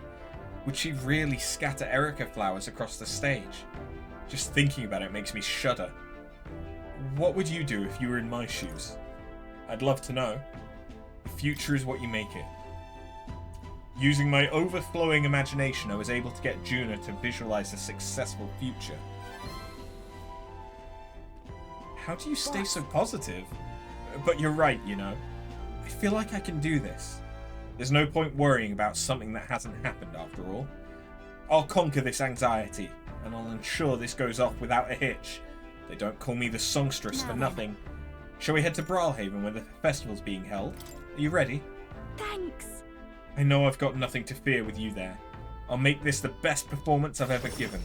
Would she really scatter Erica flowers across the stage? Just thinking about it makes me shudder. What would you do if you were in my shoes? I'd love to know. The future is what you make it. Using my overflowing imagination, I was able to get Juna to visualize a successful future. How do you stay so positive? But you're right, you know. I feel like I can do this. There's no point worrying about something that hasn't happened after all. I'll conquer this anxiety, and I'll ensure this goes off without a hitch. They don't call me the songstress for nothing. Shall we head to Brawlhaven where the festival's being held? Are you ready? Thanks. I know I've got nothing to fear with you there. I'll make this the best performance I've ever given.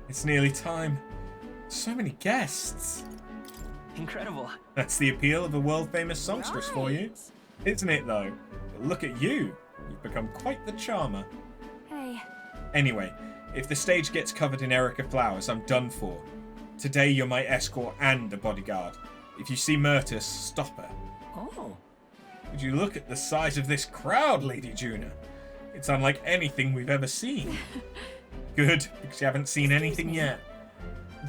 It's nearly time. So many guests. Incredible. That's the appeal of a world-famous songstress for you. Isn't it, though? But look at you. You've become quite the charmer. Hey. Anyway, if the stage gets covered in Erica flowers, I'm done for. Today you're my escort and a bodyguard. If you see Myrtus, stop her. Oh. Would you look at the size of this crowd, Lady Juna? It's unlike anything we've ever seen. Good, because you haven't seen anything yet.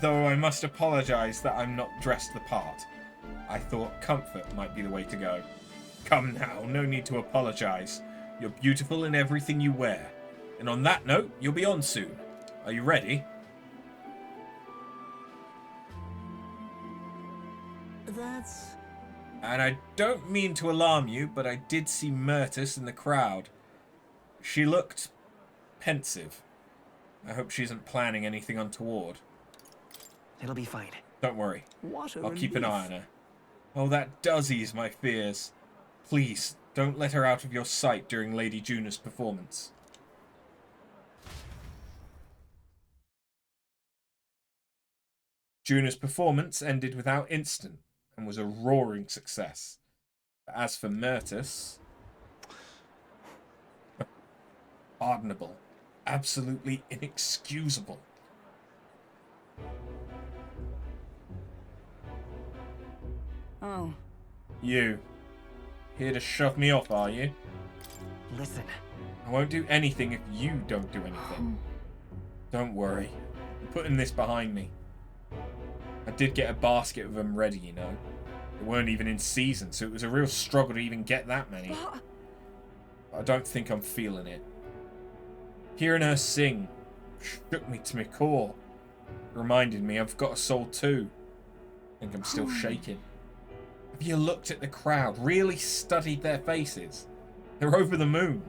Though I must apologise that I'm not dressed the part. I thought comfort might be the way to go. Come now, no need to apologise. You're beautiful in everything you wear. And on that note, you'll be on soon. Are you ready? That's... And I don't mean to alarm you, but I did see Myrtus in the crowd. She looked pensive. I hope she isn't planning anything untoward. It'll be fine. Don't worry. What a I'll keep an relief. eye on her. Oh, that does ease my fears. Please, don't let her out of your sight during Lady Juna's performance. Juna's performance ended without incident and was a roaring success. But as for Myrtus... pardonable. Absolutely inexcusable. Oh. You. Here to shove me off, are you? Listen. I won't do anything if you don't do anything. Don't worry. I'm putting this behind me. I did get a basket of them ready, you know. They weren't even in season, so it was a real struggle to even get that many. But I don't think I'm feeling it. Hearing her sing shook me to my core. Reminded me I've got a soul too. I think I'm still shaking. Have you looked at the crowd? Really studied their faces? They're over the moon.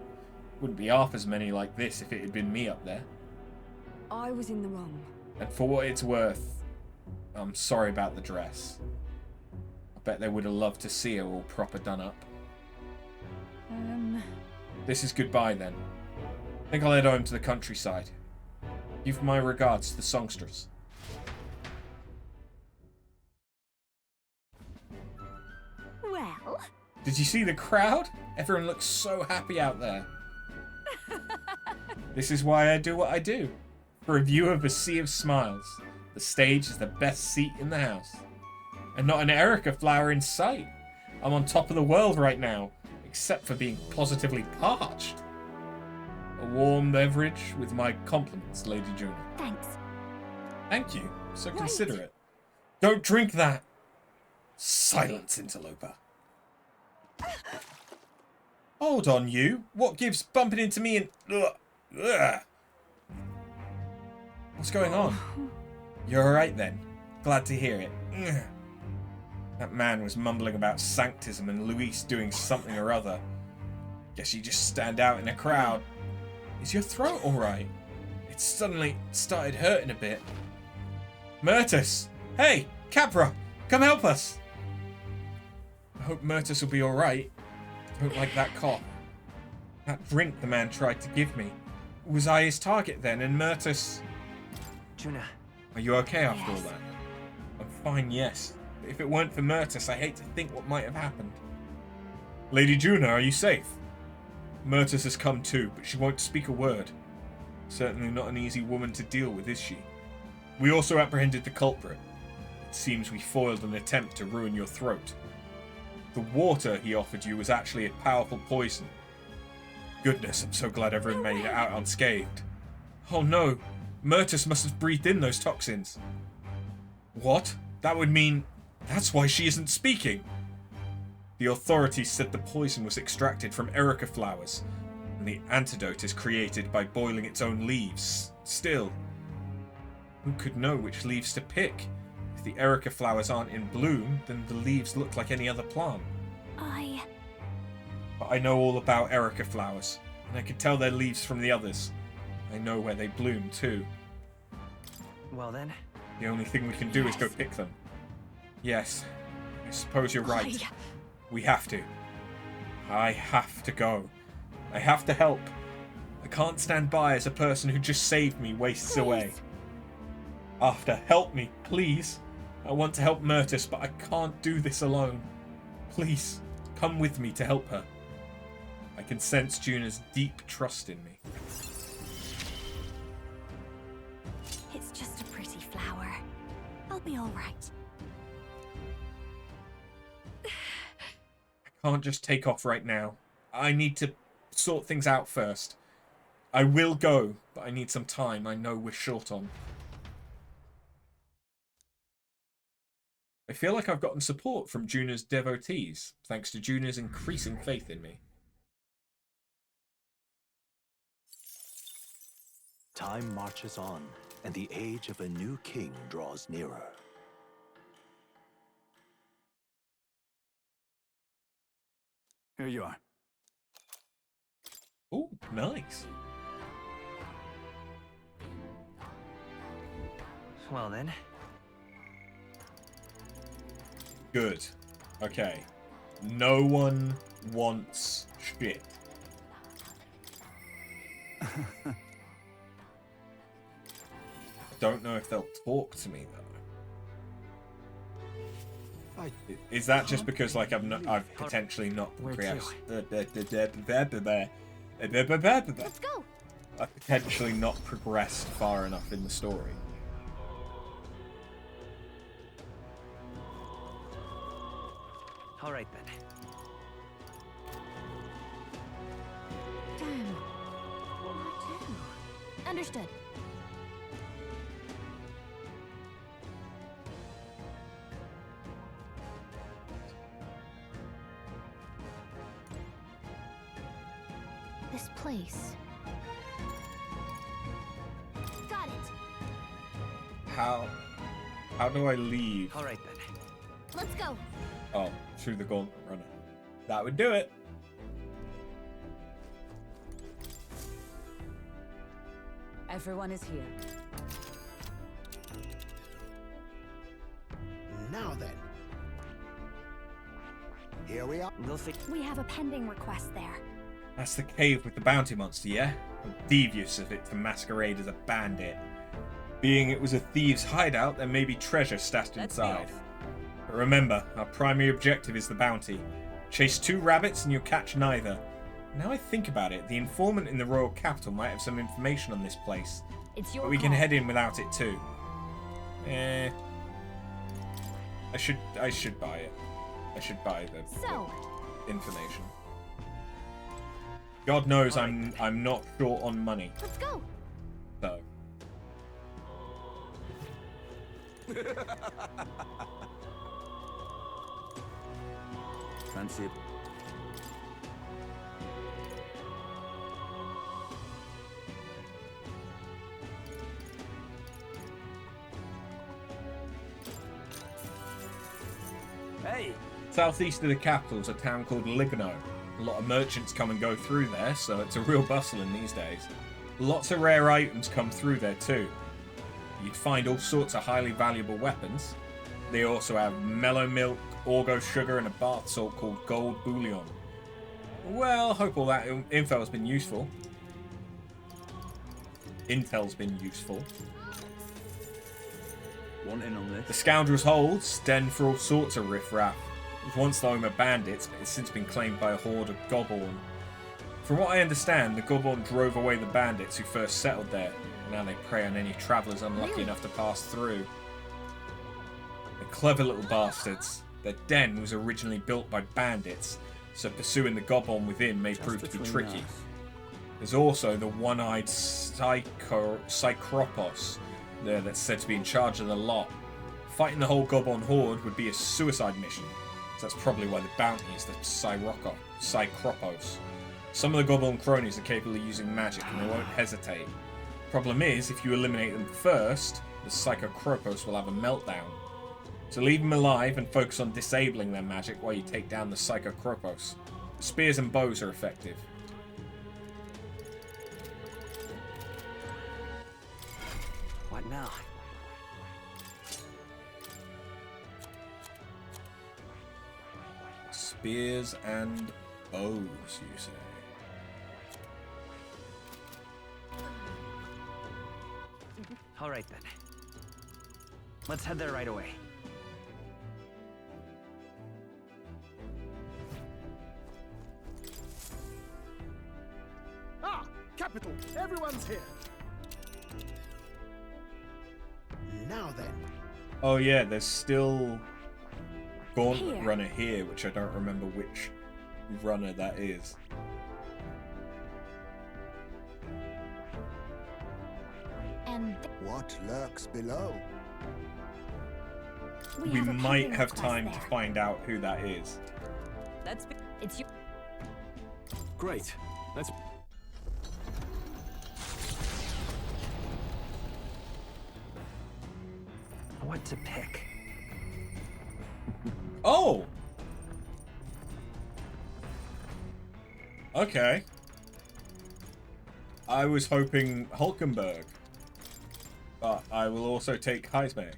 Wouldn't be half as many like this if it had been me up there. I was in the wrong. And for what it's worth, I'm sorry about the dress. I bet they would have loved to see her all proper done up. This is goodbye then. I think I'll head home to the countryside. Give my regards to the songstress. Well... Did you see the crowd? Everyone looks so happy out there. This is why I do what I do. For a view of a sea of smiles, the stage is the best seat in the house. And not an Erica flower in sight. I'm on top of the world right now, except for being positively parched. A warm beverage with my compliments, Lady Juna. Thanks. Thank you. So considerate. Don't drink that. Silence, interloper. Hold on, you. What gives bumping into me and... Ugh. What's going on? You're alright then. Glad to hear it. Ugh. That man was mumbling about sanctism and Luis doing something or other. Guess you just stand out in a crowd. Is your throat alright? It suddenly started hurting a bit. Myrtus! Hey! Capra! Come help us! I hope Myrtus will be alright. Don't like that cough. That drink the man tried to give me. Was I his target then, and Myrtus... Juna. Are you okay after all that? I'm fine, yes. But if it weren't for Myrtus, I hate to think what might have happened. Lady Juna, are you safe? Myrtus has come too, but she won't speak a word. Certainly not an easy woman to deal with, is she? We also apprehended the culprit. It seems we foiled an attempt to ruin your throat. The water he offered you was actually a powerful poison. Goodness, I'm so glad everyone made it out unscathed. Oh no, Myrtus must have breathed in those toxins. What? That would mean... That's why she isn't speaking. The authorities said the poison was extracted from erica flowers, and the antidote is created by boiling its own leaves. Still, who could know which leaves to pick? If the erica flowers aren't in bloom, then the leaves look like any other plant. But I know all about erica flowers, and I can tell their leaves from the others. I know where they bloom too. Well then. The only thing we can do is go pick them. Yes, I suppose you're right. We have to. I have to go. I have to help. I can't stand by as a person who just saved me wastes away. After, help me, please. I want to help Myrtus, but I can't do this alone. Please, come with me to help her. I can sense Juna's deep trust in me. It's just a pretty flower. I'll be all right. I can't just take off right now. I need to sort things out first. I will go, but I need some time. I know we're short on. I feel like I've gotten support from Juna's devotees, thanks to Juna's increasing faith in me. Time marches on, and the age of a new king draws nearer. Here you are. Oh, nice. Well then. Good. Okay. No one wants shit. Don't know if they'll talk to me though. Is that just because like I've potentially not progressed? Let's go. I've potentially not progressed far enough in the story. All right then. Damn. Understood. This place. Got it. How do I leave? All right then. Let's go. Oh, through the gauntlet runner. That would do it. Everyone is here. Now then. Here we are. We have a pending request there. That's the cave with the bounty monster, yeah? How devious of it to masquerade as a bandit. Being it was a thieves' hideout, there may be treasure stashed inside. But remember, our primary objective is the bounty. Chase 2 rabbits and you'll catch neither. Now I think about it, the informant in the royal capital might have some information on this place. It's your But we can call. head in without it too. I should buy it. I should buy the information. God knows I'm not short on money. Let's go. So. Fancy it. Southeast of the capital is a town called Ligno. A lot of merchants come and go through there, so it's a real bustle in these days. Lots of rare items come through there too. You'd find all sorts of highly valuable weapons. They also have mellow milk, orgo sugar, and a bath salt called gold bullion. Well, hope all that info has been useful. Intel's been useful. One in on this. The Scoundrel's Hold's den for all sorts of riffraff. It was once the home of bandits, but it's since been claimed by a horde of Goblin. From what I understand, the Goblin drove away the bandits who first settled there, and now they prey on any travellers unlucky enough to pass through. The clever little bastards. Their den was originally built by bandits, so pursuing the Goblin within may prove to be tricky. There's also the one-eyed Cycropos there that's said to be in charge of the lot. Fighting the whole Goblin horde would be a suicide mission, so that's probably why the bounty is the Cycropos. Some of the Goblin cronies are capable of using magic and they won't hesitate. Problem is, if you eliminate them first, the Cycropos will have a meltdown. So leave them alive and focus on disabling their magic while you take down the Cycropos. Spears and bows are effective. What now? Spears and bows, you say? All right then. Let's head there right away. Ah, capital. Everyone's here. Now then. Oh yeah, there's still Gauntlet Runner here, which I don't remember which runner that is. And what lurks below? We might have time to find out who that is. It's you. Great. Let's. What to pick? Oh! Okay. I was hoping Hulkenberg, but I will also take Heisme.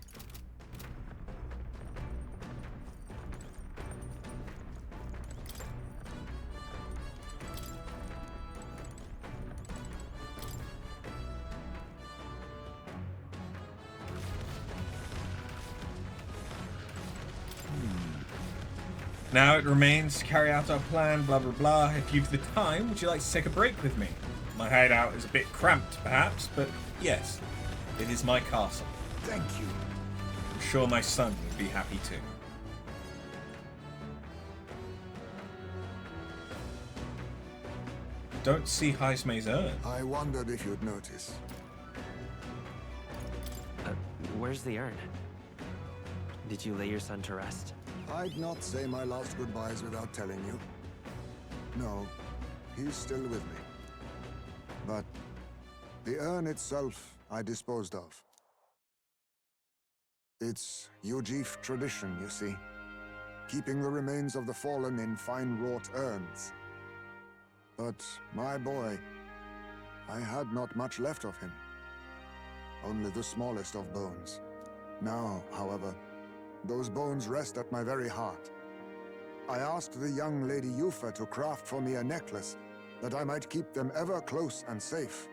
Now it remains to carry out our plan, blah blah blah. If you've the time, would you like to take a break with me? My hideout is a bit cramped, perhaps, but yes, it is my castle. Thank you. I'm sure my son would be happy too. Don't see Heisme's urn. I wondered if you'd notice. Where's the urn? Did you lay your son to rest? I'd not say my last goodbyes without telling you. No, he's still with me. But the urn itself I disposed of. It's Eugif tradition, you see. Keeping the remains of the fallen in fine wrought urns. But my boy, I had not much left of him. Only the smallest of bones. Now, however, those bones rest at my very heart. I asked the young Lady Yufa to craft for me a necklace that I might keep them ever close and safe.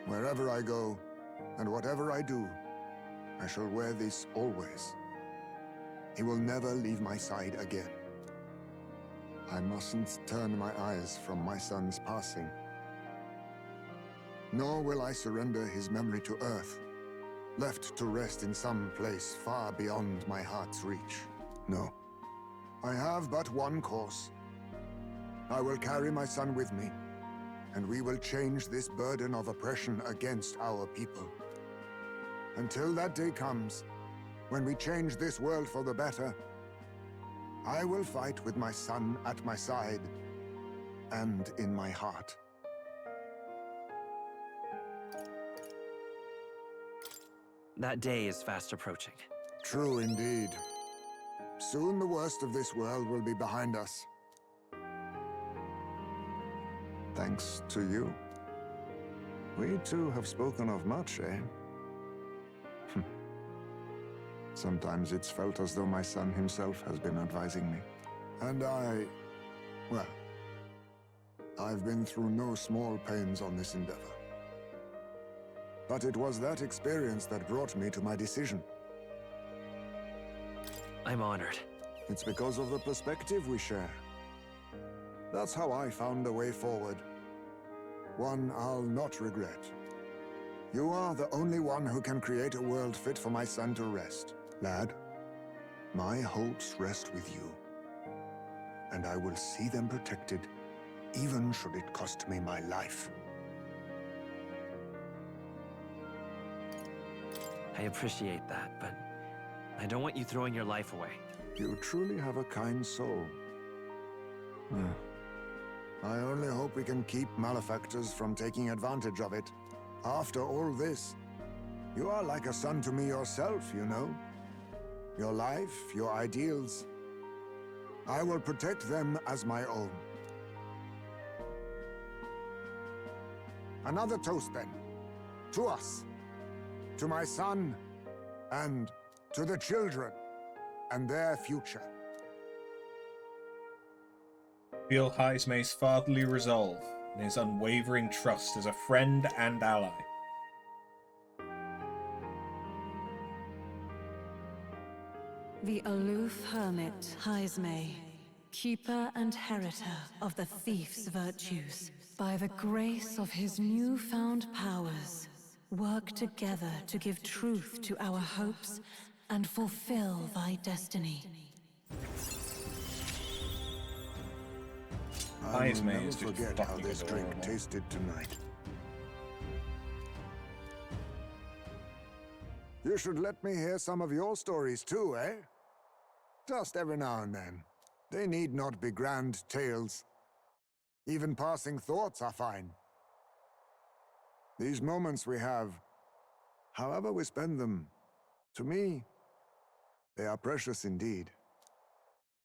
Wherever I go, and whatever I do, I shall wear this always. He will never leave my side again. I mustn't turn my eyes from my son's passing. Nor will I surrender his memory to Earth, left to rest in some place far beyond my heart's reach. No. I have but one course. I will carry my son with me, and we will change this burden of oppression against our people. Until that day comes, when we change this world for the better, I will fight with my son at my side, and in my heart. That day is fast approaching. True indeed. soon the worst of this world will be behind us. Thanks to you. We too have spoken of much, eh? Sometimes it's felt as though my son himself has been advising me. And well, I've been through no small pains on this endeavor. But it was that experience that brought me to my decision. I'm honored. It's because of the perspective we share. That's how I found a way forward. One I'll not regret. You are the only one who can create a world fit for my son to rest. Lad, my hopes rest with you. And I will see them protected, even should it cost me my life. I appreciate that, but I don't want you throwing your life away. You truly have a kind soul. I only hope we can keep malefactors from taking advantage of it. After all this, you are like a son to me yourself, you know? Your life, your ideals. I will protect them as my own. Another toast, then. To us. To my son, and to the children, and their future. Feel Heismay's fatherly resolve and his unwavering trust as a friend and ally. The aloof hermit Heismay, keeper and heritor of the thief's virtues, by the grace of his newfound powers, work together to give truth to our hopes and fulfill thy destiny. I will never forget how this drink tasted tonight. You should let me hear some of your stories too, eh? Just every now and then. They need not be grand tales. Even passing thoughts are fine. These moments we have, however we spend them, to me, they are precious indeed.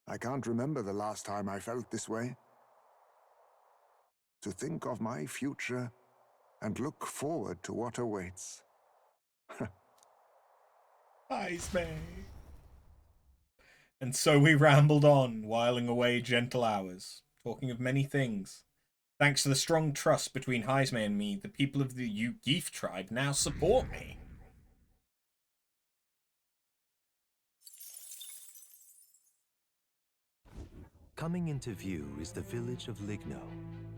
I can't remember the last time I felt this way. To think of my future and look forward to what awaits. Heismay. And so we rambled on, whiling away gentle hours, talking of many things. Thanks to the strong trust between Heismay and me, the people of the Euchronia tribe now support me. Coming into view is the village of Ligno,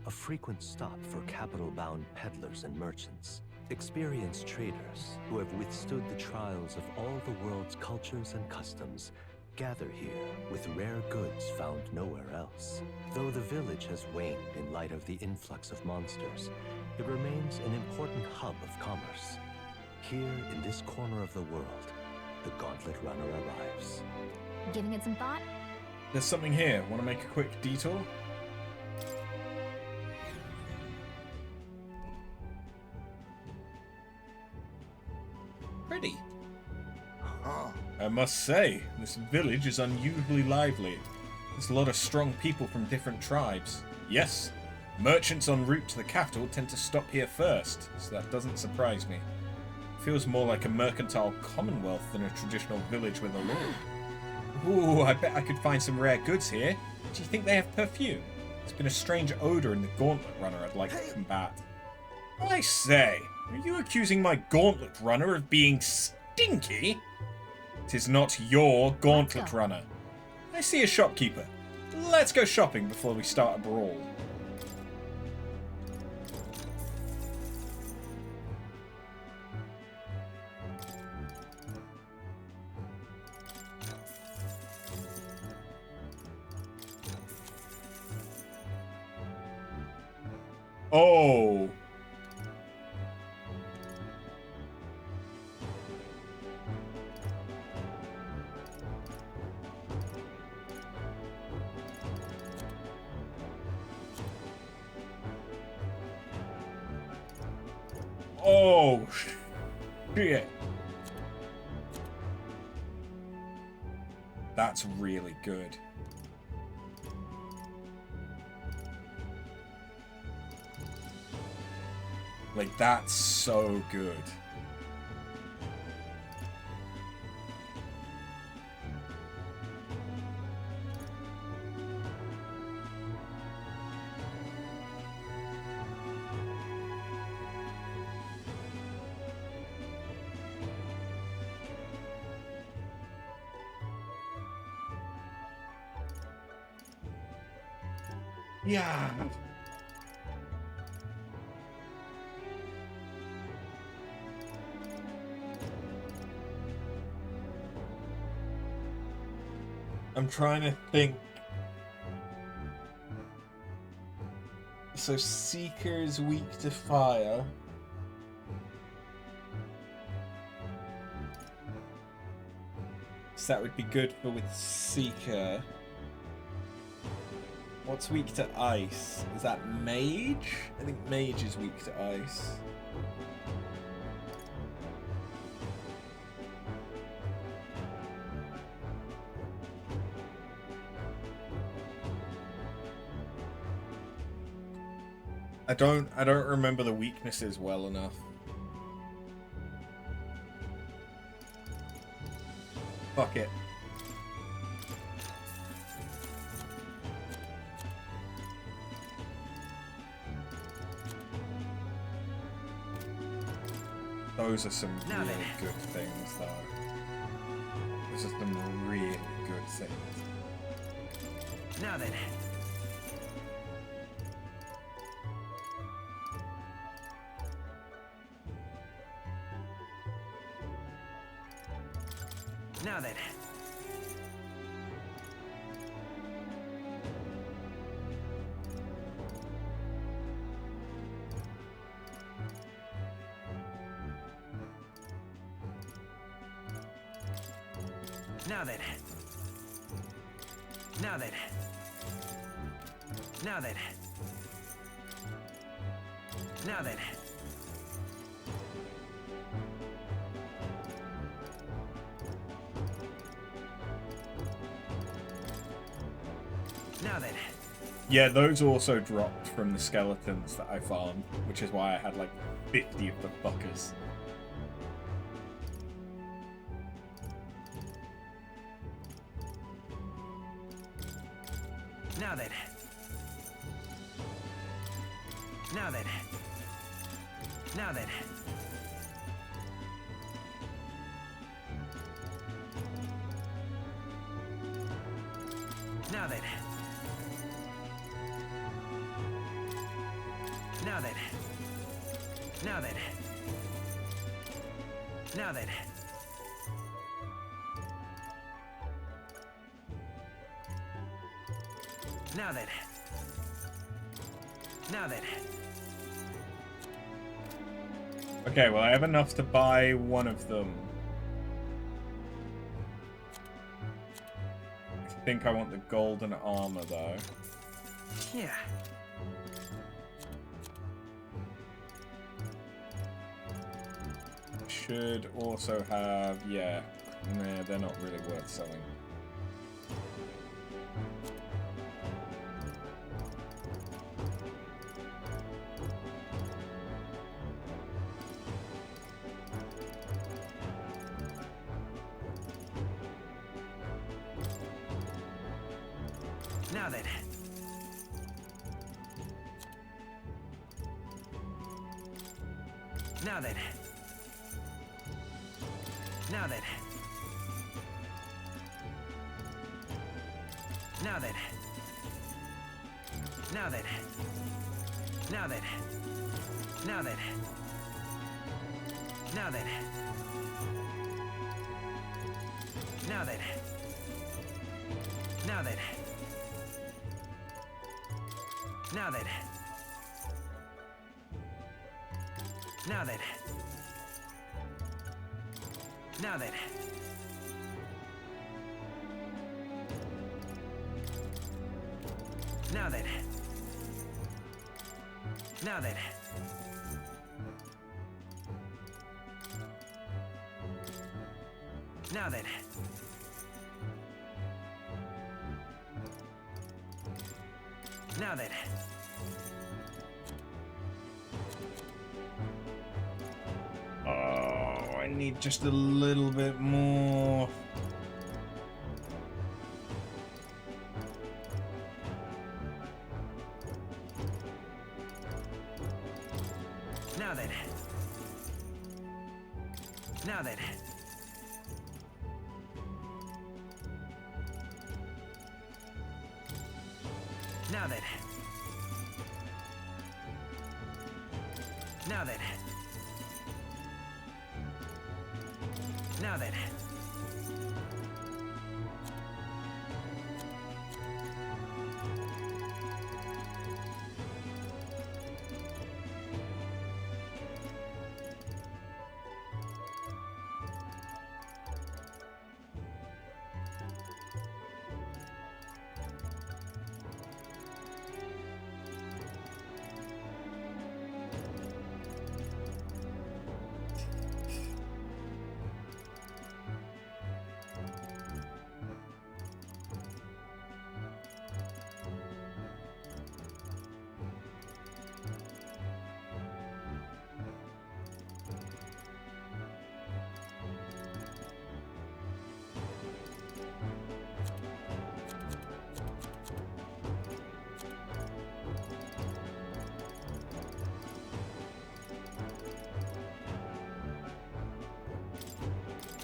a frequent stop for capital-bound peddlers and merchants, experienced traders who have withstood the trials of all the world's cultures and customs, gather here with rare goods found nowhere else. Though the village has waned in light of the influx of monsters, it remains an important hub of commerce. Here in this corner of the world, the Gauntlet Runner arrives. Giving it some thought? There's something here. Want to make a quick detour? Pretty. I must say, this village is unusually lively. There's a lot of strong people from different tribes. Yes, merchants en route to the capital tend to stop here first, so that doesn't surprise me. It feels more like a mercantile commonwealth than a traditional village with a lord. Ooh, I bet I could find some rare goods here. Do you think they have perfume? There's been a strange odor in the Gauntlet Runner I'd like to combat. I say, are you accusing my Gauntlet Runner of being stinky? It is not your Gauntlet Runner. I see a shopkeeper. Let's go shopping before we start a brawl. Oh. Oh, shit. That's really good. Like, that's so good. Yeah. I'm trying to think. So Seeker's weak to fire. So that would be good for with Seeker. What's weak to ice? Is that Mage? I think Mage is weak to ice. I don't remember the weaknesses well enough. Fuck it. Those are some really good things, though. Those are some really good things. Now then. Now then. Now then. Now then. Now then. Now then. Now then. Yeah, those also dropped from the skeletons that I farmed, which is why I had like 50 of the fuckers. Now then. Now then. Now then. Now then. Now then. Now then. Now then. Now then. Now then. Okay, well I have enough to buy one of them. I think I want the golden armor though. Yeah. Should also have, yeah. Nah, they're not really worth selling. Now then. Now then. Now then. Now then. Now then. Now then. Now then. Now then. Now then. Now then. Now then. Now then. Now then. Now then. Now then. Now then. Now then. Oh, I need just a little bit more. Now then. Now then. Now then. Now then. Now then.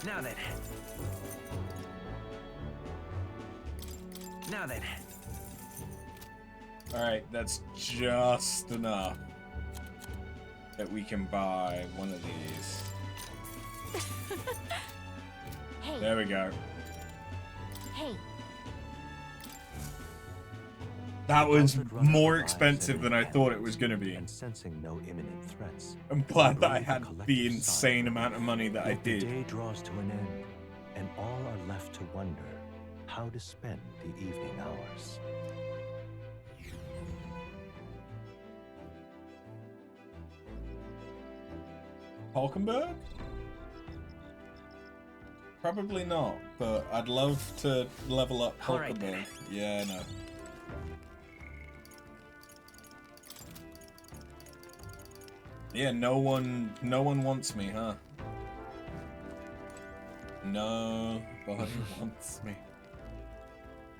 Now then. Now then. Alright, that's just enough that we can buy one of these. Hey. There we go. Hey. That was more expensive than I thought it was going to be. And sensing no imminent threats, I'm glad that I had the insane amount of money that I did. The day draws to an end, and all are left to wonder how to spend the evening hours. Hulkenberg? Probably not, but I'd love to level up Hulkenberg. Alright. Yeah, no. Yeah, no one wants me, huh? Nobody wants me.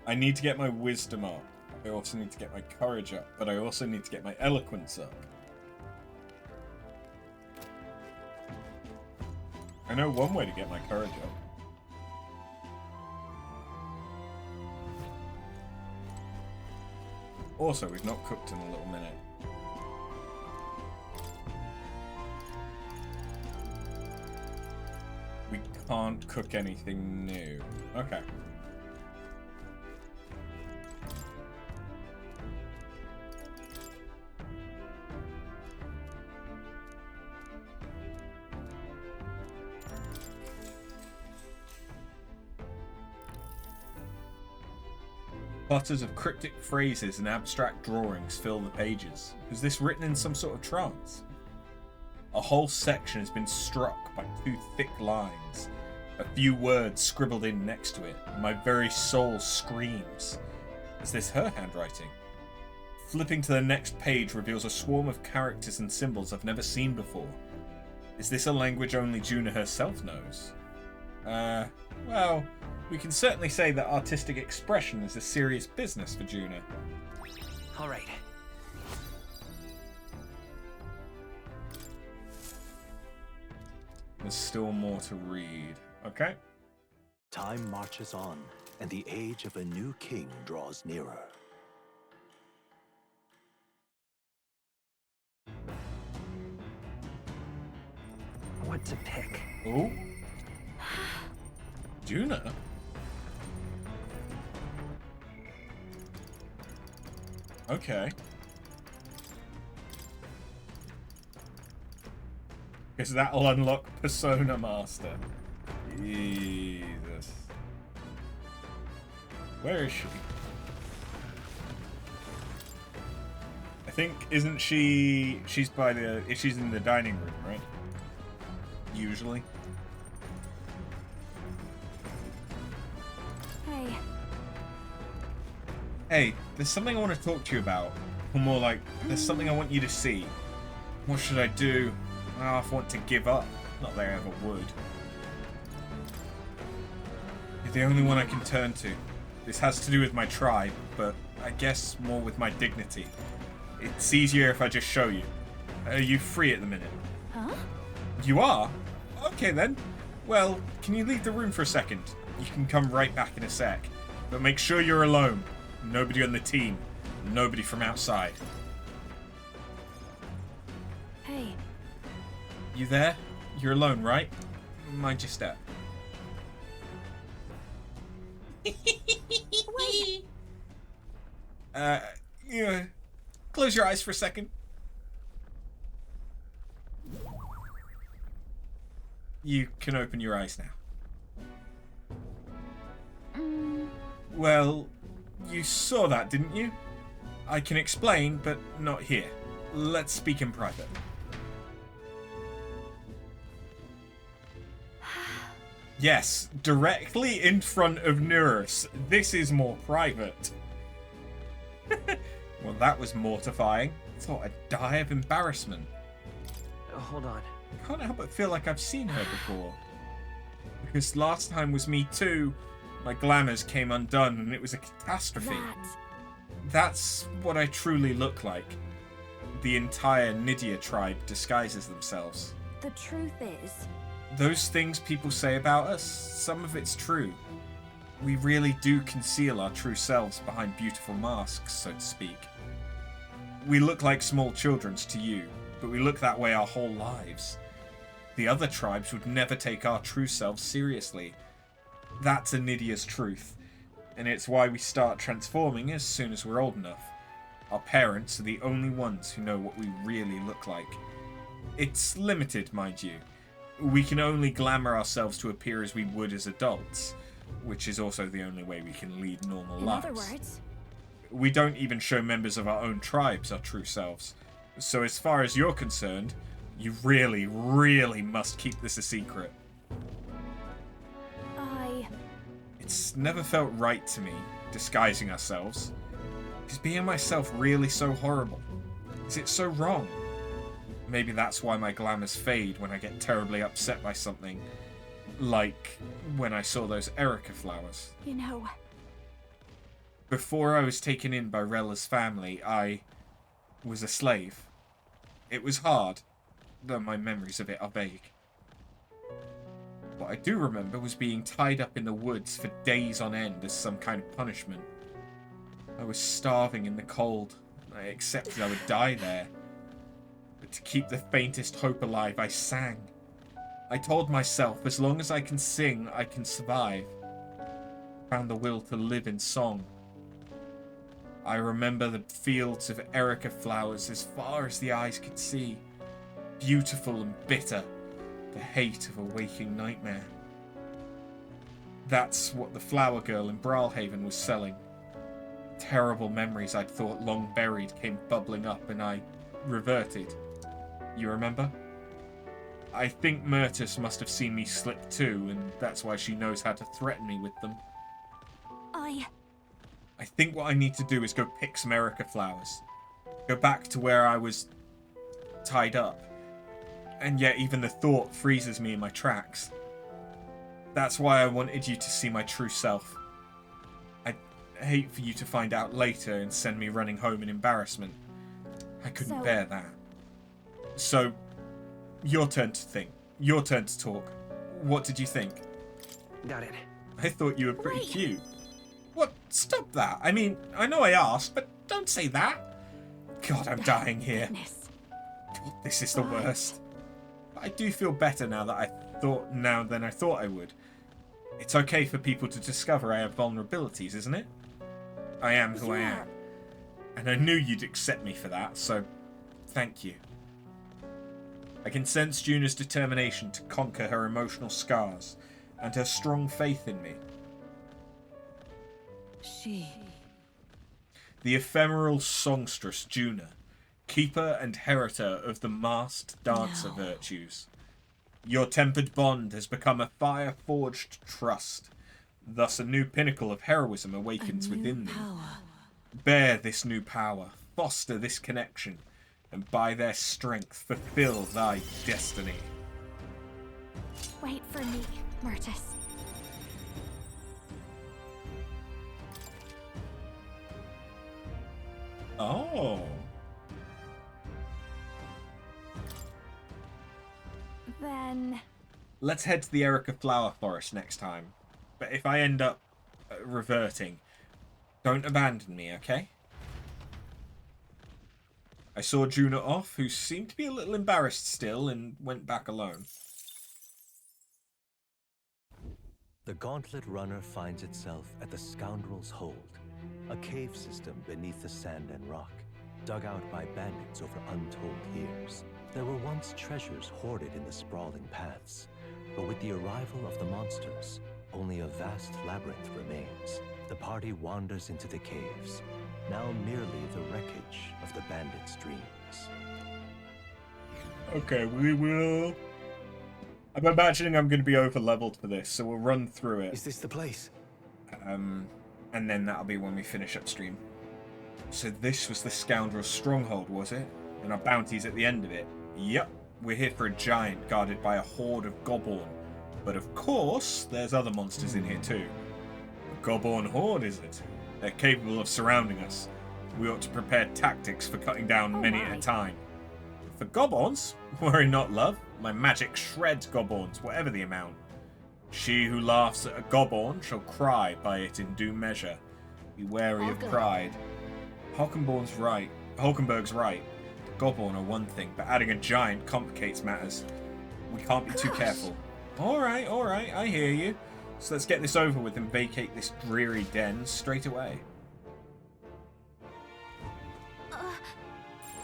I need to get my wisdom up. I also need to get my courage up, but I also need to get my eloquence up. I know one way to get my courage up. Also, we've not cooked in a little minute. We can't cook anything new. Okay. Clutters of cryptic phrases and abstract drawings fill the pages. Was this written in some sort of trance? A whole section has been struck by 2 thick lines. A few words scribbled in next to it. My very soul screams. Is this her handwriting? Flipping to the next page reveals a swarm of characters and symbols I've never seen before. Is this a language only Juna herself knows? Well, we can certainly say that artistic expression is a serious business for Juna. All right. There's still more to read. Okay. Time marches on, and the age of a new king draws nearer. What to pick? Oh. Juna? Okay. Because that'll unlock Persona Master. Jesus. Where is she? I think, isn't she... She's by the... She's in the dining room, right? Usually. Hey. Hey, there's something I want to talk to you about. Or more like, there's something I want you to see. What should I do? I half want to give up. Not that I ever would. You're the only one I can turn to. This has to do with my tribe, but I guess more with my dignity. It's easier if I just show you. Are you free at the minute? Huh? You are? Okay then. Well, can you leave the room for a second? You can come right back in a sec. But make sure you're alone. Nobody on the team. Nobody from outside. Hey. You there? You're alone, right? Mind your step. Wait. Yeah. Close your eyes for a second. You can open your eyes now. Well, you saw that, didn't you? I can explain, but not here. Let's speak in private. Yes, directly in front of Nurse. This is more private. Well, that was mortifying. Thought I'd die of embarrassment. Hold on. I can't help but feel like I've seen her before. Because last time was me too. My glamours came undone and it was a catastrophe. That's what I truly look like. The entire Nydia tribe disguises themselves. The truth is... Those things people say about us, some of it's true. We really do conceal our true selves behind beautiful masks, so to speak. We look like small children to you, but we look that way our whole lives. The other tribes would never take our true selves seriously. That's Nydia's truth, and it's why we start transforming as soon as we're old enough. Our parents are the only ones who know what we really look like. It's limited, mind you. We can only glamour ourselves to appear as we would as adults, which is also the only way we can lead normal lives. In other words... We don't even show members of our own tribes our true selves. So as far as you're concerned, you really, really must keep this a secret. It's never felt right to me, disguising ourselves. Is being myself really so horrible? Is it so wrong? Maybe that's why my glamours fade when I get terribly upset by something. Like when I saw those Erica flowers. You know... Before I was taken in by Rella's family, I was a slave. It was hard, though my memories of it are vague. What I do remember was being tied up in the woods for days on end as some kind of punishment. I was starving in the cold. I accepted I would die there. But to keep the faintest hope alive, I sang. I told myself, as long as I can sing, I can survive. Found the will to live in song. I remember the fields of Erica flowers as far as the eyes could see. Beautiful and bitter. The hate of a waking nightmare. That's what the flower girl in Brawlhaven was selling. Terrible memories I'd thought long buried came bubbling up and I reverted. You remember? I think Myrtus must have seen me slip too, and that's why she knows how to threaten me with them. I think what I need to do is go pick some Erica flowers. Go back to where I was tied up. And yet even the thought freezes me in my tracks. That's why I wanted you to see my true self. I'd hate for you to find out later and send me running home in embarrassment. I couldn't bear that. So, your turn to think. Your turn to talk. What did you think? Got it. I thought you were pretty cute. What? Stop that. I mean, I know I asked, but don't say that. God, I'm dying here. God, this is the worst. But I do feel better now than I thought I would. It's okay for people to discover I have vulnerabilities, isn't it? I am who I am. And I knew you'd accept me for that, so thank you. I can sense Juna's determination to conquer her emotional scars and her strong faith in me. The ephemeral songstress Juna, keeper and heritor of the masked dancer virtues. Your tempered bond has become a fire-forged trust. Thus a new pinnacle of heroism awakens within me. bear this new power, foster this connection, and by their strength fulfill thy destiny. Wait for me, Myrtus. Oh. Then... Let's head to the Erica Flower Forest next time. But if I end up reverting, don't abandon me, okay? I saw Juna off, who seemed to be a little embarrassed still, and went back alone. The Gauntlet Runner finds itself at the Scoundrel's Hold, a cave system beneath the sand and rock, dug out by bandits over untold years. There were once treasures hoarded in the sprawling paths, but with the arrival of the monsters, only a vast labyrinth remains. The party wanders into the caves, now merely the wreckage of the bandits' dreams. Okay, we will... I'm imagining I'm going to be over-leveled for this, so we'll run through it. Is this the place? And then that'll be when we finish up stream. So this was the Scoundrel's Stronghold, was it? And our bounty's at the end of it. Yep, we're here for a giant guarded by a horde of Gobborn. But of course, there's other monsters in here too. A Gobborn horde, is it? They're capable of surrounding us. We ought to prepare tactics for cutting down many at a time. For Gobborns, worry not, love. My magic shreds Gobborns, whatever the amount. She who laughs at a Gobborn shall cry by it in due measure. Be wary of pride. Hulkenberg's right. The Gobborn are one thing, but adding a giant complicates matters. We can't be too careful. Alright, I hear you. So let's get this over with and vacate this dreary den straight away.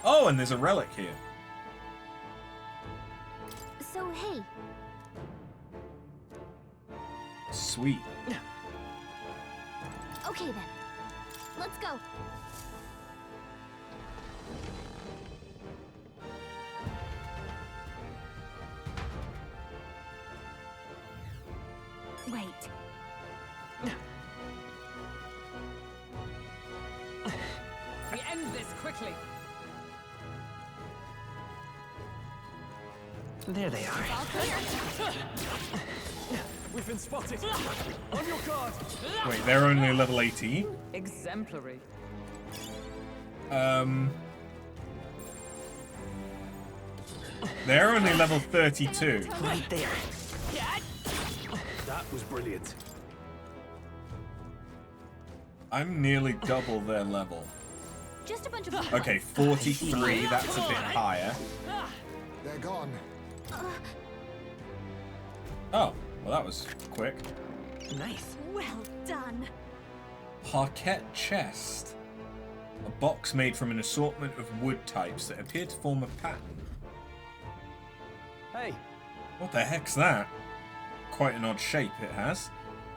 Oh, and there's a relic here. So, hey. Sweet. Okay then. Let's go. Wait. We end this quickly. There they are. All clear. We've been spotted. On your guard. Wait, they're only level 18? Exemplary. They're only level 32. Right there. That was brilliant. I'm nearly double their level. Just a bunch of... Okay, 43, that's a bit higher. They're gone. Oh, well that was quick. Nice. Well done. Parquet chest. A box made from an assortment of wood types that appear to form a pattern. Hey. What the heck's that? Quite an odd shape it has.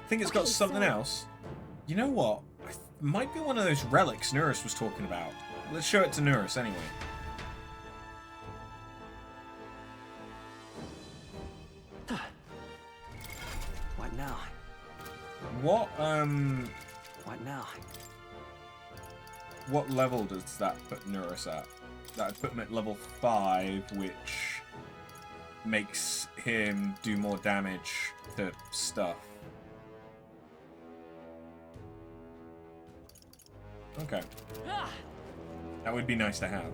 I think it's got something else. You know what? It might be one of those relics Nurus was talking about. Let's show it to Nurus anyway. What now? What now? What level does that put Nurus at? That would put him at level 5, which makes him do more damage to stuff. Okay. That would be nice to have.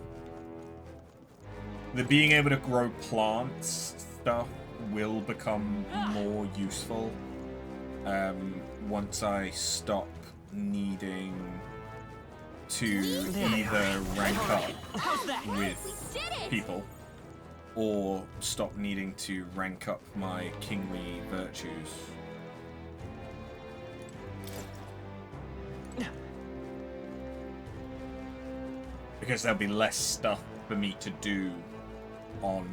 The being able to grow plants stuff will become more useful once I stop needing to either rank up with people or stop needing to rank up my kingly virtues. Because there'll be less stuff for me to do on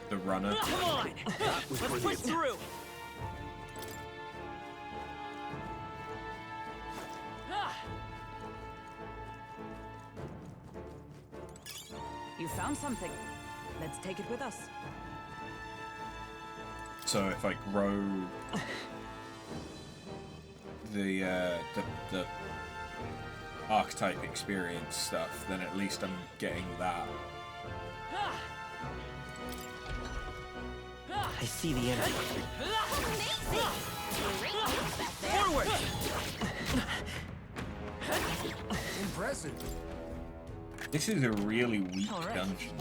the runner. Come on! Let's push through! You found something. Let's take it with us. So if I grow archetype experience stuff, then at least I'm getting that. I see the enemy. Forward! Impressive. This is a really weak dungeon.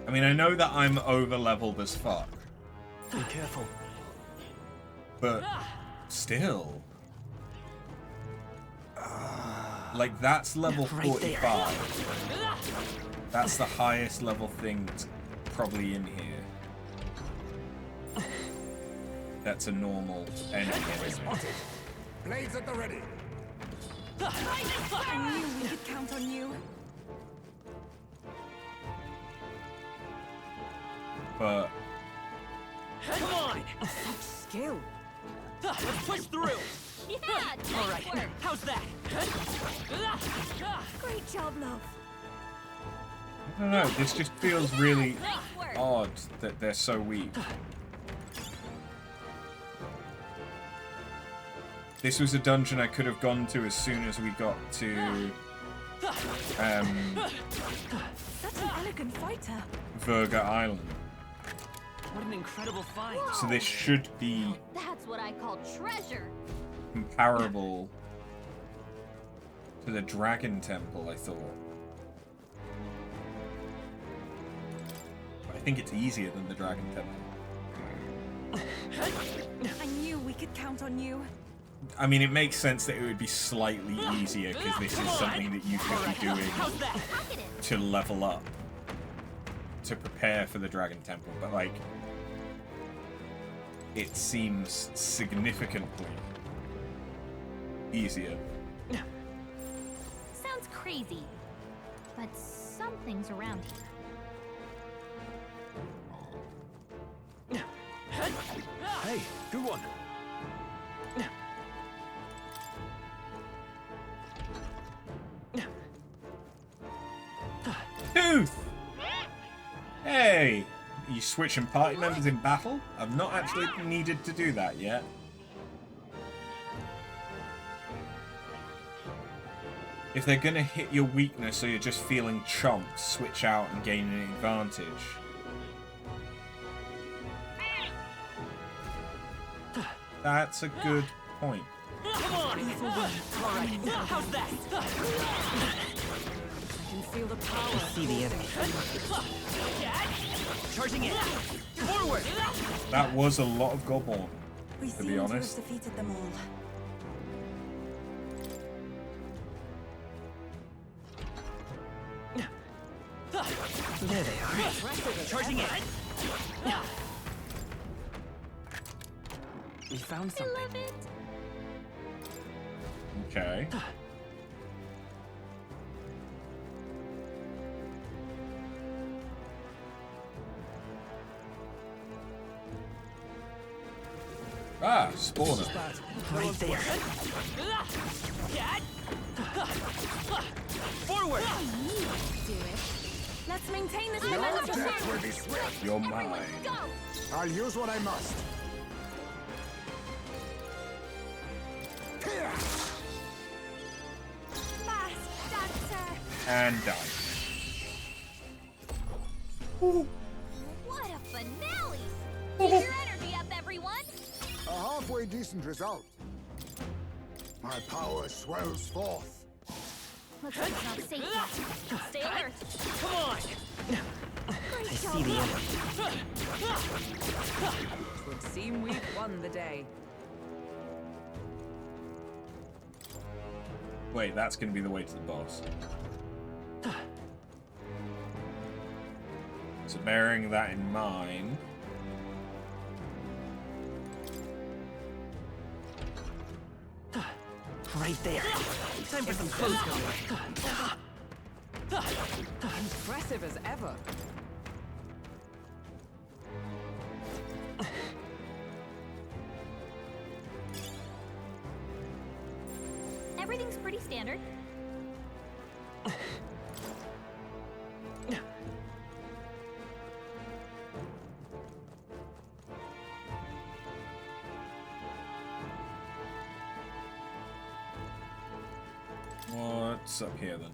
I mean, I know that I'm over-leveled as fuck. Be careful. But still. Like, that's level 45. That's the highest level thing that's probably in here. That's a normal enemy. Blades at the ready. I knew we could count on you. But Come on! Such skill. Let's push through! Yeah, All right, how's that? Great job, love. I don't know, this just feels really odd that they're so weak. This was a dungeon I could have gone to as soon as we got to Such an elegant fighter. Virga Island. What an incredible find. So this should be That's what I call treasure. comparable to the Dragon Temple, I thought. I think it's easier than the Dragon Temple. I knew we could count on you. I mean, it makes sense that it would be slightly easier because this is something that you could be doing to level up, to prepare for the Dragon Temple, but like, it seems significantly easier. Sounds crazy, but something's around here. Hey, good one. Tooth! Hey! Are you switching party members in battle? I've not actually needed to do that yet. If they're gonna hit your weakness or you're just feeling chomped, switch out and gain an advantage. That's a good point. Come on! All right, how's that? I can feel the power. I see the enemy. Charging in. Forward! That was a lot of Goblin, We to seem be to have honest. defeated them all. There they are. Charging in. We found something. Okay. Ah, spawner. Right there. Forward! Do it. Let's maintain this Your momentum. death will be swift. You're mine. I'll use what I must. Here! Fast, dancer. And die. What a finale! Keep your energy up, everyone! A halfway decent result. My power swells forth. Looks like it's not safe yet. Stay alert. Come on! I see the enemy. It would seem we've won the day. Wait, that's going to be the way to the boss. So bearing that in mind... Right there. Time for some close combat. Impressive as ever. Everything's pretty standard. what's up here then?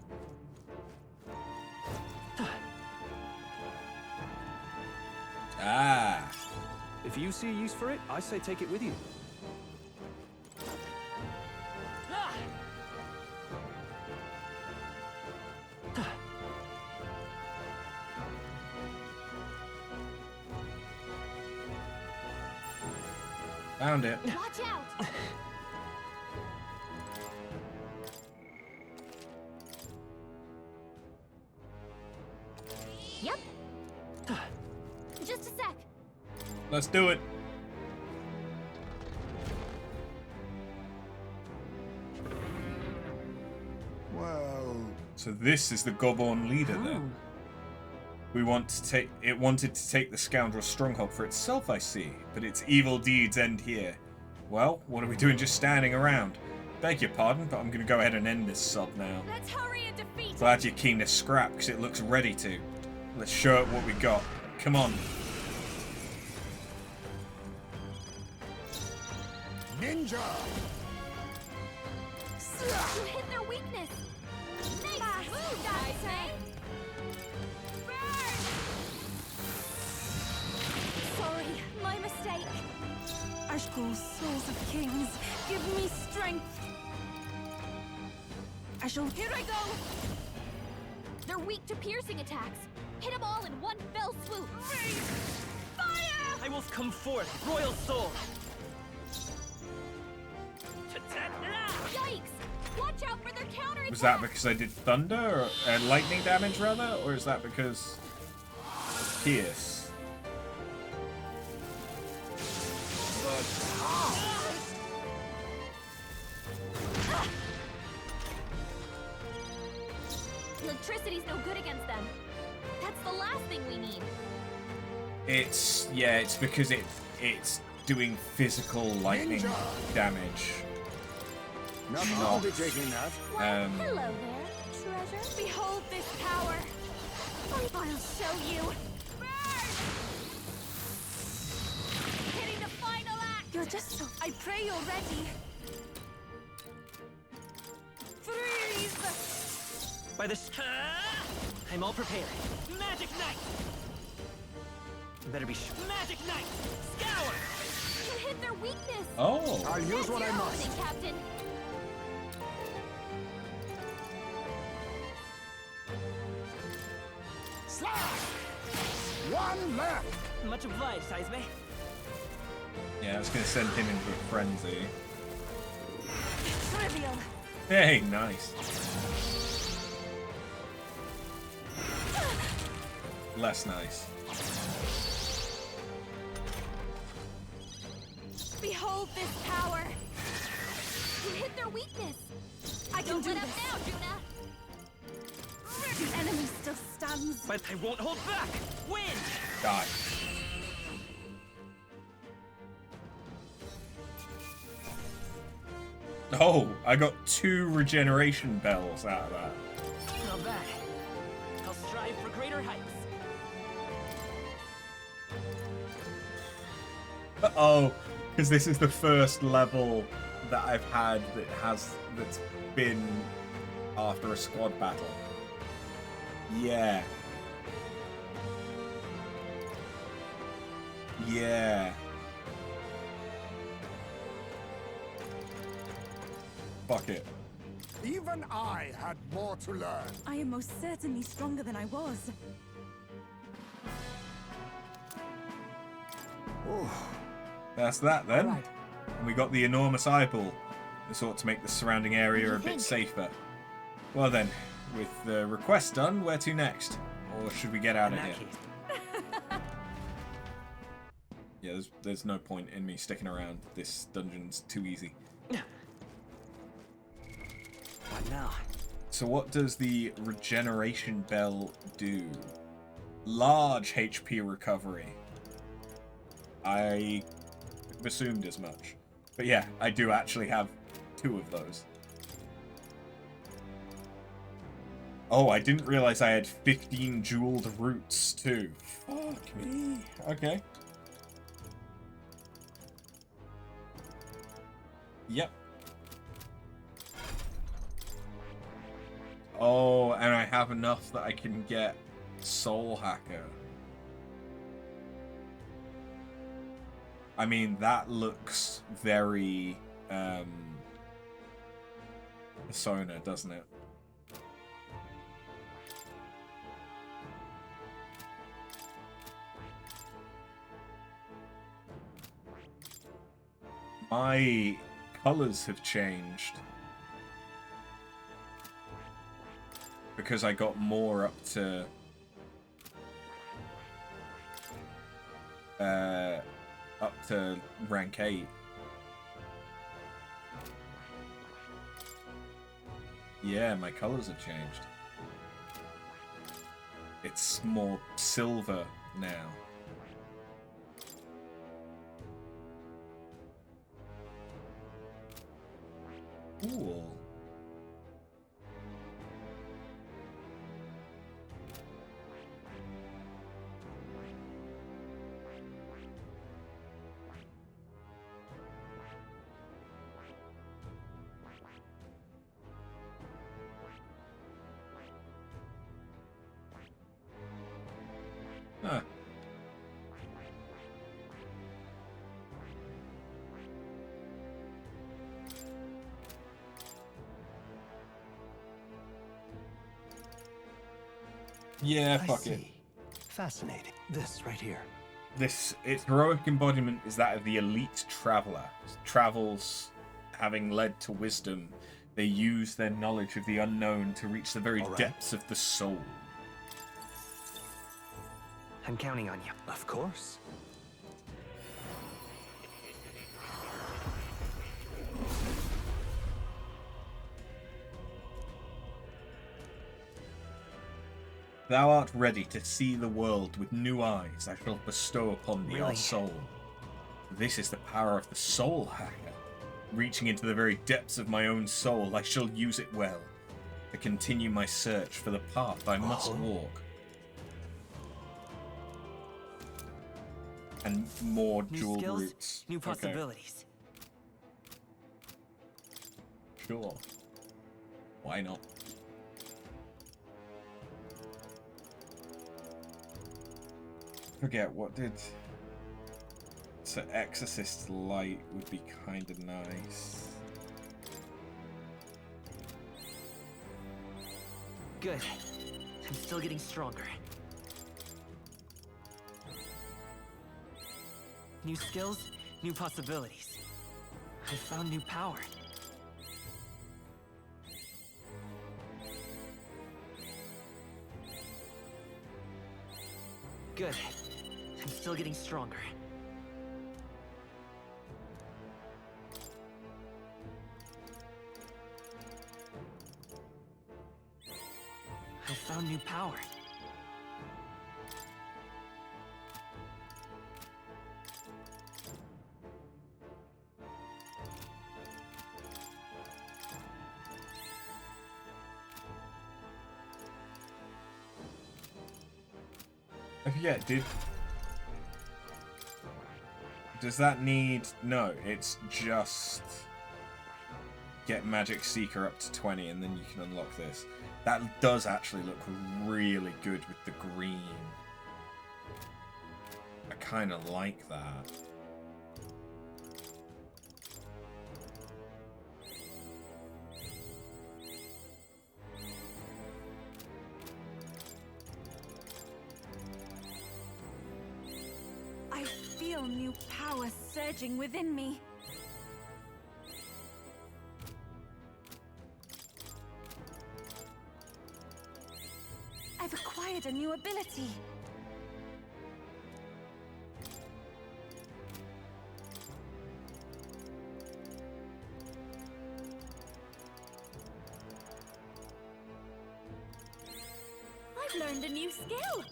Ah! If you see a use for it, I say take it with you. Found it. Watch out! Yep. Just a sec. Let's do it. Well... So this is the Gobborn leader then. We want to take it wanted to take the scoundrel's stronghold for itself, I see, but its evil deeds end here. Well, what are we doing just standing around? Beg your pardon, but I'm gonna go ahead and end this sod now. Let's hurry and defeat it. Glad you're keen to scrap, because it looks ready to. Let's show it what we got. Come on. Ninja! You hit their weakness. Nice move, I say. Sorry, my mistake. Ashgul, souls of kings, give me strength. I shall... Here I go. They're weak to piercing attacks. Hit them all in one fell swoop. Fire! I will come forth, royal soul. Yikes! Watch out for their counterattack. Was that because I did thunder, or lightning damage rather, or is that because pierce? Electricity's no good against them. That's the last thing we need. It's because it's doing physical lightning damage. I'll be taking that. Well, hello there, treasure. Behold this power. I'll show you. Burn! Hitting the final act. You're just so... I pray you're ready. Freeze! By the I'm all prepared. Magic Knight! Better be Magic Knight! Scour! You hit their weakness. Oh. I'll use what I must. Opening, Captain. Slash! One left! Much obliged, Seisme. Yeah, I was gonna send him into a frenzy. Trivial. Hey, nice. Less nice. Behold this power. You hit their weakness. I can do this. Now, Juna. The enemy still stands. But I won't hold back. Win! Die. Oh, I got 2 regeneration bells out of that. Not bad. I'll strive for greater heights. Oh, because this is the first level that I've had that's been after a squad battle. Yeah. Yeah. Fuck it. Even I had more to learn. I am most certainly stronger than I was. That's that then. Right. And we got the enormous eyeball. This ought to make the surrounding area a bit safer. Well then, with the request done, where to next? Or should we get out of here? Yeah, there's no point in me sticking around. This dungeon's too easy. What now? So what does the regeneration bell do? Large HP recovery. I assumed as much. But yeah, I do actually have 2 of those. Oh, I didn't realize I had 15 jeweled roots too. Fuck me. Okay. Oh, and I have enough that I can get Soul Hacker. I mean, that looks very Persona, doesn't it? My colors have changed because I got more up to rank 8. Yeah, my colors have changed. It's more silver now. Cool. Huh. Yeah, fuck it. Fascinating. This right here. Its heroic embodiment is that of the elite traveler. Travels having led to wisdom. They use their knowledge of the unknown to reach the very depths of the soul. I'm counting on you. Of course. Thou art ready to see the world with new eyes I shall bestow upon thee, our soul. This is the power of the Soul Hacker. Reaching into the very depths of my own soul, I shall use it well to continue my search for the path I must walk. And more dual skills, roots. New possibilities. Okay. Sure. Why not? Forget what did. So Exorcist Light would be kind of nice. Good. I'm still getting stronger. New skills, new possibilities. I found new power. Good. I'm still getting stronger. I found new power. I forget, does that need... No, it's just... Get Magic Seeker up to 20 and then you can unlock this. That does actually look really good with the green. I kind of like that. I feel new power surging within me. I've acquired a new ability. I've learned a new skill.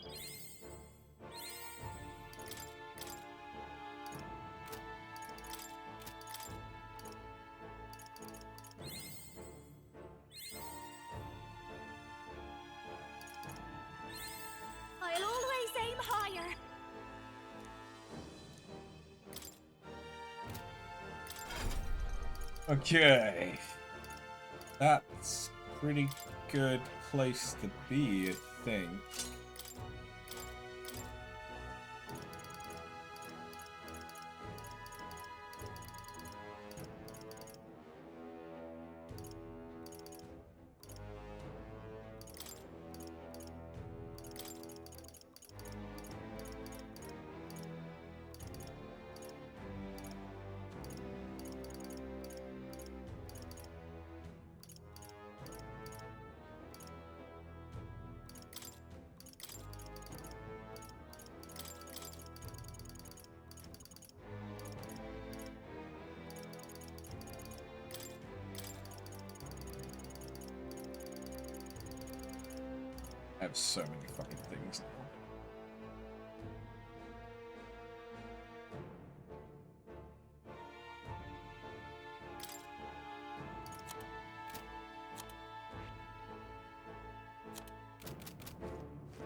I'll always aim higher. Okay. That's pretty good. place to be, I think. I have so many fucking things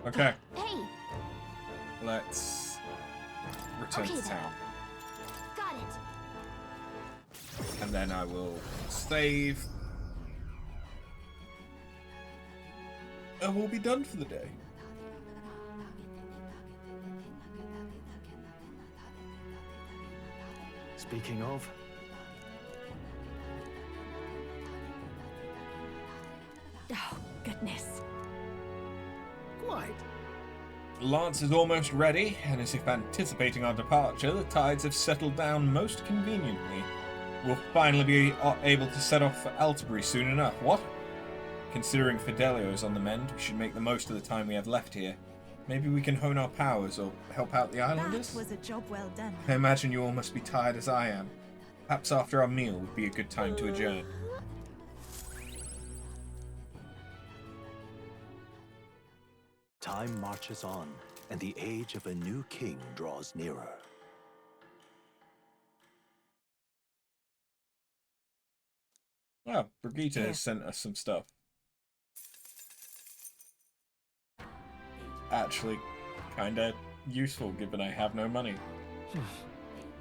now. Okay. Hey! Let's return to town. Got it. And then I will save. And we'll be done for the day. Speaking of, Oh, goodness. quite. Lance is almost ready, and as if anticipating our departure, the tides have settled down most conveniently. We'll finally be able to set off for Altabury soon enough. What? Considering Fidelio is on the mend, we should make the most of the time we have left here. Maybe we can hone our powers or help out the islanders? That was a job well done. I imagine you all must be tired as I am. Perhaps after our meal would be a good time to adjourn. Time marches on, and the age of a new king draws nearer. Oh, Brigitte has sent us some stuff. Actually, kinda useful given I have no money.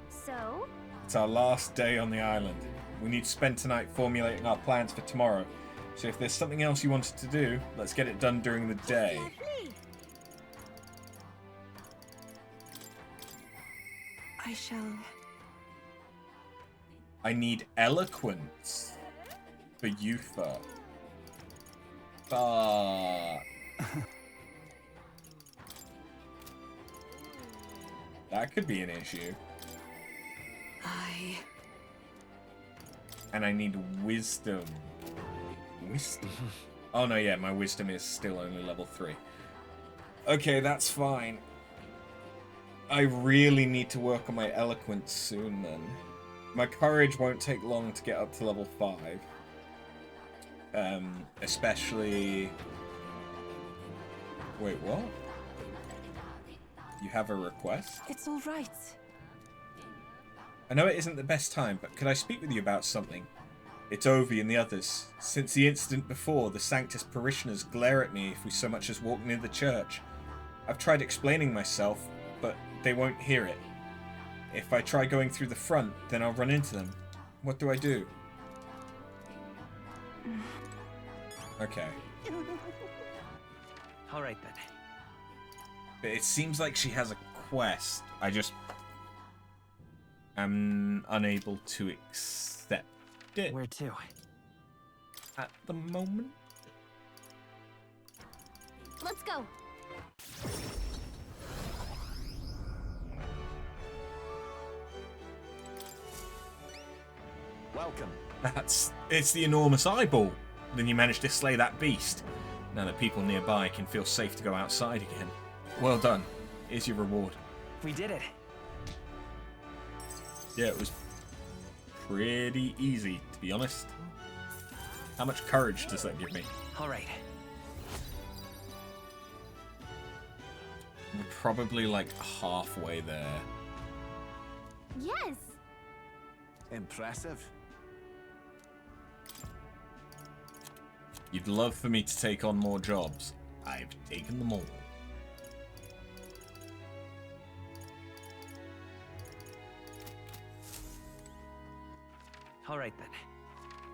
So? It's our last day on the island. We need to spend tonight formulating our plans for tomorrow. So if there's something else you wanted to do, let's get it done during the day. I shall... I need eloquence for Eutha. That could be an issue. And I need wisdom. Wisdom? Oh no, yeah, my wisdom is still only level 3. Okay, that's fine. I really need to work on my eloquence soon then. My courage won't take long to get up to level 5. Especially... Wait, what? You have a request? It's all right. I know it isn't the best time, but could I speak with you about something? It's Ovi and the others. Since the incident before, the Sanctus parishioners glare at me if we so much as walk near the church. I've tried explaining myself, but they won't hear it. If I try going through the front, then I'll run into them. What do I do? Okay. All right then. But it seems like she has a quest. I just am unable to accept it. Where to? At the moment. Let's go. Welcome. It's the enormous eyeball. Then you managed to slay that beast. Now that people nearby can feel safe to go outside again. Well done. Here's your reward. We did it. Yeah, it was pretty easy, to be honest. How much courage does that give me? All right. We're probably like halfway there. Yes. Impressive. You'd love for me to take on more jobs. I've taken them all. All right then.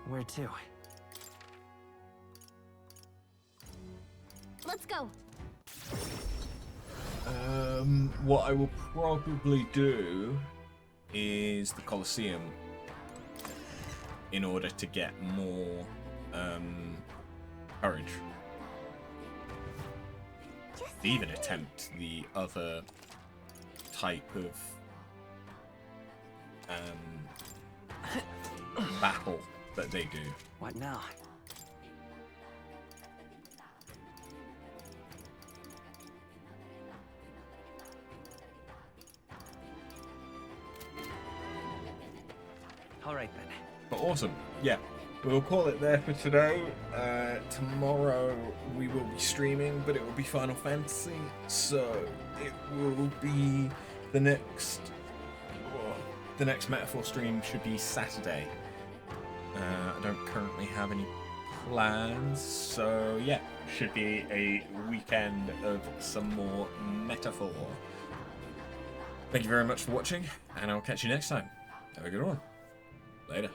Where to? Let's go. What I will probably do is the Colosseum in order to get more courage. Even attempt the other type of battle that they do. What now? All right then. But awesome, yeah. We'll call it there for today. Tomorrow we will be streaming, but it will be Final Fantasy, so it will be the next Metaphor stream should be Saturday. I don't currently have any plans, so yeah, should be a weekend of some more Metaphor. Thank you very much for watching, and I'll catch you next time. Have a good one. Later.